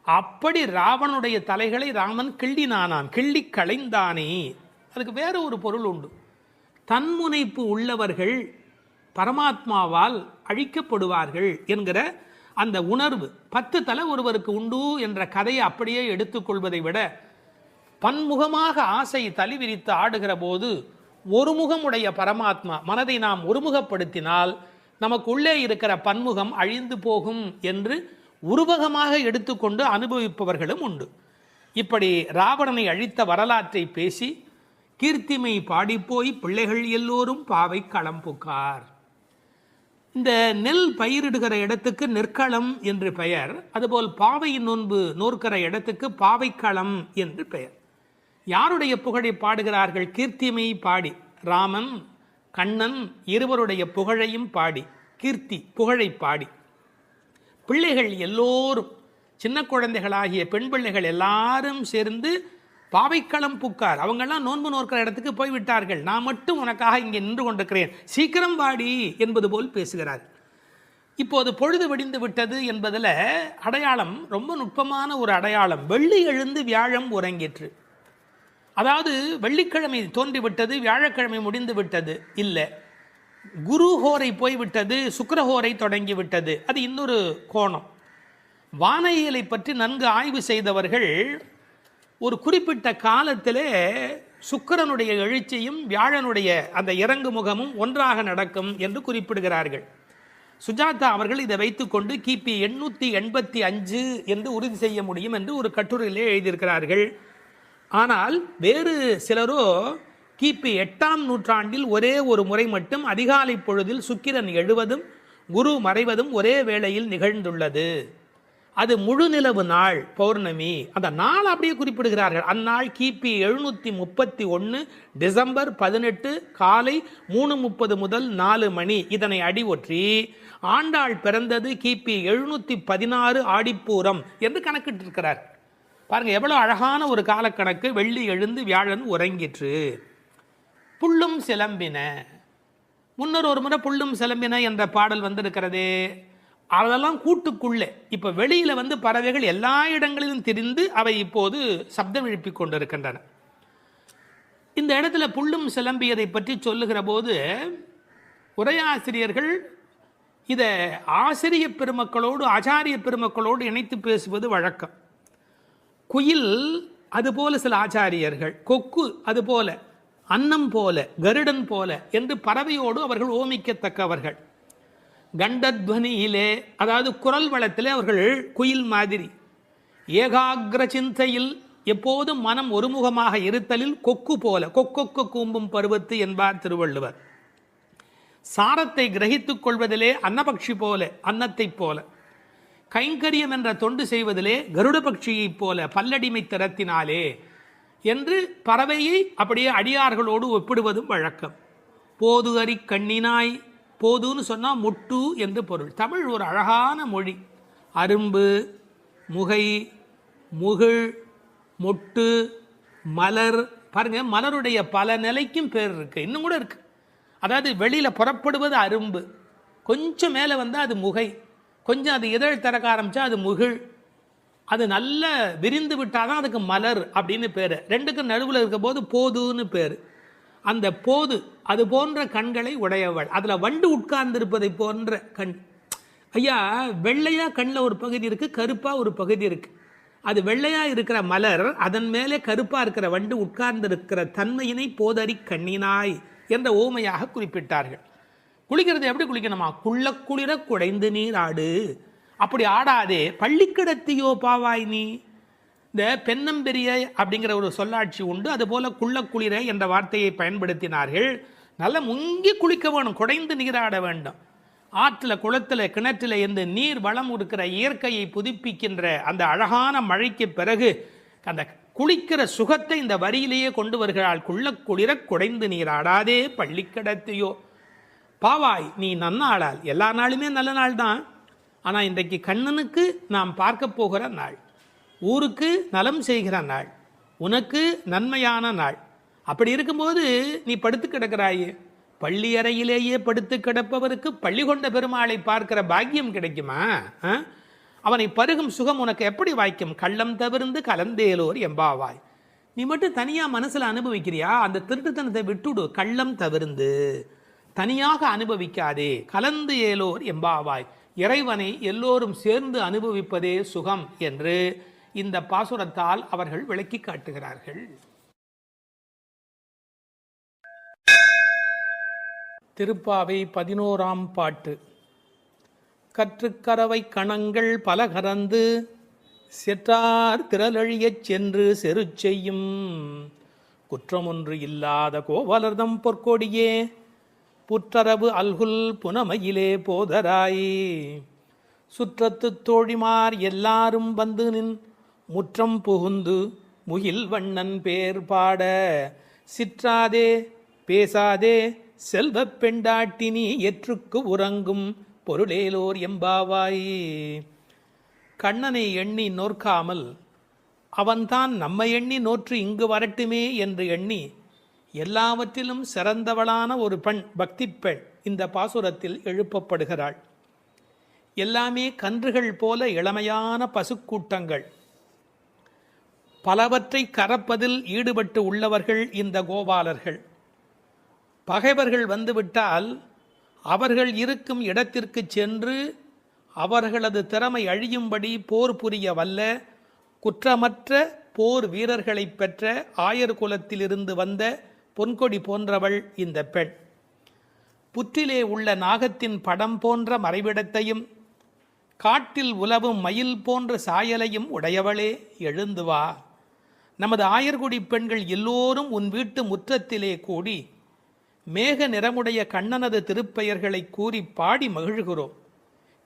அப்படி ராவனுடைய தலைகளை ராமன் கிள்ளினானான், கிள்ளி களைந்தானே. அதுக்கு வேற ஒரு பொருள் உண்டு. தன்முனைப்பு உள்ளவர்கள் பரமாத்மாவால் அழிக்கப்படுவார்கள் என்கிற அந்த உணர்வு 10 தலை ஒருவருக்கு உண்டு என்ற கதையை அப்படியே எடுத்துக்கொள்வதை விட, பன்முகமாக ஆசை தலி விரித்து ஆடுகிற போது ஒருமுகமுடைய பரமாத்மா மனதை நாம் ஒருமுகப்படுத்தினால் நமக்கு உள்ளே இருக்கிற பன்முகம் அழிந்து போகும் என்று உருவகமாக எடுத்துக்கொண்டு அனுபவிப்பவர்களும் உண்டு. இப்படி ராவணனை அழித்த வரலாற்றை பேசி கீர்த்திமை பாடிப்போய் பிள்ளைகள் எல்லோரும் பாவை களம் புக்கார். இந்த நெல் பயிரிடுகிற இடத்துக்கு நெற்களம் என்று பெயர். அதுபோல் பாவையின் நோன்பு நோற்கிற இடத்துக்கு பாவைக்களம் என்று பெயர். யாருடைய புகழை பாடுகிறார்கள்? கீர்த்திமை பாடி, ராமன் கண்ணன் இருவருடைய புகழையும் பாடி, கீர்த்தி புகழை பாடி, பிள்ளைகள் எல்லோரும் சின்ன குழந்தைகளாகிய பெண் பிள்ளைகள் எல்லாரும் சேர்ந்து பாவைக்களம் புக்கார். அவங்கெல்லாம் நோன்பு நோக்கிற இடத்துக்கு போய்விட்டார்கள், நான் மட்டும் உனக்காக இங்கே நின்று கொண்டிருக்கிறேன், சீக்கிரம் வாடி என்பது போல் பேசுகிறார். இப்போது பொழுது விடிந்து விட்டது என்பதில் அடையாளம் ரொம்ப நுட்பமான ஒரு அடையாளம். வெள்ளி எழுந்து வியாழம் உறங்கிற்று. அதாவது வெள்ளிக்கிழமை தோன்றிவிட்டது, வியாழக்கிழமை முடிந்து விட்டது இல்லை, குரு ஹோரை போய்விட்டது, சுக்கிரஹோரை தொடங்கிவிட்டது. அது இன்னொரு கோணம். வானியலை பற்றி நன்கு ஆய்வு செய்தவர்கள் ஒரு குறிப்பிட்ட காலத்திலே சுக்கிரனுடைய எழுச்சியும் வியாழனுடைய அந்த இறங்கு முகமும் ஒன்றாக நடக்கும் என்று குறிப்பிடுகிறார்கள். சுஜாதா அவர்கள் இதை வைத்துக்கொண்டு கிபி 885 என்று உறுதி செய்ய முடியும் என்று ஒரு கட்டுரையிலே எழுதியிருக்கிறார்கள். ஆனால் வேறு சிலரோ கிபி 8ஆம் நூற்றாண்டில் ஒரே ஒரு முறை மட்டும் அதிகாலை பொழுதில் சுக்கிரன் எழுவதும் குரு மறைவதும் ஒரே வேளையில் நிகழ்ந்துள்ளது. அது முழு நிலவு நாள், பௌர்ணமி. அந்த நாள் அப்படியே குறிப்பிடுகிறார்கள். அந்நாள் கிபி 731 டிசம்பர் 18 காலை 3:30 முதல் 4 மணி. இதனை அடி ஒற்றி ஆண்டாள் பிறந்தது கிபி 716 ஆடிப்பூரம் என்று கணக்கிட்டிருக்கிறார். பாருங்க எவ்வளவு அழகான ஒரு காலக்கணக்கு. வெள்ளி எழுந்து வியாழன் உறங்கிற்று. புள்ளும் சிலம்பின. முன்னர் ஒரு முறை புள்ளும் சிலம்பின என்ற பாடல் வந்திருக்கிறதே, அதெல்லாம் கூட்டுக்குள்ளே. இப்போ வெளியில் பறவைகள் எல்லா இடங்களிலும் திரிந்து அவை இப்போது சப்தம் எழுப்பி கொண்டிருக்கின்றன. இந்த இடத்துல புள்ளும் சிலம்பியதை பற்றி சொல்லுகிற போது உரையாசிரியர்கள் இதை ஆசிரிய பெருமக்களோடு ஆச்சாரிய பெருமக்களோடு இணைத்து பேசுவது வழக்கம். குயில் அதுபோல சில ஆச்சாரியர்கள், கொக்கு அதுபோல, அன்னம் போல, கருடன் போல என்று பறவையோடு அவர்கள் ஓமிக்கத்தக்கவர்கள். கண்டத்வனியிலே, அதாவது குரல் வளத்திலே அவர்கள் குயில் மாதிரி. ஏகாகிர சிந்தையில், எப்போதும் மனம் ஒருமுகமாக இருத்தலில் கொக்கு போல, கொக்கொக்கு கூம்பும் பருவத்து என்பார் திருவள்ளுவர். சாரத்தை கிரகித்துக் கொள்வதிலே அன்னபக்ஷி போல, அன்னத்தை போல. கைங்கரியம் என்ற தொண்டு செய்வதிலே கருட பட்சியைப் போல, பல்லடிமை திறத்தினாலே என்று பறவையை அப்படியே அடியார்களோடு ஒப்பிடுவதும் வழக்கம். போது அறி கண்ணினாய், போதுன்னு சொன்னால் முட்டு என்று பொருள். தமிழ் ஒரு அழகான மொழி. அரும்பு, முகை, முகிழ், மொட்டு, மலர். பாருங்க, மலருடைய பல நிலைக்கும் பேர் இருக்கு, இன்னும் கூட இருக்கு. அதாவது வெளியில் புறப்படுவது அரும்பு, கொஞ்சம் மேலே வந்தால் அது முகை, கொஞ்சம் அது இதழ் திறக்க ஆரம்பித்தா அது முகிழ், அது நல்ல விரிந்து விட்டால் தான் அதுக்கு மலர் அப்படின்னு பேர். ரெண்டுக்கும் நடுவில் இருக்க போது போதுன்னு பேர். அந்த போது அது போன்ற கண்களை உடையவள். அதில் வண்டு உட்கார்ந்திருப்பதை போன்ற கண். ஐயா, வெள்ளையாக கண்ணில் ஒரு பகுதி இருக்குது, கருப்பாக ஒரு பகுதி இருக்குது. அது வெள்ளையாக இருக்கிற மலர், அதன் மேலே கருப்பாக இருக்கிற வண்டு உட்கார்ந்திருக்கிற தன்மையினை போதறி கண்ணினாய் என்ற ஓமையாக குறிப்பிட்டார்கள். குளிக்கிறது எப்படி குளிக்கணுமா? குள்ள குளிர குடைந்து நீர் ஆடு. அப்படி ஆடாதே, பள்ளிக்கிடத்தியோ பாவாய் நீ. இந்த பெண்ணம்பெரிய அப்படிங்கிற ஒரு சொல்லாட்சி உண்டு. அதுபோல குள்ள குளிர என்ற வார்த்தையை பயன்படுத்தினார்கள். நல்ல முங்கி குளிக்க வேணும், குடைந்து நீராட வேண்டும். ஆற்றில் குளத்தில் கிணற்றில் இந்த நீர் வளம் இருக்கிற இயற்கையை புதுப்பிக்கின்ற அந்த அழகான மழைக்கு பிறகு அந்த குளிக்கிற சுகத்தை இந்த வரியிலேயே கொண்டு வருகிறாள். குள்ள குளிர குடைந்து நீராடாதே பள்ளி கிடத்தியோ பாவாய் நீ நன்னாளால். எல்லா நாளுமே நல்ல நாள் தான். ஆனால் இன்றைக்கு கண்ணனுக்கு நாம் பார்க்க போகிற நாள், ஊருக்கு நலம் செய்கிற நாள், உனக்கு நன்மையான நாள். அப்படி இருக்கும்போது நீ படுத்து கிடக்கிறாயே, பள்ளி அறையிலேயே படுத்து கிடப்பவருக்கு பள்ளி கொண்ட பெருமாளை பார்க்கிற பாக்கியம் கிடைக்குமா? அவனை பருகும் சுகம் உனக்கு எப்படி வாய்க்கும்? கள்ளம் தவிர்ந்து கலந்தேலோர் எம்பாவாய். நீ மட்டும் தனியாக மனசில் அனுபவிக்கிறியா? அந்த திருட்டுத்தனத்தை விட்டுடு. கள்ளம் தவிர்ந்து தனியாக அனுபவிக்காதே, கலந்து ஏலோர் எம்பாவாய். இறைவனை எல்லோரும் சேர்ந்து அனுபவிப்பதே சுகம் என்று இந்த பாசுரத்தால் அவர்கள் விளக்கி காட்டுகிறார்கள். திருப்பாவை 11ஆம் பாட்டு. கற்றுக்கரவை கணங்கள் பல கறந்து செற்றார் திரளழியச் சென்று செரு செய்யும் குற்றமொன்று இல்லாத கோவலர்தம் பொற்கொடியே புற்றரவு அல்குல் புனமையிலே போதராய். சுற்றத்து தோழிமார் எல்லாரும் வந்து நின் முற்றம் புகுந்து முகில் வண்ணன் பேர் பாட சிற்றாதே பேசாதே செல்வப் பெண்டாட்டினி எற்றுக்கு உறங்கும் பொருளேலோர் எம்பாவாய். கண்ணனை எண்ணி நோற்காமல் அவன்தான் நம்மை எண்ணி நோற்று இங்கு வரட்டுமே என்று எண்ணி எல்லாவற்றிலும் சிறந்தவளான ஒரு பெண், பக்தி பெண் இந்த பாசுரத்தில் எழுப்பப்படுகிறாள். எல்லாமே கன்றுகள் போல இளமையான பசுக்கூட்டங்கள், பலவற்றை கறப்பதில் ஈடுபட்டு உள்ளவர்கள் இந்த கோபாலர்கள். பகைவர்கள் வந்துவிட்டால் அவர்கள் இருக்கும் இடத்திற்கு சென்று அவர்களது திறமை அழியும்படி போர் புரிய வல்ல குற்றமற்ற போர் வீரர்களை பெற்ற ஆயர் குலத்திலிருந்து வந்த பொன்கொடி போன்றவள் இந்த பெண். புற்றிலே உள்ள நாகத்தின் படம் போன்ற மறைவிடத்தையும் காட்டில் உலவும் மயில் போன்ற சாயலையும் உடையவளே, எழுந்து வா. நமது ஆயர்குடி பெண்கள் எல்லோரும் உன் வீட்டு முற்றத்திலே கூடி மேக நிறமுடைய கண்ணனது திருப்பெயர்களை கூறி பாடி மகிழ்கிறோம்.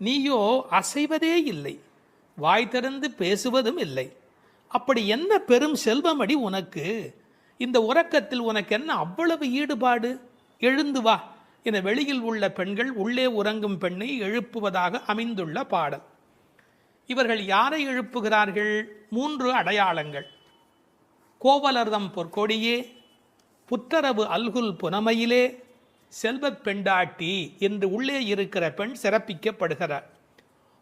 நீயோ அசைவதே இல்லை, வாய் திறந்து பேசுவதும் இல்லை. அப்படி என்ன பெரும் செல்வமடி உனக்கு? இந்த உறக்கத்தில் உனக்கு என்ன அவ்வளவு ஈடுபாடு? எழுந்து வா என வெளியில் உள்ள பெண்கள் உள்ளே உறங்கும் பெண்ணை எழுப்புவதாக அமைந்துள்ள பாடல். இவர்கள் யாரை எழுப்புகிறார்கள்? 3 அடையாளங்கள். கோவலர்தம் பொற்கொடியே, புற்றரவு அல்குல் புனமையிலே, செல்வப் பெண்டாட்டி என்று உள்ளே இருக்கிற பெண் சிறப்பிக்கப்படுகிறார்.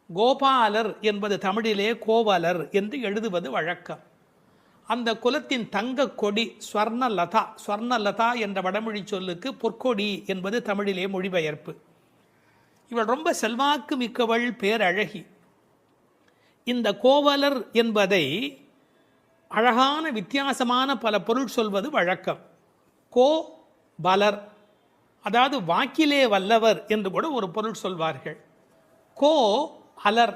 கோபாலர் என்பது தமிழிலே கோவலர் என்று எழுதுவது வழக்கம். அந்த குலத்தின் தங்க கொடி ஸ்வர்ணலதா. ஸ்வர்ணலதா என்ற வடமொழி சொல்லுக்கு பொற்கொடி என்பது தமிழிலே மொழிபெயர்ப்பு. இவள் ரொம்ப செல்வாக்கு மிக்கவள், பேரழகி. இந்த கோவலர் என்பதை அழகான வித்தியாசமான பல பொருள் சொல்வது வழக்கம். கோ பலர், அதாவது வாக்கிலே வல்லவர் என்று கூட ஒரு பொருள் சொல்வார்கள். கோ அலர்,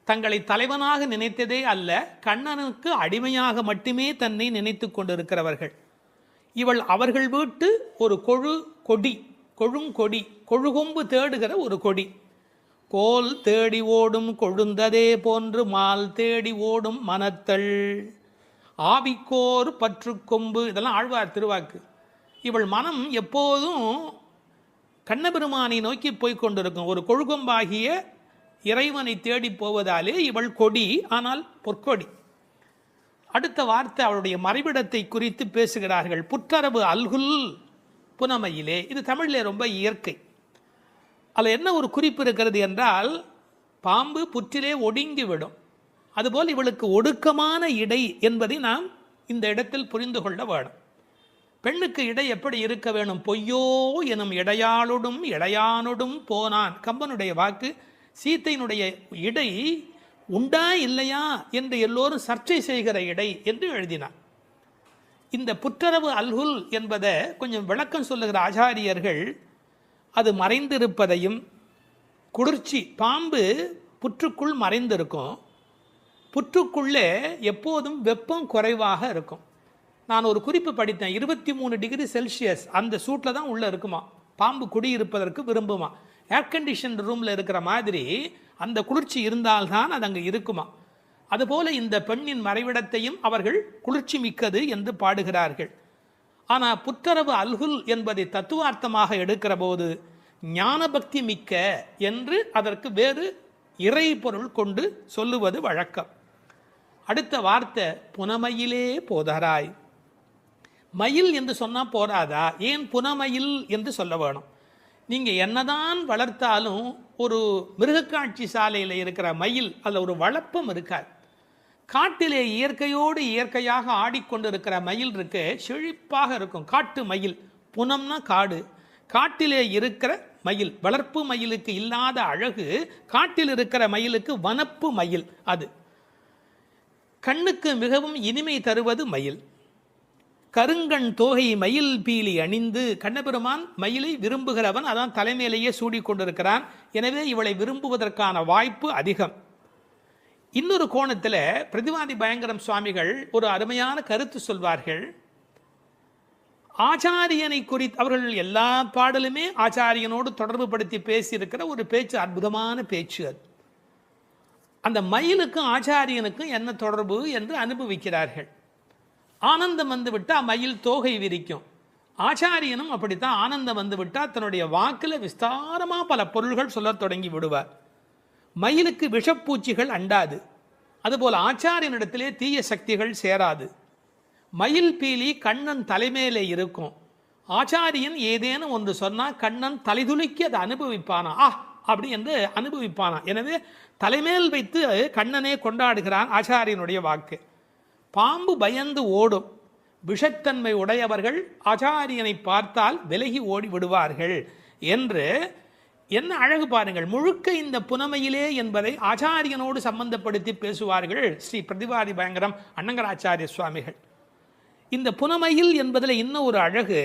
தங்களை தலைவனாக நினைத்ததே அல்ல, கண்ணனுக்கு அடிமையாக மட்டுமே தன்னை நினைத்து கொண்டிருக்கிறவர்கள். இவள் அவர்கள் வீட்டு ஒரு கொடி, கொழுங்கொடி, கொழுகொம்பு தேடுகிற ஒரு கொடி. கோல் தேடி ஓடும் கொழுந்ததே போன்று மால் தேடி ஓடும் மனத்தள் ஆவிக்கோர் பற்று கொம்பு. இதெல்லாம் ஆழ்வார் திருவாக்கு. இவள் மனம் எப்போதும் கண்ணபெருமானை நோக்கி போய்கொண்டிருக்கும். ஒரு கொழுகொம்பாகிய இறைவனை தேடி போவதாலே இவள் கொடி, ஆனால் பொற்கொடி. அடுத்த வார்த்தை அவளுடைய மறைவிடத்தை குறித்து பேசுகிறார்கள். புற்றரவு அல்குல் புனமையிலே. இது தமிழிலே ரொம்ப இயற்கை. அதில் என்ன ஒரு குறிப்பு இருக்கிறது என்றால், பாம்பு புற்றிலே ஒடுங்கிவிடும். அதுபோல் இவளுக்கு ஒடுக்கமான இடை என்பதை நாம் இந்த இடத்தில் புரிந்து கொள்ள வேணும். பெண்ணுக்கு இடை எப்படி இருக்க வேணும்? பொய்யோ எனும் இடையாளொடும் இடையானொடும் போனான். கம்பனுடைய வாக்கு. சீத்தையினுடைய இடை உண்டா இல்லையா என்று எல்லோரும் சர்ச்சை செய்கிற இடை என்று எழுதினார். இந்த புற்றரவு அல்குல் என்பதை கொஞ்சம் விளக்கம் சொல்லுகிற ஆச்சாரியர்கள் அது மறைந்திருப்பதையும், குளிர்ச்சி, பாம்பு புற்றுக்குள் மறைந்திருக்கும், புற்றுக்குள்ளே எப்போதும் வெப்பம் குறைவாக இருக்கும். நான் ஒரு குறிப்பு படித்தேன், 23 டிகிரி செல்சியஸ் அந்த சூட்டில் தான் உள்ளே இருக்குமா பாம்பு குடியிருப்பதற்கு விரும்புமா. ஏர் கண்டிஷன் ரூமில் இருக்கிற மாதிரி அந்த குளிர்ச்சி இருந்தால்தான் அது அங்கே இருக்குமா. அதுபோல இந்த பெண்ணின் மறைவிடத்தையும் அவர்கள் குளிர்ச்சி மிக்கது என்று பாடுகிறார்கள். ஆனால் புற்றரவு அல்குல் என்பதை தத்துவார்த்தமாக எடுக்கிற போது ஞானபக்தி மிக்க என்று அதற்கு வேறு இறை பொருள் கொண்டு சொல்லுவது வழக்கம். அடுத்த வார்த்தை புனமயிலே போதராய். மயில் என்று சொன்னால் போராதா, ஏன் புனமயில் என்று சொல்ல வேணும்? நீங்கள் என்னதான் வளர்த்தாலும் ஒரு மிருகக்காட்சி சாலையில் இருக்கிற மயில் அதில் ஒரு வளப்பம் இருக்காது. காட்டிலே இயற்கையோடு இயற்கையாக ஆடிக்கொண்டிருக்கிற மயில் இருக்கு, செழிப்பாக இருக்கும். காட்டு மயில், புனம்னா காடு, காட்டிலே இருக்கிற மயில். வளர்ப்பு மயிலுக்கு இல்லாத அழகு காட்டில் இருக்கிற மயிலுக்கு வனப்பு மயில். அது கண்ணுக்கு மிகவும் இனிமை தருவது மயில். கருங்கண் தோகை மயில் பீலி அணிந்து, கண்ணபெருமான் மயிலை விரும்புகிறவன், அதான் தலைமையிலேயே சூடிக்கொண்டிருக்கிறான். எனவே இவளை விரும்புவதற்கான வாய்ப்பு அதிகம். இன்னொரு கோணத்தில் பிரதிவாதி பயங்கரம் சுவாமிகள் ஒரு அருமையான கருத்து சொல்வார்கள். ஆச்சாரியனை குறித்து அவர்கள் எல்லா பாடலுமே ஆச்சாரியனோடு தொடர்பு படுத்தி பேசியிருக்கிற ஒரு பேச்சு, அற்புதமான பேச்சு அது. அந்த மயிலுக்கும் ஆச்சாரியனுக்கும் என்ன தொடர்பு என்று அனுபவிக்கிறார்கள். ஆனந்தம் வந்து விட்டால் மயில் தோகை விரிக்கும். ஆச்சாரியனும் அப்படித்தான், ஆனந்தம் வந்து விட்டால் தன்னுடைய வாக்கில் விஸ்தாரமாக பல பொருள்கள் சொல்ல தொடங்கி விடுவார். மயிலுக்கு விஷப்பூச்சிகள் அண்டாது, அதுபோல் ஆச்சாரியனிடத்திலே தீய சக்திகள் சேராது. மயில் பீலி கண்ணன் தலைமையிலே இருக்கும். ஆச்சாரியன் ஏதேனும் ஒன்று சொன்னால் கண்ணன் தலைதுலுக்கி அதை அனுபவிப்பானா, அப்படி என்று அனுபவிப்பானா. எனவே தலைமேல் வைத்து கண்ணனே கொண்டாடுகிறான் ஆச்சாரியனுடைய வாக்கு. பாம்பு பயந்து ஓடும், விஷத்தன்மை உடையவர்கள் ஆச்சாரியனை பார்த்தால் விலகி ஓடி விடுவார்கள் என்று என்ன அழகு பாருங்கள். முழுக்க இந்த புனமையிலே என்பதை ஆச்சாரியனோடு சம்பந்தப்படுத்தி பேசுவார்கள் ஸ்ரீ பிரதிவாதி பயங்கரம் அண்ணங்கராச்சாரிய சுவாமிகள். இந்த புனமையில் என்பதில் இன்னும் ஒரு அழகு,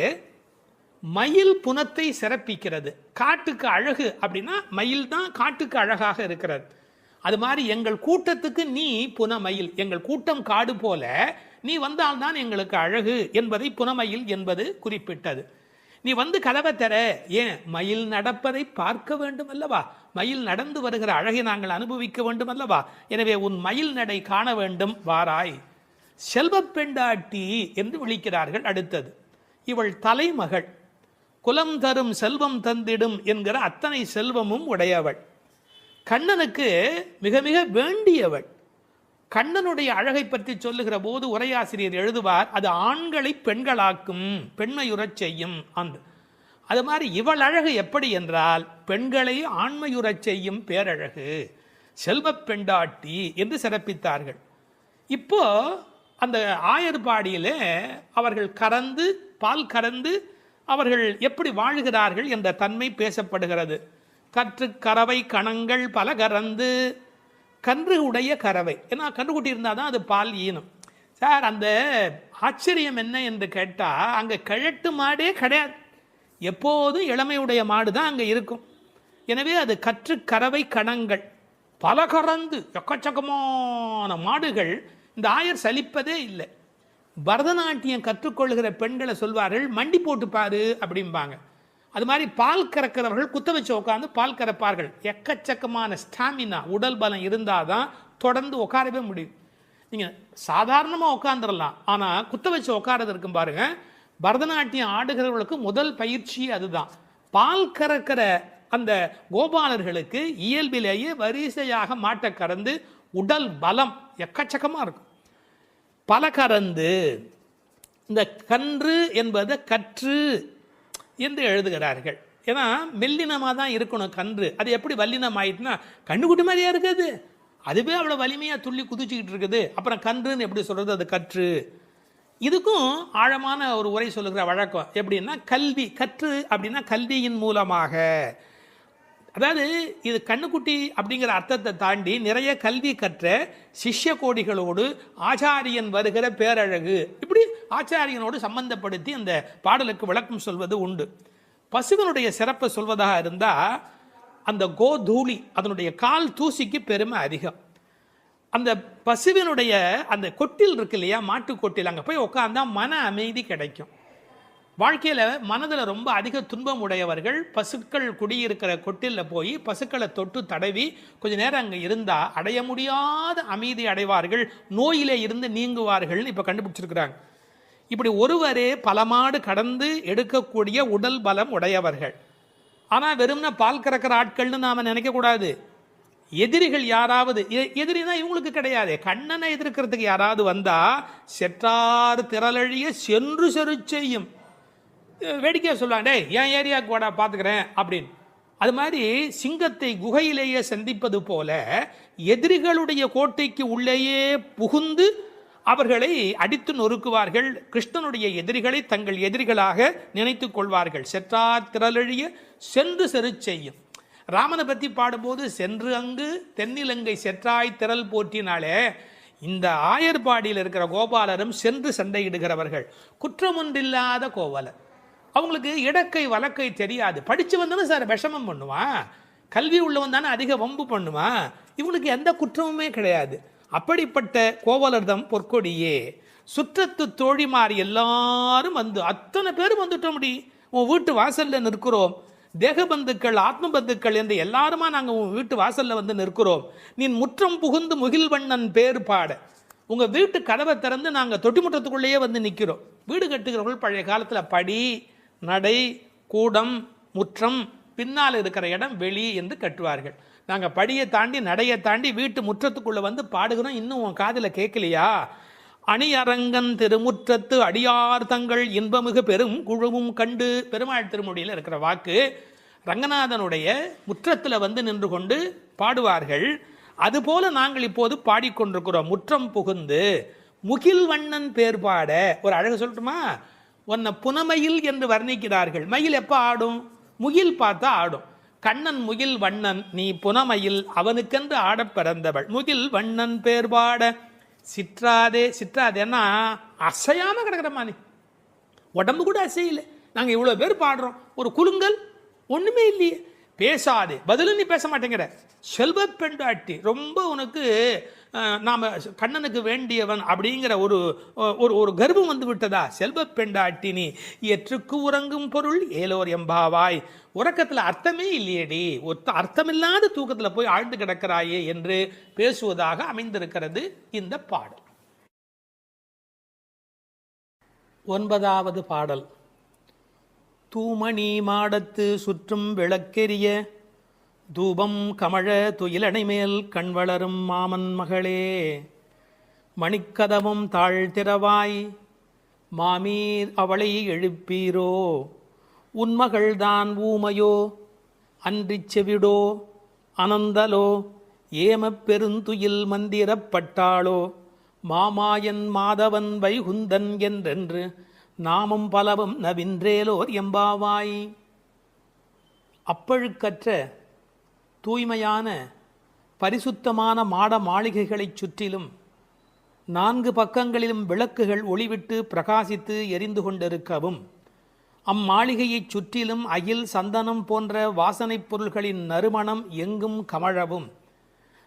மயில் புனத்தை சிறப்பிக்கிறது. காட்டுக்கு அழகு அப்படின்னா மயில் தான் காட்டுக்கு அழகாக இருக்கிறது. அது மாதிரி எங்கள் கூட்டத்துக்கு நீ புனமயில், எங்கள் கூட்டம் காடு போல நீ வந்தால்தான் எங்களுக்கு அழகு என்பதை புனமயில் என்பது குறிப்பிட்டது. நீ வந்து கதவை தர, ஏன் மயில் நடப்பதை பார்க்க வேண்டும் அல்லவா, மயில் நடந்து வருகிற அழகை நாங்கள் அனுபவிக்க வேண்டும் அல்லவா, எனவே உன் மயில் நடை காண வேண்டும், வாராய். செல்வ பெண்டாட்டி என்று விழிக்கிறார்கள். அடுத்தது, இவள் தலைமகள், குலம் தரும் செல்வம் தந்திடும் என்கிற அத்தனை செல்வமும் உடையவள், கண்ணனுக்கு மிக மிக வேண்டியவள். கண்ணனுடைய அழகை பற்றி சொல்லுகிற போது உரையாசிரியர் எழுதுவார், அது ஆண்களை பெண்களாக்கும், பெண்மையுறச் செய்யும். அது மாதிரி இவள் அழகு எப்படி என்றால் பெண்களை ஆண்மையுறச் செய்யும் பேரழகு, செல்வ பெண்டாட்டி என்று சிறப்பித்தார்கள். இப்போ அந்த ஆயர்பாடியிலே அவர்கள் கறந்து, பால் கறந்து அவர்கள் எப்படி வாழ்கிறார்கள் என்ற தன்மை பேசப்படுகிறது. கற்று கறவை கணங்கள் பல கறந்து, கன்று உடைய கறவை, ஏன்னா கன்றுக்குட்டி இருந்தால் தான் அது பால் ஈனும். சார், அந்த ஆச்சரியம் என்ன என்று கேட்டால், அங்கே கிழட்டு மாடே கிடையாது, எப்போதும் இளமையுடைய மாடு தான் அங்கே இருக்கும். எனவே அது கற்று கறவை கணங்கள் பல கறந்து, எக்கச்சக்கமான மாடுகள். இந்த ஆயர் சலிப்பதே இல்லை. பரதநாட்டியம் கற்றுக்கொள்கிற பெண்களை சொல்வார்கள், மண்டி போட்டு பாரு அப்படிம்பாங்க. அது மாதிரி பால் கறக்கிறவர்கள் குத்த வச்சு உட்காந்து பால் கறப்பார்கள். எக்கச்சக்கமான ஸ்டாமினா, உடல் பலம் இருந்தால் தான் தொடர்ந்து உட்காரவே முடியும். நீங்கள் சாதாரணமாக உட்காந்துடலாம், ஆனால் குத்த வச்சு உட்காரது இருக்கும் பாருங்க. பரதநாட்டியம் ஆடுகிறவர்களுக்கு முதல் பயிற்சி அதுதான். பால் கறக்கிற அந்த கோபாலர்களுக்கு இயல்பிலேயே வரிசையாக மாட்டை கறந்து உடல் பலம் எக்கச்சக்கமாக இருக்கும். பல கறந்து, இந்த கன்று என்பதை கற்று என்று எழுதுகிறார்கள். ஏன்னா மெல்லினமாக தான் இருக்கணும் கன்று. அது எப்படி வல்லினம் ஆயிட்டுனா, கண்ணுக்குட்டி மாதிரியா இருக்குது, அதுவே அவ்வளோ வலிமையாக துள்ளி குதிச்சுக்கிட்டு இருக்குது, அப்புறம் கன்றுன்னு எப்படி சொல்கிறது, அது கற்று. இதுக்கும் ஆழமான ஒரு உரை சொல்லுகிற வழக்கம் எப்படின்னா, கல்வி கற்று அப்படின்னா கல்வியின் மூலமாக. அதாவது இது கண்ணுக்குட்டி அப்படிங்கிற அர்த்தத்தை தாண்டி நிறைய கல்வி கற்ற சிஷ்ய கோடிகளோடு ஆச்சாரியன் வருகிற பேரழகு, இப்படி ஆச்சாரியனோடு சம்பந்தப்படுத்தி அந்த பாடலுக்கு விளக்கம் சொல்வது உண்டு. பசுவனுடைய சிறப்பை சொல்வதாக இருந்தால், அந்த கோதூளி, அதனுடைய கால் தூசிக்கு பெருமை அதிகம். அந்த பசுவினுடைய அந்த கொட்டில் இருக்கு இல்லையா, மாட்டு கொட்டில், அங்கே போய் உட்காந்தா மன அமைதி கிடைக்கும். வாழ்க்கையில் மனதில் ரொம்ப அதிக துன்பம் உடையவர்கள் பசுக்கள் குடியிருக்கிற கொட்டிலில் போய் பசுக்களை தொட்டு தடவி கொஞ்ச நேரம் அங்கே இருந்தால் அடைய முடியாத அமைதி அடைவார்கள், நோயிலே இருந்து நீங்குவார்கள் இப்போ கண்டுபிடிச்சிருக்கிறாங்க. இப்படி ஒருவரே பல மாடு கடந்து எடுக்கக்கூடிய உடல் பலம் உடையவர்கள். ஆனால் வெறும்னா பால் கறக்கிற ஆட்கள்னு நாம் நினைக்கக்கூடாது. எதிரிகள் யாராவது, எதிரினா இவங்களுக்கு கிடையாது, கண்ணனை எதிர்க்கிறதுக்கு யாராவது வந்தா செற்றார் திரளழிய சென்று செரு செய்யும். வேடிக்கையாக சொல்லுவாங்க, டே என் ஏரியாவுக்கு வாடா பார்த்துக்கிறேன் அப்படின்னு. அது மாதிரி சிங்கத்தை குகையிலேயே சந்திப்பது போல எதிரிகளுடைய கோட்டைக்கு உள்ளேயே புகுந்து அவர்களை அடித்து நொறுக்குவார்கள். கிருஷ்ணனுடைய எதிரிகளை தங்கள் எதிரிகளாக நினைத்துக் கொள்வார்கள். செற்றார் திரளழிய சென்று செரு செய்யும். ராமனை பற்றி பாடும்போது சென்று அங்கு தென்னிலங்கை செற்றாய் திரள் போற்றினாலே, இந்த ஆயர்பாடியில் இருக்கிற கோபாலரும் சென்று சண்டையிடுகிறவர்கள். குற்றமொன்றில்லாத கோவலர். அவங்களுக்கு இடக்கை வழக்கை தெரியாது. படித்து வந்தாலும் சார் விஷமம் பண்ணுவான், கல்வி உள்ளவன் தானே அதிக வம்பு பண்ணுவான். இவனுக்கு எந்த குற்றமுமே கிடையாது. அப்படிப்பட்ட கோவலர்தம் பொற்கொடியே சுற்றத்து தோழிமார் எல்லாரும் வந்து அத்தனை பேரும் வந்துட்டோம். முடி உன் வீட்டு வாசல்ல நிற்கிறோம், தேகபந்துக்கள் ஆத்ம பந்துக்கள் என்று எல்லாருமா நாங்கள் உன் வீட்டு வாசல்ல வந்து நிற்கிறோம். நீ முற்றம் புகுந்து முகில்வண்ணன் பேர் பாட உங்கள் வீட்டு கதவை திறந்து நாங்கள் தொட்டிமுற்றத்துக்குள்ளேயே வந்து நிற்கிறோம். வீடு கட்டுகிறவர்கள் பழைய காலத்தில் படி, நடை, கூடம், முற்றம், பின்னால் இருக்கிற இடம் வெளி என்று கட்டுவார்கள். நாங்கள் படியை தாண்டி நடையை தாண்டி வீட்டு முற்றத்துக்குள்ளே வந்து பாடுகிறோம். இன்னும் உன் காதில் கேட்கலையா? அணியரங்கன் திருமுற்றத்து அடியார் தங்கள் இன்பமிகு பெரும் குழுவும் கண்டு. பெருமாள் திருமொழியில் இருக்கிற வாக்கு. ரங்கநாதனுடைய முற்றத்தில் வந்து நின்று கொண்டு பாடுவார்கள். அதுபோல நாங்கள் இப்போது பாடிக்கொண்டிருக்கிறோம். முற்றம் புகுந்து முகில் வண்ணன் பேர் பாட. ஒரு அழகு சொல்லட்டுமா? உன்னை புனமயில் என்று வர்ணிக்கிறார்கள். மயில் எப்போ ஆடும்? முகில் பார்த்தா ஆடும். கண்ணன் முகில் வண்ணன், நீ புனமயில், அவனுக்கென்று ஆட பிறந்தவள். முகில் வண்ணன் பேர் பாட சிற்றாதே. சிற்றாதேன்னா அசையாம கிடக்கிறமா, நீ உடம்பு கூட அசையில. நாங்கள் இவ்வளோ பேர் பாடுறோம், ஒரு குலுங்கல் ஒன்றுமே இல்லையே. பேசாதே, பதிலும் நீ பேச மாட்டேங்கிற. செல்வ பெண்டாட்டி, ரொம்ப உனக்கு நாம் கண்ணனுக்கு வேண்டியவன் அப்படிங்கிற ஒரு ஒரு கர்வம் வந்து விட்டதா? செல்வ பெண்டாட்டி நீ எற்றுக்கு உறங்கும் பொருள் ஏலோர் எம்பாவாய். உறக்கத்தில் அர்த்தமே இல்லையேடி, அர்த்தமில்லாத தூக்கத்தில் போய் ஆழ்ந்து கிடக்கிறாயே என்று பேசுவதாக அமைந்திருக்கிறது இந்த பாடல். 9வது பாடல். தூமணி மாடத்து சுற்றும் விளக்கெரிய தூபம் கமழ துயிலணை மேல் கண் வளரும் மாமன் மகளே, மணிக்கதவும் தாழ்த்திரவாய் மாமீர் அவளை எழுப்பீரோ, உன்மகள்தான் ஊமையோ அன்றிச் செவிடோ அனந்தலோ ஏமப் பெருந்துயில் மந்திரப்பட்டாளோ, மாமாயன் மாதவன் வைகுந்தன் என்றென்று நாமும் பலவும் நவின்றேலோர் எம்பாவாய். அப்பழுக்கற்ற தூய்மையான பரிசுத்தமான மாட மாளிகைகளைச் சுற்றிலும் 4 பக்கங்களிலும் விளக்குகள் ஒளிவிட்டு பிரகாசித்து எரிந்து கொண்டிருக்கவும், அம்மாளிகையைச் சுற்றிலும் அகில் சந்தனம் போன்ற வாசனைப் பொருள்களின் நறுமணம் எங்கும் கமழவும்,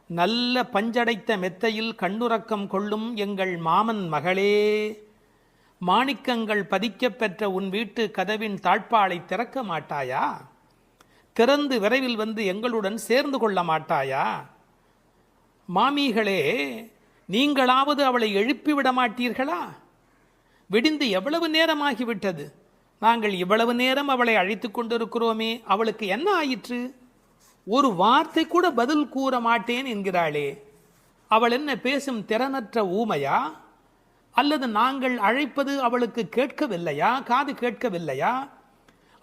நல்ல பஞ்சடைத்த மெத்தையில் கண்ணுறக்கம் கொள்ளும் எங்கள் மாமன் மகளே, மாணிக்கங்கள் பதிக்கப் பெற்ற உன் வீட்டு கதவின் தாழ்பாளை திறக்க மாட்டாயா? திறந்து விரைவில் வந்து எங்களுடன் சேர்ந்து கொள்ள மாட்டாயா? மாமிகளே, நீங்களாவது அவளை எழுப்பிவிட மாட்டீர்களா? விடிந்து எவ்வளவு நேரமாகிவிட்டது, நாங்கள் இவ்வளவு நேரம் அவளை அழைத்து கொண்டிருக்கிறோமே, அவளுக்கு என்ன ஆயிற்று? ஒரு வார்த்தை கூட பதில் கூற மாட்டேன் என்கிறாளே. அவள் என்ன பேசும் திறனற்ற ஊமையா? அல்லது நாங்கள் அழைப்பது அவளுக்கு கேட்கவில்லையா? காது கேட்கவில்லையா?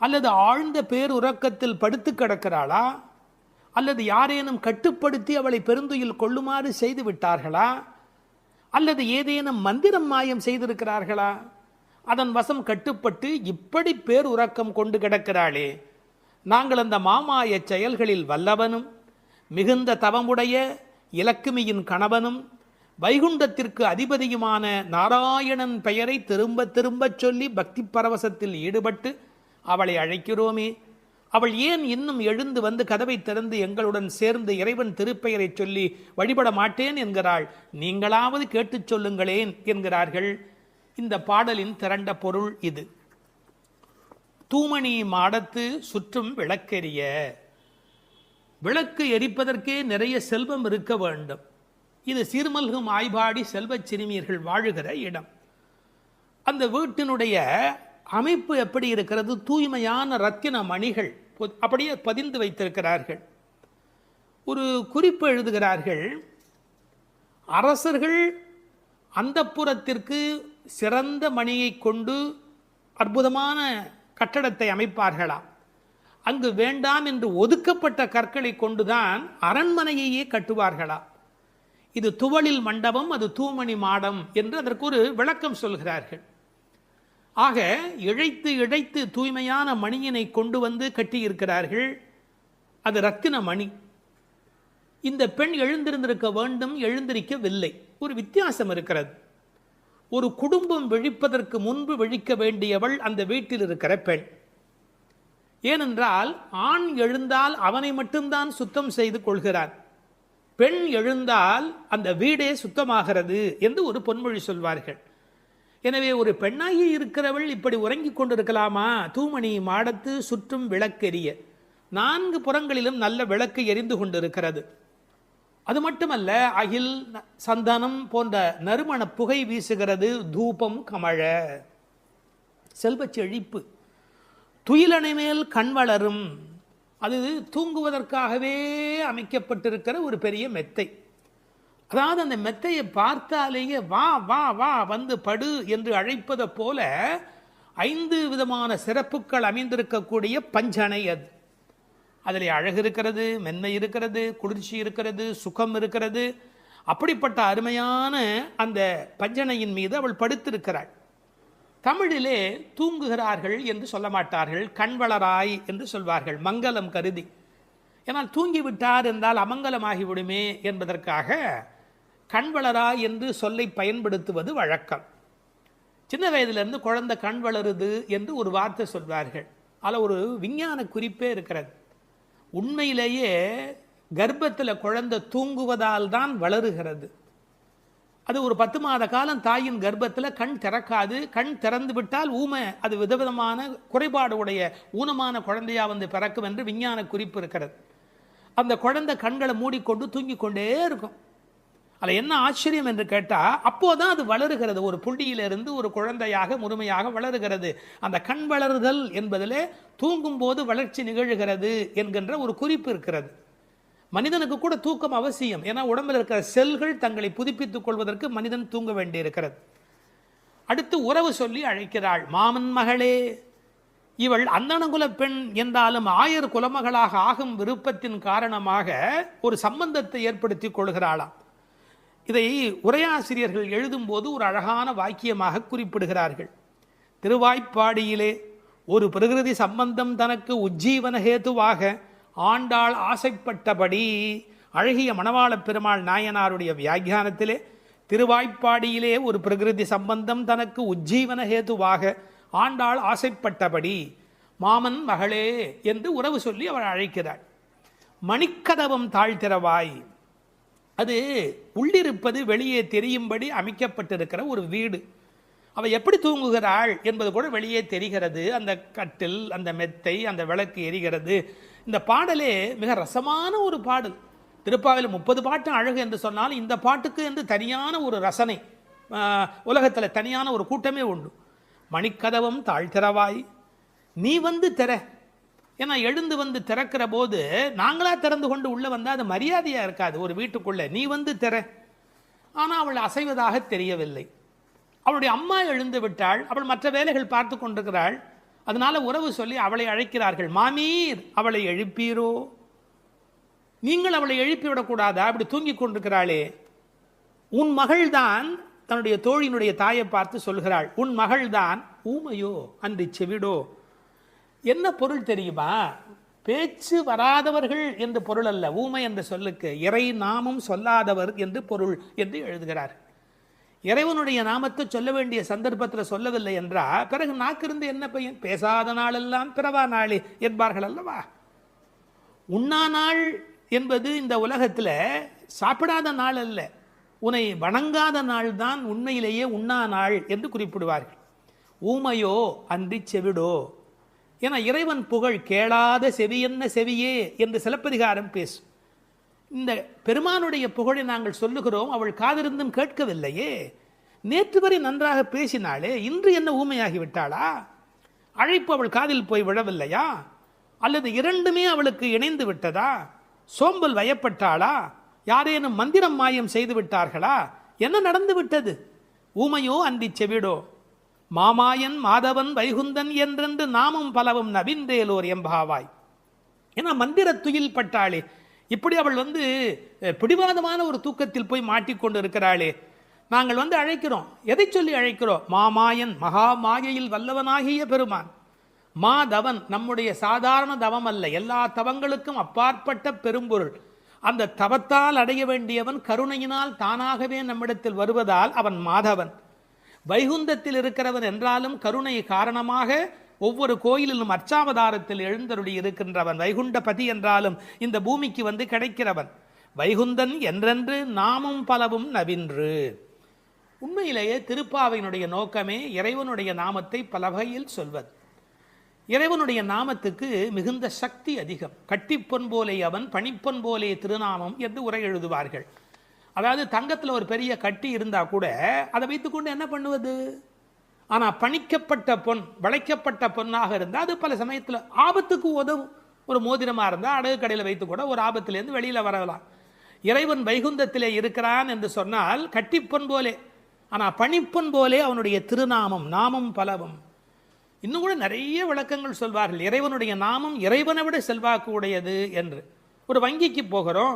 அல்லது ஆழ்ந்த பேருறக்கத்தில் படுத்து கிடக்கிறாளா? அல்லது யாரேனும் கட்டுப்படுத்தி அவளை பெருந்துயில் கொள்ளுமாறு செய்து விட்டார்களா? அல்லது ஏதேனும் மந்திரம் மாயம் செய்திருக்கிறார்களா? அதன் வசம் கட்டுப்பட்டு இப்படி பேருறக்கம் கொண்டு கிடக்கிறாளே. நாங்கள் அந்த மாமாய செயல்களில் வல்லவனும் மிகுந்த தவமுடைய இலக்குமியின் கணவனும் வைகுண்டத்திற்கு அதிபதியுமான நாராயணன் பெயரை திரும்ப திரும்பச் சொல்லி பக்தி பரவசத்தில் ஈடுபட்டு அவளை அழைக்கிறோமே, அவள் ஏன் இன்னும் எழுந்து வந்து கதவை திறந்து எங்களுடன் சேர்ந்து இறைவன் திருப்பெயரை சொல்லி வழிபட மாட்டேன் என்கிறாள்? நீங்களாவது கேட்டுச் சொல்லுங்களேன் என்கிறார்கள். இந்த பாடலின் திரண்ட பொருள் இது. தூமணி மாடத்து சுற்றும் விளக்கெரிய. விளக்கு எரிப்பதற்கே நிறைய செல்வம் இருக்க வேண்டும். இது சீர்மல்கும் ஆய்பாடி செல்வச் சிறுமியர்கள் வாழுகிற இடம். அந்த வீட்டினுடைய அமைப்பு எப்படி இருக்கிறது? தூய்மையான ரத்தின மணிகள் அப்படியே பதிந்து வைத்திருக்கிறார்கள். ஒரு குறிப்பு எழுதுகிறார்கள், அரசர்கள் அந்தப்புறத்திற்கு சிறந்த மணியை கொண்டு அற்புதமான கட்டடத்தை அமைப்பார்களாம். அங்கு வேண்டாம் என்று ஒதுக்கப்பட்ட கற்களை கொண்டுதான் அரண்மனையையே கட்டுவார்களாம். இது துவளில் மண்டபம், அது தூமணி மாடம் என்று அதற்கு ஒரு விளக்கம் சொல்கிறார்கள். ஆக இழைத்து இழைத்து தூய்மையான மணியினை கொண்டு வந்து கட்டியிருக்கிறார்கள். அது ரத்தின மணி. இந்த பெண் எழுந்திருந்திருக்க வேண்டும், எழுந்திருக்கவில்லை. ஒரு வித்தியாசம் இருக்கிறது. ஒரு குடும்பம் விழிப்பதற்கு முன்பு விழிக்க வேண்டியவள் அந்த வீட்டில் இருக்கிற பெண். ஏனென்றால் ஆண் எழுந்தால் அவனை மட்டும்தான் சுத்தம் செய்து கொள்கிறான். பெண் எழுந்தால் அந்த வீடே சுத்தமாகிறது என்று ஒரு பொன்மொழி சொல்வார்கள். எனவே ஒரு பெண்ணாகி இருக்கிறவள் இப்படி உறங்கிக் கொண்டிருக்கலாமா? தூமணி மாடத்து சுற்றும் விளக்கெரிய. 4 புறங்களிலும் நல்ல விளக்கு எரிந்து கொண்டிருக்கிறது. அது மட்டுமல்ல, அகில் சந்தனம் போன்ற நறுமண புகை வீசுகிறது. தூபம் கமழ. செல்வச் செழிப்பு. துயிலணை மேல் கண் வளரும். அது தூங்குவதற்காகவே அமைக்கப்பட்டிருக்கிற ஒரு பெரிய மெத்தை. அதாவது அந்த மெத்தையை பார்த்தாலேயே வா வா வா வந்து படு என்று அழைப்பதை போல 5 விதமான சிறப்புகள் அமைந்திருக்கக்கூடிய பஞ்சனை அது. அதில் அழகு இருக்கிறது, மென்மை இருக்கிறது, குளிர்ச்சி இருக்கிறது, சுகம் இருக்கிறது. அப்படிப்பட்ட அருமையான அந்த பஞ்சனையின் மீது அவள் படுத்திருக்கிறாள். தமிழிலே தூங்குகிறார்கள் என்று சொல்ல மாட்டார்கள், கண்வளராய் என்று சொல்வார்கள், மங்களம் கருதி. ஏன்னால் தூங்கிவிட்டார் என்றால் அமங்கலமாகிவிடுமே என்பதற்காக கண்வளராய் என்று சொல்லை பயன்படுத்துவது வழக்கம். சின்ன வயதிலிருந்து குழந்தை கண் வளருது என்று ஒரு வார்த்தை சொல்வார்கள். அதில் ஒரு விஞ்ஞான குறிப்பே இருக்கிறது. உண்மையிலேயே கர்ப்பத்தில் குழந்தை தூங்குவதால் தான் வளருகிறது. அது ஒரு 10 மாத காலம் தாயின் கர்ப்பத்தில் கண் திறக்காது. கண் திறந்து விட்டால் ஊமை, அது விதவிதமான குறைபாடு உடைய ஊனமான குழந்தையா வந்து பிறக்கும் என்று விஞ்ஞான குறிப்பு இருக்கிறது. அந்த குழந்தை கண்களை மூடிக்கொண்டு தூங்கி கொண்டே இருக்கும். அதில் என்ன ஆச்சரியம் என்று கேட்டால், அப்போதான் அது வளருகிறது. ஒரு புள்ளியிலிருந்து ஒரு குழந்தையாக முழுமையாக வளருகிறது. அந்த கண் வளருதல் என்பதிலே தூங்கும் போது வளர்ச்சி நிகழ்கிறது என்கின்ற ஒரு குறிப்பு இருக்கிறது. மனிதனுக்கு கூட தூக்கம் அவசியம். ஏன்னா உடம்பில் இருக்கிற செல்கள் தங்களை புதுப்பித்துக் கொள்வதற்கு மனிதன் தூங்க வேண்டி இருக்கிறது. அடுத்து உறவு சொல்லி அழைக்கிறாள். மாமன் மகளே. இவள் அந்தணகுல பெண் என்றாலும் ஆயர் குலமகளாக ஆகும் விருப்பத்தின் காரணமாக ஒரு சம்பந்தத்தை ஏற்படுத்தி கொள்கிறாளாம். இதை உரையாசிரியர்கள் எழுதும்போது ஒரு அழகான வாக்கியமாக குறிப்பிடுகிறார்கள். திருவாய்ப்பாடியிலே ஒரு பிரகிருதி சம்பந்தம் தனக்கு உஜ்ஜீவன ஹேதுவாக ஆண்டாள் ஆசைப்பட்டபடி. அழகிய மணவாளப் பெருமாள் நாயனாருடைய வியாக்கியானத்திலே திருவாய்ப்பாடியிலே ஒரு பிரகிருதி சம்பந்தம் தனக்கு உஜ்ஜீவன ஹேதுவாக ஆண்டாள் ஆசைப்பட்டபடி மாமன் மகளே என்று உறவு சொல்லி அவள் அழைக்கிறாள். மணிக்கதவம் தாழ்த்திரவாய். அது உள்ளிருப்பது வெளியே தெரியும்படி அமைக்கப்பட்டிருக்கிற ஒரு வீடு. அவள் எப்படி தூங்குகிறாள் என்பது கூட வெளியே தெரிகிறது. அந்த கட்டில், அந்த மெத்தை, அந்த விளக்கு எரிகிறது. இந்த பாடலே மிக ரசமான ஒரு பாடல். திருப்பாவையில் 30 பாட்டு அழகு என்று சொன்னால் இந்த பாட்டுக்கு என்று தனியான ஒரு ரசனை உலகத்தில் தனியான ஒரு கூட்டமே உண்டு. மணிக்கதவம் தாழ்த்திரவாய், நீ வந்து திற. ஏன்னா எழுந்து வந்து திறக்கிற போது நாங்களா திறந்து கொண்டு உள்ள வந்தால் அது மரியாதையாக இருக்காது ஒரு வீட்டுக்குள்ளே. நீ வந்து திற. ஆனால் அவள் அசைவதாக தெரியவில்லை. அவளுடைய அம்மா எழுந்து விட்டாள். அவள் மற்ற வேலைகள் பார்த்து கொண்டிருக்கிறாள். அதனால உறவு சொல்லி அவளை அழைக்கிறார்கள். மாமீர், அவளை எழுப்பீரோ? நீங்கள் அவளை எழுப்பிவிடக்கூடாதா? அப்படி தூங்கி கொண்டிருக்கிறாளே. உன் மகள்தான் தன்னுடைய தோழியினுடைய தாயை பார்த்து சொல்கிறாள், உன் மகள்தான் ஊமையோ அன்றி செவிடோ. என்ன பொருள் தெரியுமா? பேச்சு வராதவர்கள் என்று பொருள் அல்ல. ஊமை என்ற சொல்லுக்கு இறை நாமம் சொல்லாதவர் என்று பொருள் என்று எழுதுகிறார். இறைவனுடைய நாமத்தை சொல்ல வேண்டிய சந்தர்ப்பத்தில் சொல்லவில்லை என்றால் பிறகு நாக்கிருந்து என்ன பையன்? பேசாத நாளெல்லாம் பிறவா நாளே என்பார்கள் அல்லவா? உண்ணா நாள் என்பது இந்த உலகத்தில் சாப்பிடாத நாள் அல்ல, உன்னை வணங்காத நாள் தான் உண்மையிலேயே உண்ணா நாள் என்று குறிப்பிடுவார்கள். ஊமையோ அன்றி செவிடோ ஏன்னா இறைவன் புகழ் கேளாத செவியென்ன செவியே என்று சிலப்பதிகாரம் பேசும். இந்த பெருமானுடைய புகழை நாங்கள் சொல்லுகிறோம், அவள் காதிருந்தும் கேட்கவில்லையே. நேற்று வரை நன்றாக பேசினாளே, இன்று என்ன ஊமையாகி விட்டாளா? அழைப்பு அவள் காதில் போய் விழவில்லையா? அல்லது இரண்டுமே அவளுக்கு இணைந்து விட்டதா? சோம்பல் வயப்பட்டாளா? யாரேனும் மந்திரம் மாயம் செய்து விட்டார்களா? என்ன நடந்து விட்டது? ஊமையோ அன்றி செவிடோ, மாமாயன் மாதவன் வைகுந்தன் என்றென்று நாமும் பலவும் நவின்றேலோர் எம்பாவாய். ஏன்னா மந்திர துயில் பட்டாளே, இப்படி அவள் பிடிவாதமான ஒரு தூக்கத்தில் போய் மாட்டிக்கொண்டு இருக்கிறாளே. நாங்கள் அழைக்கிறோம், எதை சொல்லி அழைக்கிறோம்? மாமாயன், மகா மாயையில் வல்லவனாகிய பெருமான். மாதவன், நம்முடைய சாதாரண தவம் அல்ல, எல்லா தவங்களுக்கும் அப்பாற்பட்ட பெரும்பொருள். அந்த தவத்தால் அடைய வேண்டியவன் கருணையினால் தானாகவே நம்மிடத்தில் வருவதால் அவன் மாதவன். வைகுந்தத்தில் இருக்கிறவன் என்றாலும் கருணை காரணமாக ஒவ்வொரு கோயிலிலும் அர்ச்சாவதாரத்தில் எழுந்தருளி இருக்கின்றவன். வைகுண்டபதி என்றாலும் இந்த பூமிக்கு கிடைக்கிறவன். வைகுந்தன் என்றென்று நாமும் பலவும் நவின்று. உண்மையிலேயே திருப்பாவையினுடைய நோக்கமே இறைவனுடைய நாமத்தை பல வகையில் சொல்வது. இறைவனுடைய நாமத்துக்கு மிகுந்த சக்தி அதிகம். கட்டிப்பொன் போலே அவன், பணிப்பொன் போலே திருநாமம் என்று உரை எழுதுவார்கள். அதாவது தங்கத்தில் ஒரு பெரிய கட்டி இருந்தால் கூட அதை வைத்துக்கொண்டு என்ன பண்ணுவது? ஆனால் பணிக்கப்பட்ட பொன், வளைக்கப்பட்ட பொன்னாக இருந்தால் அது பல சமயத்தில் ஆபத்துக்கு உதவும். ஒரு மோதிரமாக இருந்தால் அடகு கடையில் வைத்து கூட ஒரு ஆபத்திலேருந்து வெளியில் வரலாம். இறைவன் வைகுந்தத்திலே இருக்கிறான் என்று சொன்னால் கட்டிப்பொன் போலே, ஆனால் பணிப்பொன் போலே அவனுடைய திருநாமம், நாமம் பலவும். இன்னும் கூட நிறைய விளக்கங்கள் சொல்வார்கள். இறைவனுடைய நாமம் இறைவனை விட செல்வாக்கு உடையது என்று. ஒரு வங்கிக்கு போகிறோம்,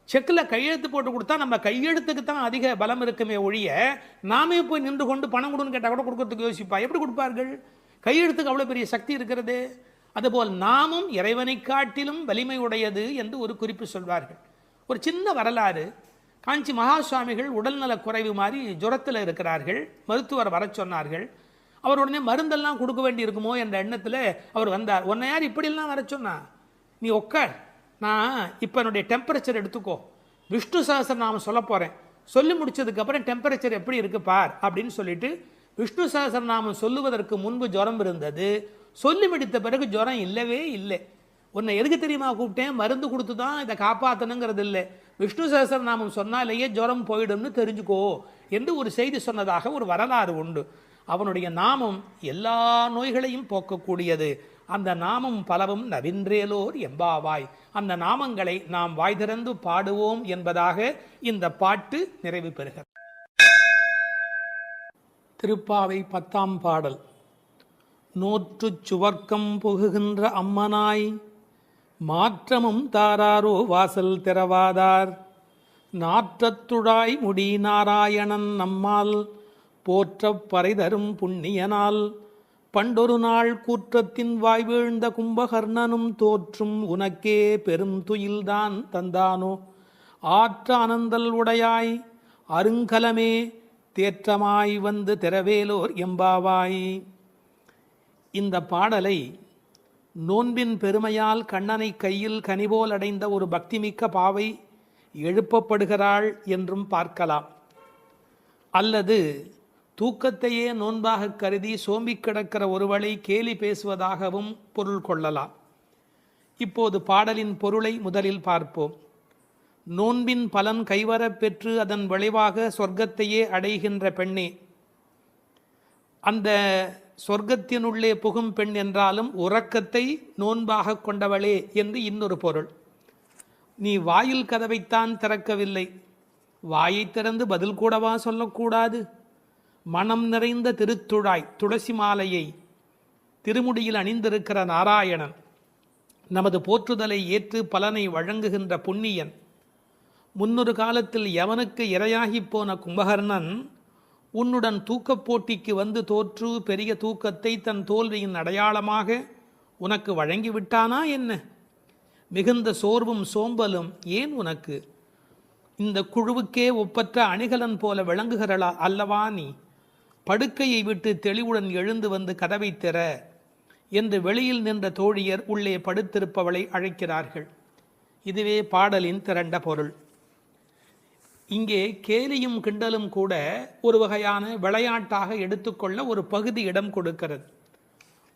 செக்கில் கையெழுத்து போட்டு கொடுத்தா நம்ம கையெழுத்துக்கு தான் அதிக பலம் இருக்குமே ஒழிய, நாமே போய் நின்று கொண்டு பணம் கொடுன்னு கேட்டால் கூட கொடுக்கறதுக்கு யோசிப்பா. எப்படி கொடுப்பார்கள்? கையெழுத்துக்கு அவ்வளோ பெரிய சக்தி இருக்கிறது. அதுபோல் நாமும் இறைவனை காட்டிலும் வலிமை உடையது என்று ஒரு குறிப்பு சொல்வார்கள். ஒரு சின்ன வரலாறு. காஞ்சி மகா சுவாமிகள் உடல்நல குறைவு மாதிரி ஜுரத்தில் இருக்கிறார்கள். மருத்துவர் வர சொன்னார்கள். அவர் உடனே மருந்தெல்லாம் கொடுக்க வேண்டி இருக்குமோ என்ற எண்ணத்தில் அவர் வந்தார். உன்னை யார் இப்படிலாம் வர சொன்னா? நீ உட்கார், நான் இப்போ என்னுடைய டெம்பரேச்சர் எடுத்துக்கோ, விஷ்ணு சஹஸ்ரநாமம் சொல்ல போகிறேன், சொல்லி முடிச்சதுக்கப்புறம் டெம்பரேச்சர் எப்படி இருக்கு பார் அப்படின்னு சொல்லிட்டு விஷ்ணு சஹஸ்ரநாமம் சொல்லுவதற்கு முன்பு ஜுரம் இருந்தது. சொல்லி முடித்த பிறகு ஜுரம் இல்லவே இல்லை. உன்னை எதுக்கு தெரியுமா கூப்பிட்டேன்? மருந்து கொடுத்து தான் இதை காப்பாற்றணுங்கிறது இல்லை, விஷ்ணு சஹஸ்ரநாமம் சொன்னாலேயே ஜுரம் போயிடும்னு தெரிஞ்சுக்கோ என்று ஒரு செய்தி சொன்னதாக ஒரு வரலாறு உண்டு. அவனுடைய நாமம் எல்லா நோய்களையும் போக்கக்கூடியது. அந்த நாமம் பலவும் நவின்றேலோர் எம்பாவாய். அந்த நாமங்களை நாம் வாய் திறந்து பாடுவோம் என்பதாக இந்த பாட்டு நிறைவு பெறுகிறது. திருப்பாவை 10ஆம் பாடல். நோற்றுச் சுவர்க்கம் புகுகின்ற அம்மனாய், மாற்றமும் தாராரோ வாசல் திறவாதார், நாற்றத்துழாய் முடி நாராயணன் நம்மால், போற்றப் பறைதரும் புண்ணியனால், பண்டொரு நாள் கூற்றத்தின் வாய் வீழ்ந்த கும்பகர்ணனும் தோற்றும் உனக்கே பெரும் துயில்தான் தந்தானோ, ஆற்ற அனந்தல் உடையாய் அருங்கலமே தேற்றமாய் வந்து திறவேலோர் எம்பாவாய். இந்த பாடலை நோன்பின் பெருமையால் கண்ணனை கையில் கனிபோல் அடைந்த ஒரு பக்திமிக்க பாவை எழுப்பப்படுகிறாள் என்றும் பார்க்கலாம். அல்லது தூக்கத்தையே நோன்பாக கருதி சோம்பி கிடக்கிற ஒருவளை கேலி பேசுவதாகவும் பொருள் கொள்ளலாம். இப்போது பாடலின் பொருளை முதலில் பார்ப்போம். நோன்பின் பலன் கைவரப் பெற்று அதன் விளைவாக சொர்க்கத்தையே அடைகின்ற பெண்ணே, அந்த சொர்க்கத்தினுள்ளே புகும் பெண் என்றாலும் உறக்கத்தை நோன்பாக கொண்டவளே என்று இன்னொரு பொருள். நீ வாயில் கதவைத்தான் திறக்கவில்லை, வாயை திறந்து பதில் கூடவா சொல்லக்கூடாது? மனம் நிறைந்த திருத்துழாய் துளசி மாலையை திருமுடியில் அணிந்திருக்கிற நாராயணன், நமது போற்றுதலை ஏற்று பலனை வழங்குகின்ற புண்ணியன், முன்னொரு காலத்தில் எவனுக்கு இரையாகி போன கும்பகர்ணன் உன்னுடன் தூக்கப் போட்டிக்கு வந்து தோற்று பெரிய தூக்கத்தை தன் தோல்வியின் அடையாளமாக உனக்கு வழங்கிவிட்டானா என்ன? மிகுந்த சோர்வும் சோம்பலும் ஏன் உனக்கு? இந்த குழுவுக்கே ஒப்பற்ற அணிகலன் போல விளங்குகிறளா அல்லவா நீ? படுக்கையை விட்டு தெளிவுடன் எழுந்து வந்து கதவை திற என்று வெளியில் நின்ற தோழியர் உள்ளே படுத்திருப்பவளை அழைக்கிறார்கள். இதுவே பாடலின் திரண்ட பொருள். இங்கே கேலியும் கிண்டலும் கூட ஒரு வகையான விளையாட்டாக எடுத்துக்கொள்ள ஒரு பகுதி இடம் கொடுக்கிறது.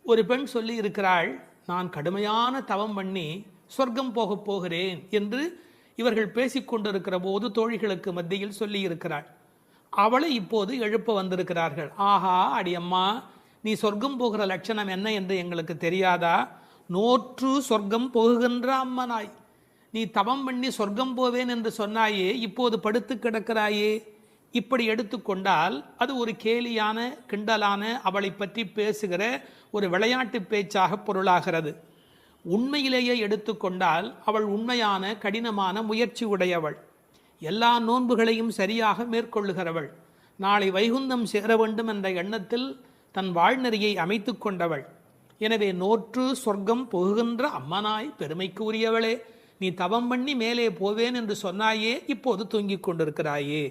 ஒரு பெண் சொல்லி இருக்கிறாள், நான் கடுமையான தவம் பண்ணி சொர்க்கம் போகப் போகிறேன் என்று இவர்கள் பேசிக்கொண்டிருக்கிற போது தோழிகளுக்கு மத்தியில் சொல்லி இருக்கிறாள். அவளை இப்போது எழுப்ப வந்திருக்கிறார்கள். ஆஹா அடியம்மா, நீ சொர்க்கம் போகிற லட்சணம் என்ன என்று எங்களுக்கு தெரியாதா? நோற்று சொர்க்கம் போகுகின்ற அம்மனாய், நீ தவம் பண்ணி சொர்க்கம் போவேன் என்று சொன்னாயே, இப்போது படுத்து கிடக்கிறாயே. இப்படி எடுத்துக்கொண்டால் அது ஒரு கேலியான கிண்டலான அவளை பற்றி பேசுகிற ஒரு விளையாட்டு பேச்சாக பொருளாகிறது. உண்மையிலேயே எடுத்துக்கொண்டால் அவள் உண்மையான கடினமான முயற்சி உடையவள், எல்லா நோன்புகளையும் சரியாக மேற்கொள்ளுகிறவள், நாளை வைகுந்தம் சேர வேண்டும் என்ற எண்ணத்தில் தன் வாழ்நெறியை அமைத்து கொண்டவள். எனவே நோற்று சொர்க்கம் போகின்ற அம்மனாய் பெருமைக்கு உரியவளே, நீ தவம் பண்ணி மேலே போவேன் என்று சொன்னாயே, இப்போது தூங்கிக் கொண்டிருக்கிறாயே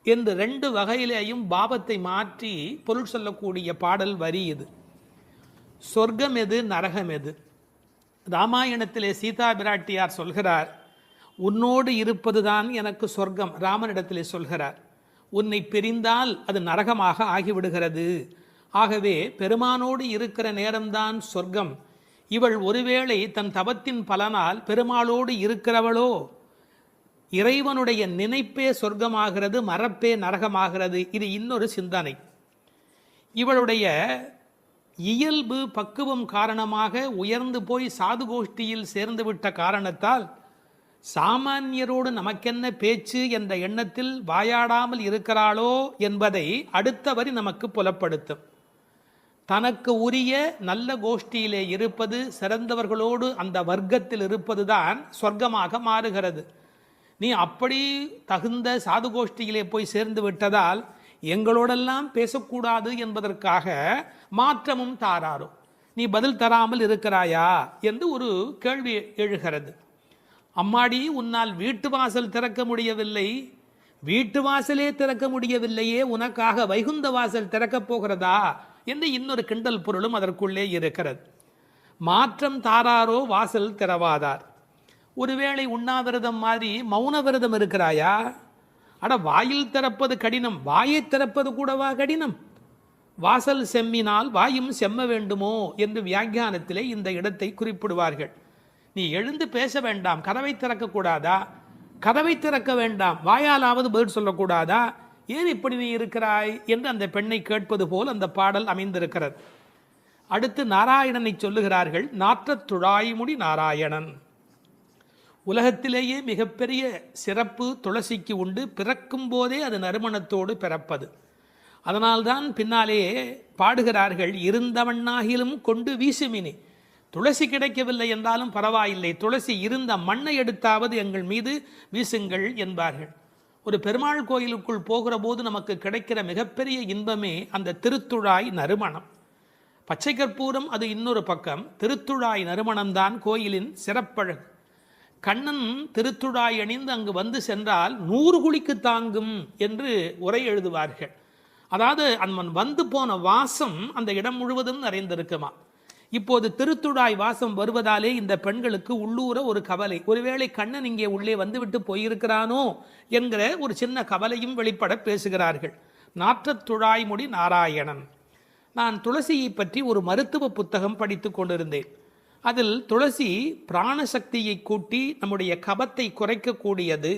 என்று 2 வகையிலேயும் பாவத்தை மாற்றி பொருள் சொல்லக்கூடிய பாடல் வரி இது. சொர்க்கம் எது, நரகம் எது? ராமாயணத்திலே சீதா பிராட்டியார் சொல்கிறார், உன்னோடு இருப்பதுதான் எனக்கு சொர்க்கம். ராமனிடத்திலே சொல்கிறார், உன்னை பிரிந்தால் அது நரகமாக ஆகிவிடுகிறது. ஆகவே பெருமானோடு இருக்கிற நேரம்தான் சொர்க்கம். இவள் ஒருவேளை தன் தவத்தின் பலனால் பெருமாளோடு இருக்கிறவளோ, இறைவனுடைய நினைப்பே சொர்க்கமாகிறது, மறப்பே நரகமாகிறது. இது இன்னொரு சிந்தனை. இவளுடைய இயல்பு பக்குவம் காரணமாக உயர்ந்து போய் சாது கோஷ்டியில் சேர்ந்து விட்ட காரணத்தால் சாமானியரோடு நமக்கென்ன பேச்சு என்ற எண்ணத்தில் வாயாடாமல் இருக்கிறாளோ என்பதை அடுத்த வரி நமக்கு புலப்படுத்தும். தனக்கு உரிய நல்ல கோஷ்டியிலே இருப்பது, சிறந்தவர்களோடு அந்த வர்க்கத்தில் இருப்பதுதான் சொர்க்கமாக மாறுகிறது. நீ அப்படி தகுந்த சாது கோஷ்டியிலே போய் சேர்ந்து விட்டதால் எங்களோடெல்லாம் பேசக்கூடாது என்பதற்காக மாற்றமும் தாராரோ, நீ பதில் தராமல் இருக்கிறாயா என்று ஒரு கேள்வி எழுகிறது. அம்மாடி, உன்னால் வீட்டு வாசல் திறக்க முடியவில்லை, வீட்டு வாசலே திறக்க முடியவில்லையே, உனக்காக வைகுந்த வாசல் திறக்கப் போகிறதா என்று இன்னொரு கிண்டல் பொருளும் அதற்குள்ளே இருக்கிறது. மாற்றம் தாராரோ வாசல் திறவாதார். ஒருவேளை உண்ணாவிரதம் மாதிரி மௌன விரதம் இருக்கிறாயா? அட, வாயில் திறப்பது கடினம், வாயை திறப்பது கூடவா கடினம்? வாசல் செம்மினால் வாயும் செம்ம வேண்டுமோ என்று வியாக்கியானத்திலே இந்த இடத்தை குறிப்பிடுவார்கள். நீ எழுந்து பேச வேண்டாம், கதவை திறக்கக்கூடாதா? கதவை திறக்க வேண்டாம், வாயாலாவது பதில் சொல்லக்கூடாதா? ஏன் இப்படி நீ இருக்கிறாய் என்று அந்த பெண்ணை கேட்பது போல் அந்த பாடல் அமைந்திருக்கிறது. அடுத்து நாராயணனை சொல்லுகிறார்கள். நாற்றத் துழாய்முடி நாராயணன். உலகத்திலேயே மிகப்பெரிய சிறப்பு துளசிக்கு உண்டு. பிறக்கும் போதே அது நறுமணத்தோடு பிறப்பது. அதனால்தான் பின்னாலே பாடுகிறார்கள், இருந்தவண்ணாகிலும் கொண்டு வீசுமினி. துளசி கிடைக்கவில்லை என்றாலும் பரவாயில்லை, துளசி இருந்த மண்ணை எடுத்தாவது எங்கள் மீது வீசுங்கள் என்பார்கள். ஒரு பெருமாள் கோயிலுக்குள் போகிற போது நமக்கு கிடைக்கிற மிகப்பெரிய இன்பமே அந்த திருத்துழாய் நறுமணம். பச்சை கற்பூரம் அது இன்னொரு பக்கம், திருத்துழாய் நறுமணம்தான் கோயிலின் சிறப்பழகு. கண்ணன் திருத்துழாய் அணிந்து அங்கு வந்து சென்றால் 100 குழிக்கு தாங்கும் என்று உரை எழுதுவார்கள். அதாவது அவன் வந்து போன வாசம் அந்த இடம் முழுவதும் நிறைந்திருக்குமா. இப்போது திருத்துழாய் வாசம் வருவதாலே இந்த பெண்களுக்கு உள்ளூர ஒரு கவலை, ஒருவேளை கண்ணன் இங்கே உள்ளே வந்துவிட்டு போயிருக்கிறானோ என்கிற ஒரு சின்ன கவலையும் வெளிப்பட பேசுகிறார்கள். நாற்றத் துழாய்முடி நாராயணன். நான் துளசியை பற்றி ஒரு மருத்துவ புத்தகம் படித்து கொண்டிருந்தேன். அதில் துளசி பிராணசக்தியை கூட்டி நம்முடைய கபத்தை குறைக்கக்கூடியது.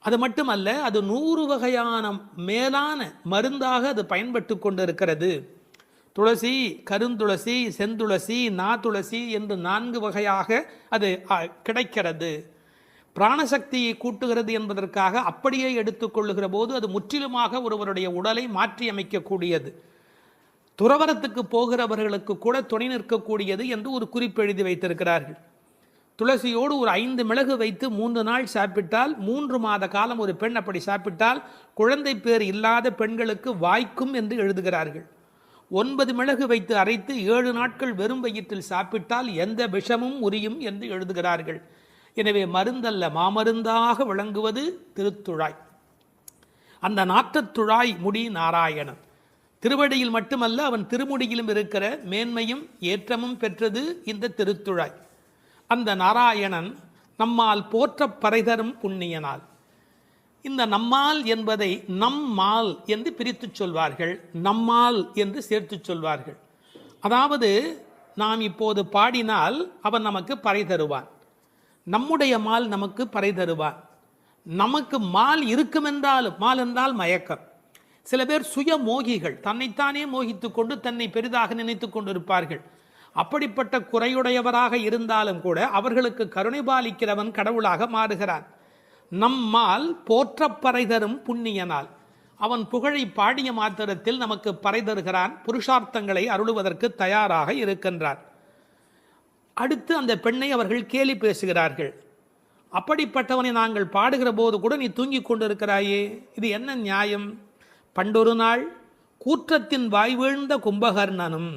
அது மட்டுமல்ல, அது 100 வகையான மேலான மருந்தாக அது பயன்பட்டு கொண்டிருக்கிறது. துளசி, கருந்துளசி, செந்துளசி, நாதுளசி என்று 4 வகையாக அது கிடைக்கிறது. பிராணசக்தியை கூட்டுகிறது என்பதற்காக அப்படியே எடுத்துக்கொள்ளுகிற போது அது முற்றிலுமாக ஒருவருடைய உடலை மாற்றி அமைக்கக்கூடியது. துறவரத்துக்கு போகிறவர்களுக்கு கூட துணை நிற்கக்கூடியது என்று ஒரு குறிப்பு எழுதி வைத்திருக்கிறார்கள். துளசியோடு ஒரு 5 மிளகு வைத்து 3 நாள் சாப்பிட்டால் 3 மாத காலம் ஒரு பெண் அப்படி சாப்பிட்டால் குழந்தை பேர் இல்லாத பெண்களுக்கு வாய்க்கும் என்று எழுதுகிறார்கள். 9 மிளகு வைத்து அரைத்து 7 நாட்கள் வெறும் வயிற்றில் சாப்பிட்டால் எந்த விஷமும் உரியும் என்று எழுதுகிறார்கள். எனவே மருந்தல்ல, மாமருந்தாக விளங்குவது திருத்துழாய். அந்த நாற்றத்துழாய் முடி நாராயணன். திருவடியில் மட்டுமல்ல, அவன் திருமுடியிலும் இருக்கிற மேன்மையும் ஏற்றமும் பெற்றது இந்த திருத்துழாய். அந்த நாராயணன் நம்மால் போற்ற பறைதரும் புண்ணியனால். இந்த நம்மால் என்பதை நம்மால் என்று பிரித்து சொல்வார்கள், நம்மால் என்று சேர்த்து சொல்வார்கள். அதாவது நாம் இப்போது பாடினால் அவன் நமக்கு பறை தருவான், நம்முடைய மால் நமக்கு பறை தருவான். நமக்கு மால் இருக்குமென்றாலும், மால் என்றால் மயக்கம். சில பேர் சுய மோகிகள், தன்னைத்தானே மோகித்துக் கொண்டு தன்னை பெரிதாக நினைத்துக் கொண்டிருப்பார்கள். அப்படிப்பட்ட குறையுடையவராக இருந்தாலும் கூட அவர்களுக்கு கருணை பாலிக்கிறவன் கடவுளாக மாறுகிறான். நம்மால் போற்றப் பறை தரும் புண்ணியனால், அவன் புகழை பாடிய மாத்திரத்தில் நமக்கு பறை தருகிறான், புருஷார்த்தங்களை அருளுவதற்கு தயாராக இருக்கின்றான். அடுத்து அந்த பெண்ணை அவர்கள் கேலி பேசுகிறார்கள். அப்படிப்பட்டவனை நாங்கள் பாடுகிற போது கூட நீ தூங்கிக் கொண்டிருக்கிறாயே, இது என்ன நியாயம்? பண்டொரு நாள் கூற்றத்தின் வாய் வீழ்ந்த கும்பகர்ணனும்.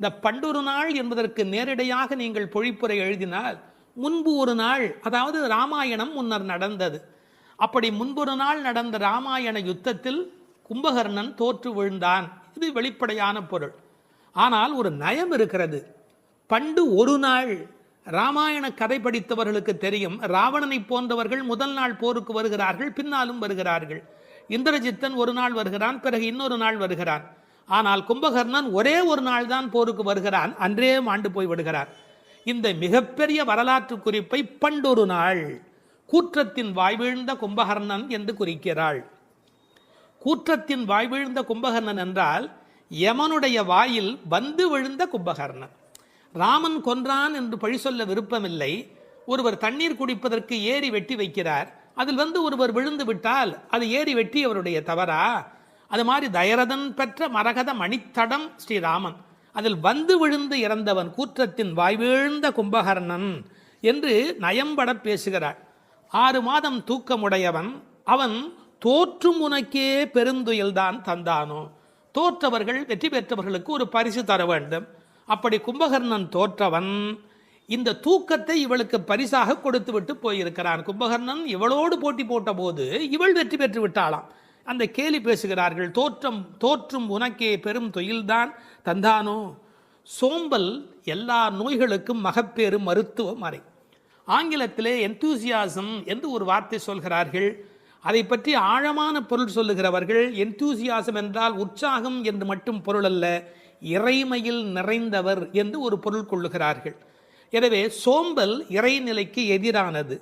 இந்த பண்டொரு நாள் என்பதற்கு நேரடியாக நீங்கள் பொழிப்புரை எழுதினால், முன்பு ஒரு நாள், அதாவது ராமாயணம் முன்னர் நடந்தது. அப்படி முன்பொரு நாள் நடந்த ராமாயண யுத்தத்தில் கும்பகர்ணன் தோற்று விழுந்தான். இது வெளிப்படையான பொருள். ஆனால் ஒரு நயம் இருக்கிறது. பண்டு ஒரு நாள், ராமாயண கதை படித்தவர்களுக்கு தெரியும், ராவணனை போன்றவர்கள் முதல் நாள் போருக்கு வருகிறார்கள், பின்னாலும் வருகிறார்கள். இந்திரஜித்தன் ஒரு நாள் வருகிறான், பிறகு இன்னொரு நாள் வருகிறான். ஆனால் கும்பகர்ணன் ஒரே ஒரு நாள் தான் போருக்கு வருகிறான், அன்றே மாண்டு போய் விடுகிறான். இந்த மிகப்பெரிய வரலாற்று குறிப்பை பண்டொரு நாள் கூற்றத்தின் வாய்வீழ்ந்த கும்பகர்ணன் என்று குறிக்கிறாள். கூற்றத்தின் வாய்வீழ்ந்த கும்பகர்ணன் என்றால் யமனுடைய வாயில் வந்து விழுந்த கும்பகர்ணன். ராமன் கொன்றான் என்று பழி சொல்ல விருப்பமில்லை. ஒருவர் தண்ணீர் குடிப்பதற்கு ஏரி வெட்டி வைக்கிறார், அதில் வந்து ஒருவர் விழுந்து விட்டால் அது ஏரி வெட்டி அவருடைய தவறா? அது மாதிரி தயரதன் பெற்ற மரகத மணித்தடம் ஸ்ரீராமன், அதில் வந்து விழுந்து இறந்தவன் கூற்றத்தின் வாய்வீழ்ந்த கும்பகர்ணன் என்று நயம்பட பேசுகிறார். 6 மாதம் தூக்கமுடையவன் அவன் தோற்றும் உனக்கே பெருந்துயில்தான் தந்தானோ. தோற்றவர்கள் வெற்றி பெற்றவர்களுக்கு ஒரு பரிசு தர வேண்டும். அப்படி கும்பகர்ணன் தோற்றவன் இந்த தூக்கத்தை இவளுக்கு பரிசாக கொடுத்து விட்டு போயிருக்கிறான். கும்பகர்ணன் இவளோடு போட்டி போட்ட போது இவள் வெற்றி பெற்று விட்டாளாம். அந்த கேலி பேசுகிறார்கள், தோற்றும் உனக்கே பெரும் தொழில்தான் தந்தானோ. சோம்பல் எல்லா நோய்களுக்கும் மகப்பேறு மருத்துவ மறை. ஆங்கிலத்திலே என்தூசியாசம் என்று ஒரு வார்த்தை சொல்கிறார்கள். அதை பற்றி ஆழமான பொருள் சொல்லுகிறவர்கள், என்தூசியாசம் என்றால் உற்சாகம் என்று மட்டும் பொருள் அல்ல, இறைமையில் நிறைந்தவர் என்று ஒரு பொருள் கொள்ளுகிறார்கள். எனவே சோம்பல் இறைநிலைக்கு எதிரானது,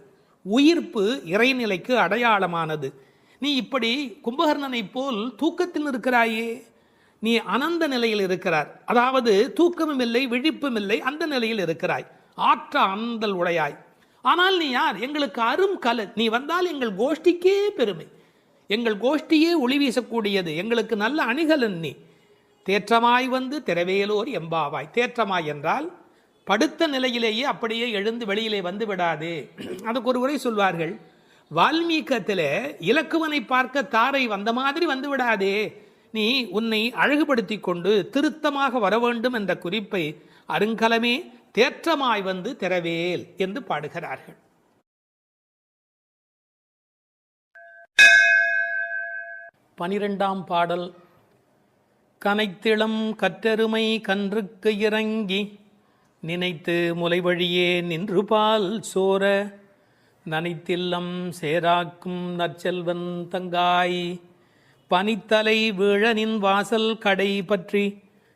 உயிர்ப்பு இறைநிலைக்கு அடையாளமானது. நீ இப்படி கும்பகர்ணனை போல் தூக்கத்தில் இருக்கிறாயே, நீ அனந்த நிலையில் இருக்கிறார், அதாவது தூக்கமும் இல்லை விழிப்பும் இல்லை, அந்த நிலையில் இருக்கிறாய், ஆற்ற அனந்தல் உடையாய். ஆனால் நீ யார்? எங்களுக்கு அரும் கலை. நீ வந்தால் எங்கள் கோஷ்டிக்கே பெருமை, எங்கள் கோஷ்டியே ஒளி வீசக்கூடியது, எங்களுக்கு நல்ல அணிகலன் நீ. தேற்றமாய் வந்து திரவேலோர் எம்பாவாய். தேற்றமாய் என்றால் படுத்த நிலையிலேயே அப்படியே எழுந்து வெளியிலே வந்து விடாதே. அதுக்கு ஒரு உரை சொல்வார்கள், வால்மீகத்தில் இலக்குவனை பார்க்க தாரை வந்த மாதிரி வந்து விடாதே, நீ உன்னை அழகுபடுத்தி கொண்டு திருத்தமாக வர வேண்டும் என்ற குறிப்பை அருங்கலமே தேற்றமாய் வந்து திரவேல் என்று பாடுகிறார்கள். 12ஆம் பாடல். கனைத்திளம் கற்றெருமை கன்றுக்கு இறங்கி நினைத்து முலை வழியே நின்று பால் சோர நனைத்தில்லம் சேராக்கும் நற்செல்வன் தங்காய் பனித்தலை வீழனின் வாசல் கடை பற்றி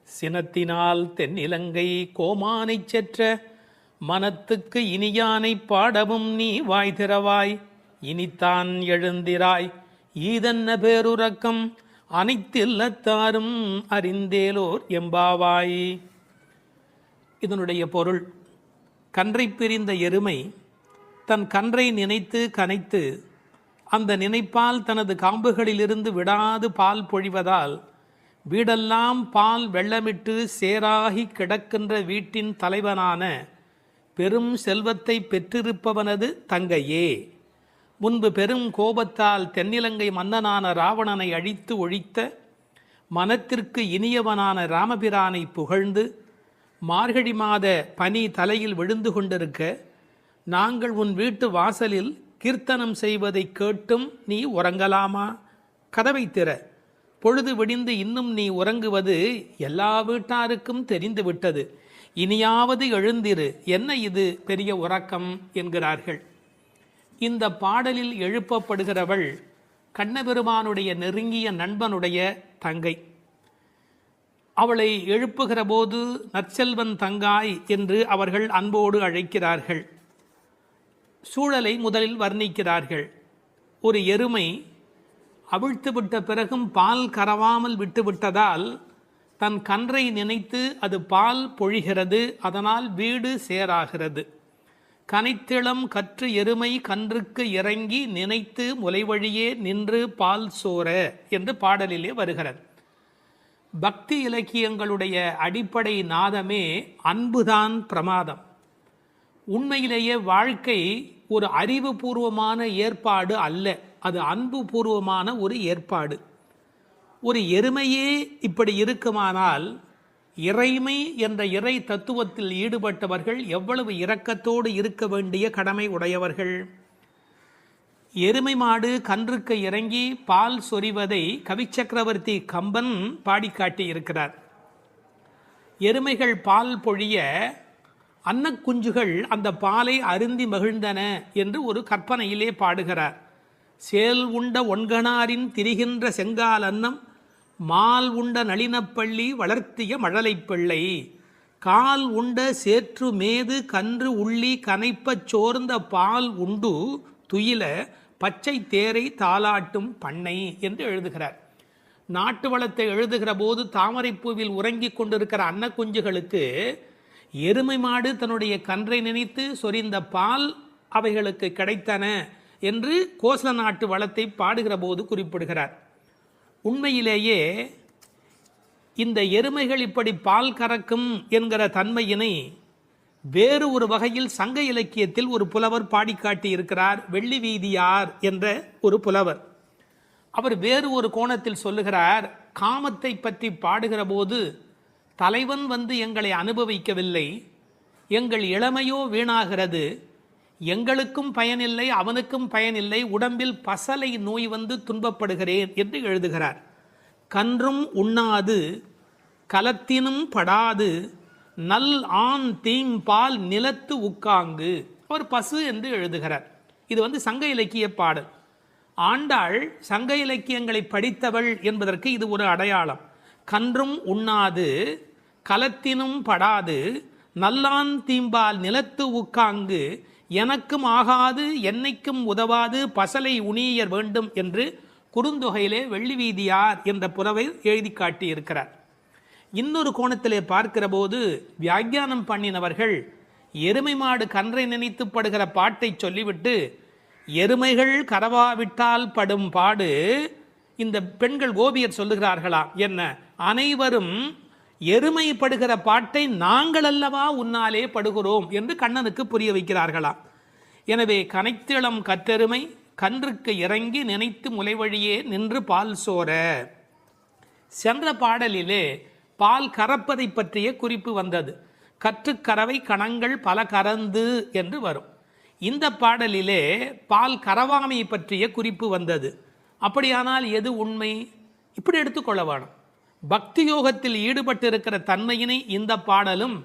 சினத்தினால் தென்னிலங்கை கோமானைச் செற்ற மனத்துக்கு இனியானை பாடவும் நீ வாய் திறவாய் இனித்தான் எழுந்திராய் ஈதன்ன பேருறக்கம் அனைத்தில்லத்தாரும் அறிந்தேலோர் எம்பாவாய். இதனுடைய பொருள், கன்றை பிரிந்த எருமை தன் கன்றை நினைத்து கனைத்து அந்த நினைப்பால் தனது காம்புகளிலிருந்து விடாது பால் பொழிவதால் வீடெல்லாம் பால் வெள்ளமிட்டு சேராகி கிடக்கின்ற வீட்டின் தலைவனான பெரும் செல்வத்தை பெற்றிருப்பவனது தங்கையே. முன்பு பெரும் கோபத்தால் தென்னிலங்கை மன்னனான ராவணனை அழித்து ஒழித்த மனத்திற்கு இனியவனான ராமபிரானை புகழ்ந்து மார்கழி மாத பனி தலையில் விழுந்து கொண்டிருக்க நாங்கள் உன் வீட்டு வாசலில் கீர்த்தனம் செய்வதை கேட்டும் நீ உறங்கலாமா? கதவை திற, பொழுது விடிந்து இன்னும் நீ உறங்குவது எல்லா வீட்டாருக்கும் தெரிந்துவிட்டது, இனியாவது எழுந்திரு, என்ன இது பெரிய உறக்கம் என்கிறார்கள். இந்த பாடலில் எழுப்பப்படுகிறவள் கண்ணபெருமானுடைய நெருங்கிய நண்பனுடைய தங்கை. அவளை எழுப்புகிற போது நற்செல்வன் தங்காய் என்று அவர்கள் அன்போடு அழைக்கிறார்கள். சூழலை முதலில் வர்ணிக்கிறார்கள். ஒரு எருமை அவிழ்த்துவிட்ட பிறகும் பால் கறவாமல் விட்டுவிட்டதால் தன் கன்றை நினைத்து அது பால் பொழிகிறது, அதனால் வீடு சேராகிறது. கனைத்திளம் கற்று எருமை கன்றுக்கு இறங்கி நினைத்து முலைவழியே நின்று பால் சோர என்று பாடலிலே வருகிறது. பக்தி இலக்கியங்களுடைய அடிப்படை நாதமே அன்புதான் பிரமாதம். உண்மையிலேயே வாழ்க்கை ஒரு அறிவுபூர்வமான ஏற்பாடு அல்ல, அது அன்பு பூர்வமான ஒரு ஏற்பாடு. ஒரு எருமையே இப்படி இருக்குமானால் இறைமை என்ற இறை தத்துவத்தில் ஈடுபட்டவர்கள் எவ்வளவு இரக்கத்தோடு இருக்க வேண்டிய கடமை உடையவர்கள். எருமை மாடு கன்றுக்கு இறங்கி பால் சொரிவதை கவிச்சக்கரவர்த்தி கம்பன் பாடிக்காட்டி இருக்கிறார். எருமைகள் பால் பொழிய அன்னக்குஞ்சுகள் அந்த பாலை அருந்தி மகிழ்ந்தன என்று ஒரு கற்பனையிலே பாடுகிறார். சேல் உண்ட ஒன்கணாரின் திரிகின்ற செங்கால் அன்னம் மால் உண்ட நளினப்பள்ளி வளர்த்திய மழலைப் பிள்ளை கால் உண்ட சேற்று மேது கன்று உள்ளி கனைப்பச் சோர்ந்த பால் உண்டு துயில பச்சை தேரை தாலாட்டும் பண்ணை என்று எழுதுகிறார். நாட்டு வளத்தை எழுதுகிற போது தாமரைப்பூவில் உறங்கிக் கொண்டிருக்கிற அன்னக்குஞ்சுகளுக்கு எருமை மாடு தன்னுடைய கன்றை நினைத்து சொரிந்த பால் அவைகளுக்கு கிடைத்தன என்று கோசல நாட்டு வளத்தை பாடுகிற போது குறிப்பிடுகிறார். உண்மையிலேயே இந்த எருமைகள் இப்படி பால் கறக்கும் என்கிற தன்மையினை வேறு ஒரு வகையில் சங்க இலக்கியத்தில் ஒரு புலவர் பாடிக்காட்டி இருக்கிறார். வெள்ளி வீதியார் என்ற ஒரு புலவர். அவர் வேறு ஒரு கோணத்தில் சொல்லுகிறார். காமத்தை பற்றி பாடுகிற போது தலைவன் வந்து எங்களை அனுபவிக்கவில்லை, எங்கள் இளமையோ வீணாகிறது, எங்களுக்கும் பயனில்லை அவனுக்கும் பயனில்லை, உடம்பில் பசலை நோய் வந்து துன்பப்படுகிறேன் என்று எழுதுகிறார். கன்றும் உண்ணாது கலத்தினும் படாது நல் ஆண் தீம்பால் நிலத்து உக்காங்கு, அவர் பசு என்று எழுதுகிறார். இது சங்க இலக்கிய பாடல். ஆண்டாள் சங்க இலக்கியங்களை படித்தவள் என்பதற்கு இது ஒரு அடையாளம். கன்றும் உண்ணாது கலத்தினும் படாது நல்லான் தீம்பால் நிலத்து உக்காங்கு எனக்கும் ஆகாது என்னைக்கும் உதவாது பசலை உணியர் வேண்டும் என்று குறுந்தொகையிலே வெள்ளி வீதியார் என்ற புலவை எழுதி காட்டியிருக்கிறார். இன்னொரு கோணத்திலே பார்க்கிற போது வியாக்கியானம் பண்ணினவர்கள் எருமை மாடு கன்றை நினைத்து படுகிற பாட்டை சொல்லிவிட்டு எருமைகள் கரவாவிட்டால் படும் பாடு இந்த பெண்கள் கோபியர் சொல்லுகிறார்களா என்ன, அனைவரும் எருமை படுகிற பாட்டை நாங்கள் அல்லவா உன்னாலே படுகிறோம் என்று கண்ணனுக்கு புரிய வைக்கிறார்களாம். எனவே கனைத்திளம் கற்றெருமை கன்றுக்கு இறங்கி நினைத்து முலைவழியே நின்று பால் சோர. சென்ற பாடலிலே பால் கறப்பதை பற்றிய குறிப்பு வந்தது. கற்றுக்கறவை கணங்கள் பல கறந்து என்று வரும். இந்த பாடலிலே பால் கறவாமை பற்றிய குறிப்பு வந்தது. அப்படியானால் எது உண்மை? இப்படி எடுத்துக்கொள்ள வேணும். பக்தி யோகத்தில் ஈடுபட்டிருக்கிற தன்மையினை இந்த பாடலும்,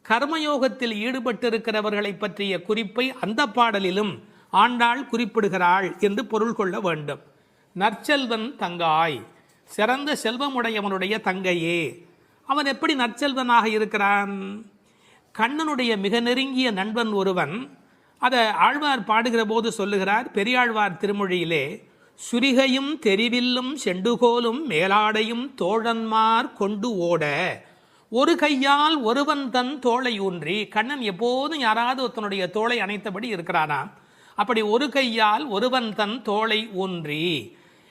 கர்மயோகத்தில் ஈடுபட்டிருக்கிறவர்களை பற்றிய குறிப்பை அந்த பாடலிலும் ஆண்டாள் குறிப்பிடுகிறாள் என்று பொருள் கொள்ள வேண்டும். நற்செல்வன் தங்காய், சிறந்த செல்வமுடையவனுடைய தங்கையே. அவன் எப்படி நற்செல்வனாக இருக்கிறான்? கண்ணனுடைய மிக நெருங்கிய நண்பன் ஒருவன். அதை ஆழ்வார் பாடுகிற போது சொல்லுகிறார். பெரியாழ்வார் திருமொழியிலே சுரிகையும் தெரிவில்லும் செண்டுகோலும் மேலாடையும் தோழன்மார் கொண்டு ஓட ஒரு கையால் ஒருவன் தன் தோளை ஊன்றி. கண்ணன் எப்போதும் யாராவது ஒருத்தனுடைய தோளை அணைத்தபடி இருக்கிறானாம். அப்படி ஒரு கையால் ஒருவன் தன் தோளை ஊன்றி.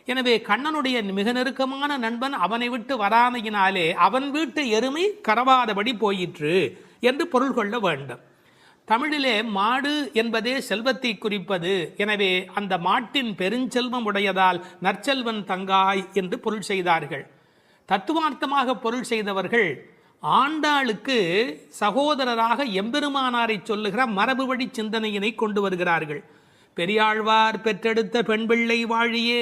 எனவே கண்ணனுடைய மிக நெருக்கமான நண்பன் அவனை விட்டு வராமையினாலே அவன் வீட்டு எருமை கறவாதபடி போயிற்று என்று பொருள் கொள்ள வேண்டும். தமிழிலே மாடு என்பதே செல்வத்தை குறிப்பது. எனவே அந்த மாட்டின் பெருஞ்செல்வம் உடையதால் நற்செல்வன் தங்காய் என்று பொருள் செய்தார்கள். தத்துவார்த்தமாக பொருள் செய்தவர்கள் ஆண்டாளுக்கு சகோதரராக எம்பெருமானாரை சொல்லுகிற மரபு வழி சிந்தனையினை கொண்டு வருகிறார்கள். பெரியாழ்வார் பெற்றெடுத்த பெண் பிள்ளை வாழியே,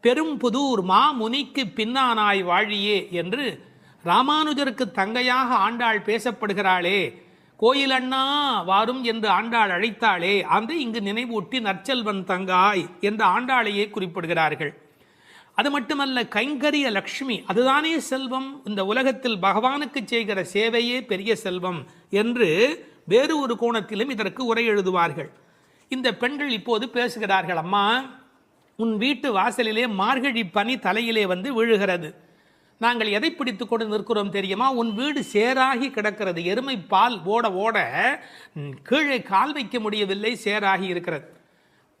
பெரும் புதூர் மாமுனிக்கு பின்னானாய் வாழியே என்று ராமானுஜருக்கு தங்கையாக ஆண்டாள் பேசப்படுகிறாளே. கோயில் அண்ணா வாரும் என்று ஆண்டாள் அழைத்தாளே, அந்த இங்கு நினைவூட்டி நற்செல்வன் தங்காய் என்ற ஆண்டாளையே குறிப்பிடுகிறார்கள். அது மட்டுமல்ல, கைங்கரிய லக்ஷ்மி அதுதானே செல்வம், இந்த உலகத்தில் பகவானுக்கு செய்கிற சேவையே பெரிய செல்வம் என்று வேறு ஒரு கோணத்திலும் இதற்கு உரை எழுதுவார்கள். இந்த பெண்கள் இப்போது பேசுகிறார்கள், அம்மா உன் வீட்டு வாசலிலே மார்கழி பனி தலையிலே வந்து விழுகிறது, நாங்கள் எதை பிடித்து கொண்டு நிற்கிறோம் தெரியுமா, உன் வீடு சேராகி கிடக்கிறது, எருமை பால் ஓட ஓட கீழே கால் வைக்க முடியவில்லை, சேராகி இருக்கிறது.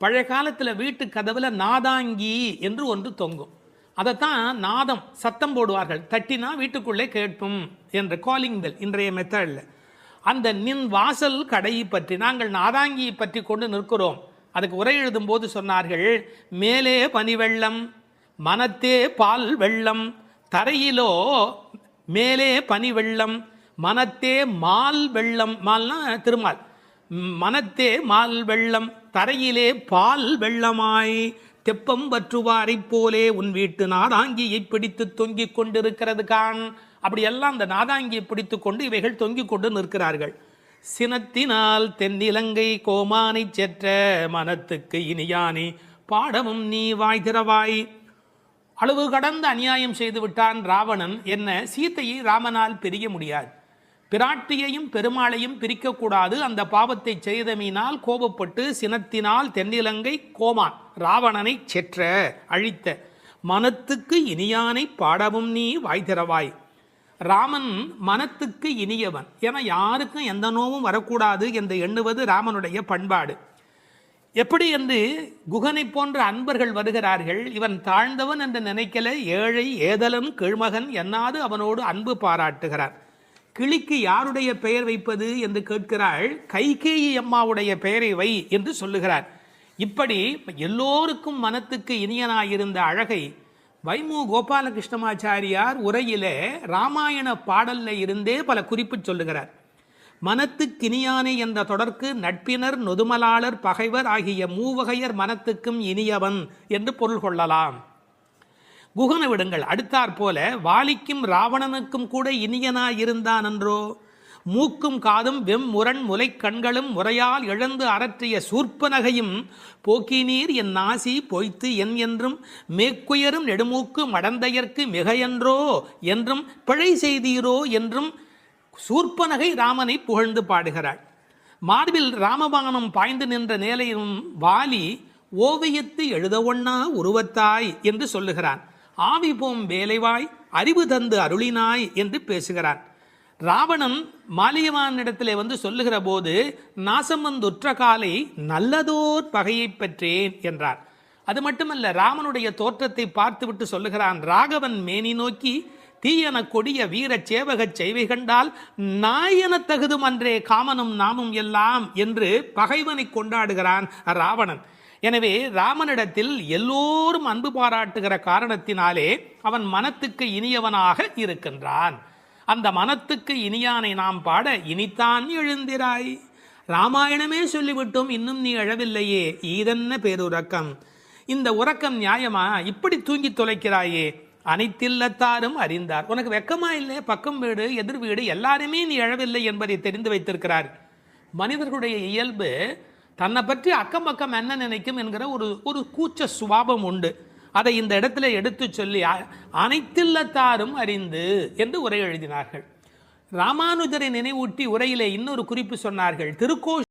பழைய காலத்தில் வீட்டு கதவுல நாதாங்கி என்று ஒன்று தொங்கும், அதைத்தான் நாதம் சத்தம் போடுவார்கள், தட்டினா வீட்டுக்குள்ளே கேட்பும் என்ற காலிங் பெல் இன்றைய மெத்தடில். அந்த நின் வாசல் கடையை பற்றி நாங்கள் நாதாங்கியை பற்றி கொண்டு நிற்கிறோம். அதுக்கு உரை எழுதும் போது சொன்னார்கள், மேலே பனி வெள்ளம் மனத்தே பால் வெள்ளம், தரையிலோ மேலே பனி வெள்ளம் மனத்தே மால் வெள்ளம், மால்னா திருமால், மனத்தே மால் வெள்ளம் தரையிலே பால் வெள்ளமாய் தெப்பம் வற்றுவாரை போலே உன் வீட்டு நாதாங்கியை பிடித்து தொங்கிக் கொண்டிருக்கிறது கான். அப்படியெல்லாம் அந்த நாதாங்கியை பிடித்து கொண்டு இவைகள் தொங்கிக் கொண்டு நிற்கிறார்கள். சினத்தினால் தென்னிலங்கை கோமானை செற்ற மனத்துக்கு இனியானி பாடமும் நீ வாய் திறவாய். அளவு கடந்த அநியாயம் செய்து விட்டான் ராவணன். என்ன, சீத்தையை ராமனால் பிரிய முடியாது, பிராட்டியையும் பெருமாளையும் பிரிக்கக்கூடாது. அந்த பாவத்தை செய்தமையினால் கோபப்பட்டு சினத்தினால் தென்னிலங்கை கோமான் ராவணனை செற்ற அழித்த மனத்துக்கு இனியானை பாடவும் நீ வாய் திறவாய். ராமன் மனத்துக்கு இனியவன், என யாருக்கும் எந்த நோவும் வரக்கூடாது என்று எண்ணுவது ராமனுடைய பண்பாடு. எப்படி என்று குகனை போன்ற அன்பர்கள் வருகிறார்கள், இவன் தாழ்ந்தவன் என்று நினைக்கல, ஏழை ஏதலன் கீழ்மகன் என்னாது அவனோடு அன்பு பாராட்டுகிறார். கிளிக்கு யாருடைய பெயர் வைப்பது என்று கேட்கிறாள், கைகேயி அம்மாவுடைய பெயரை வை என்று சொல்லுகிறார். இப்படி எல்லோருக்கும் மனத்துக்கு இனியனாயிருந்த அழகை வைமு கோபாலகிருஷ்ணமாச்சாரியார் உரையிலே ராமாயண பாடல்ல இருந்தே பல குறிப்பு சொல்லுகிறார். மனத்துக்கினியானே என்ற தொடர்க்கு நட்பினர் நொதுமலாளர் பகைவர் ஆகிய மூவகையர் மனத்துக்கும் இனியவன் என்று பொருள் கொள்ளலாம். குகன விடுங்கள், அடுத்தாற் போல வாலிக்கும் ராவணனுக்கும் கூட இனியனாயிருந்தான் என்றோ, மூக்கும் காதும் வெம்முரண் முலை கண்களும் முறையால் இழந்து அரற்றிய சூர்ப்பனகையும் போக்கினீர் என் நாசி பொய்த்து என் என்றும் மேற்குயரும் நெடுமூக்கு மடந்தையர்க்கு மிகையன்றோ என்றும் பிழை செய்தீரோ என்றும் சூர்ப்பனகை ராமனை புகழ்ந்து பாடுகிறாள். மார்பில் ராமபானம் பாய்ந்து நின்ற நேலையும் வாலி ஓவியத்து எழுத ஒண்ணா உருவத்தாய் என்று சொல்லுகிறான். ஆவி போம் வேலைவாய் அறிவு தந்து அருளினாய் என்று பேசுகிறான். ராவணன் மாலியவானிடத்திலே வந்து சொல்லுகிற போது நாசம் வந்துற்ற காலை நல்லதோர் பகையை பெற்றேன் என்றார். அது மட்டுமல்ல, ராமனுடைய தோற்றத்தை பார்த்துவிட்டு சொல்லுகிறான், ராகவன் மேனி நோக்கி தீயன கொடிய வீர சேவகச் செய்வை கண்டால் நாயன தகுதும் அன்றே காமனும் நாமும் எல்லாம் என்று பகைவனை கொண்டாடுகிறான் ராவணன். எனவே ராமனிடத்தில் எல்லோரும் அன்பு பாராட்டுகிற காரணத்தினாலே அவன் மனத்துக்கு இனியவனாக இருக்கின்றான். அந்த மனத்துக்கு இனியானை நாம் பாட இனித்தான் எழுந்திராய். ராமாயணமே சொல்லிவிட்டோம், இன்னும் நீ எழவில்லையே, ஈதென்ன பேருறக்கம், இந்த உறக்கம் நியாயமா, இப்படி தூங்கி தொலைக்கிறாயே, அனைத்தில்லத்தாரும் அறிந்தார். உனக்கு வெக்கமா இல்லை, பக்கம் வீடு எதிர் வீடு எல்லாருமே நீ எழவில்லை என்பதை தெரிந்து வைத்திருக்கிறார். மனிதர்களுடைய இயல்பு தன்னை பற்றி அக்கம் பக்கம் என்ன நினைக்கும் என்கிற ஒரு கூச்ச சுபாவம் உண்டு. அதை இந்த இடத்துல எடுத்து சொல்லி அனைத்தில்லத்தாரும் அறிந்து என்று உரை எழுதினார்கள். ராமானுஜரை நினைவூட்டி உரையிலே இன்னொரு குறிப்பு சொன்னார்கள். திருக்கோஷ்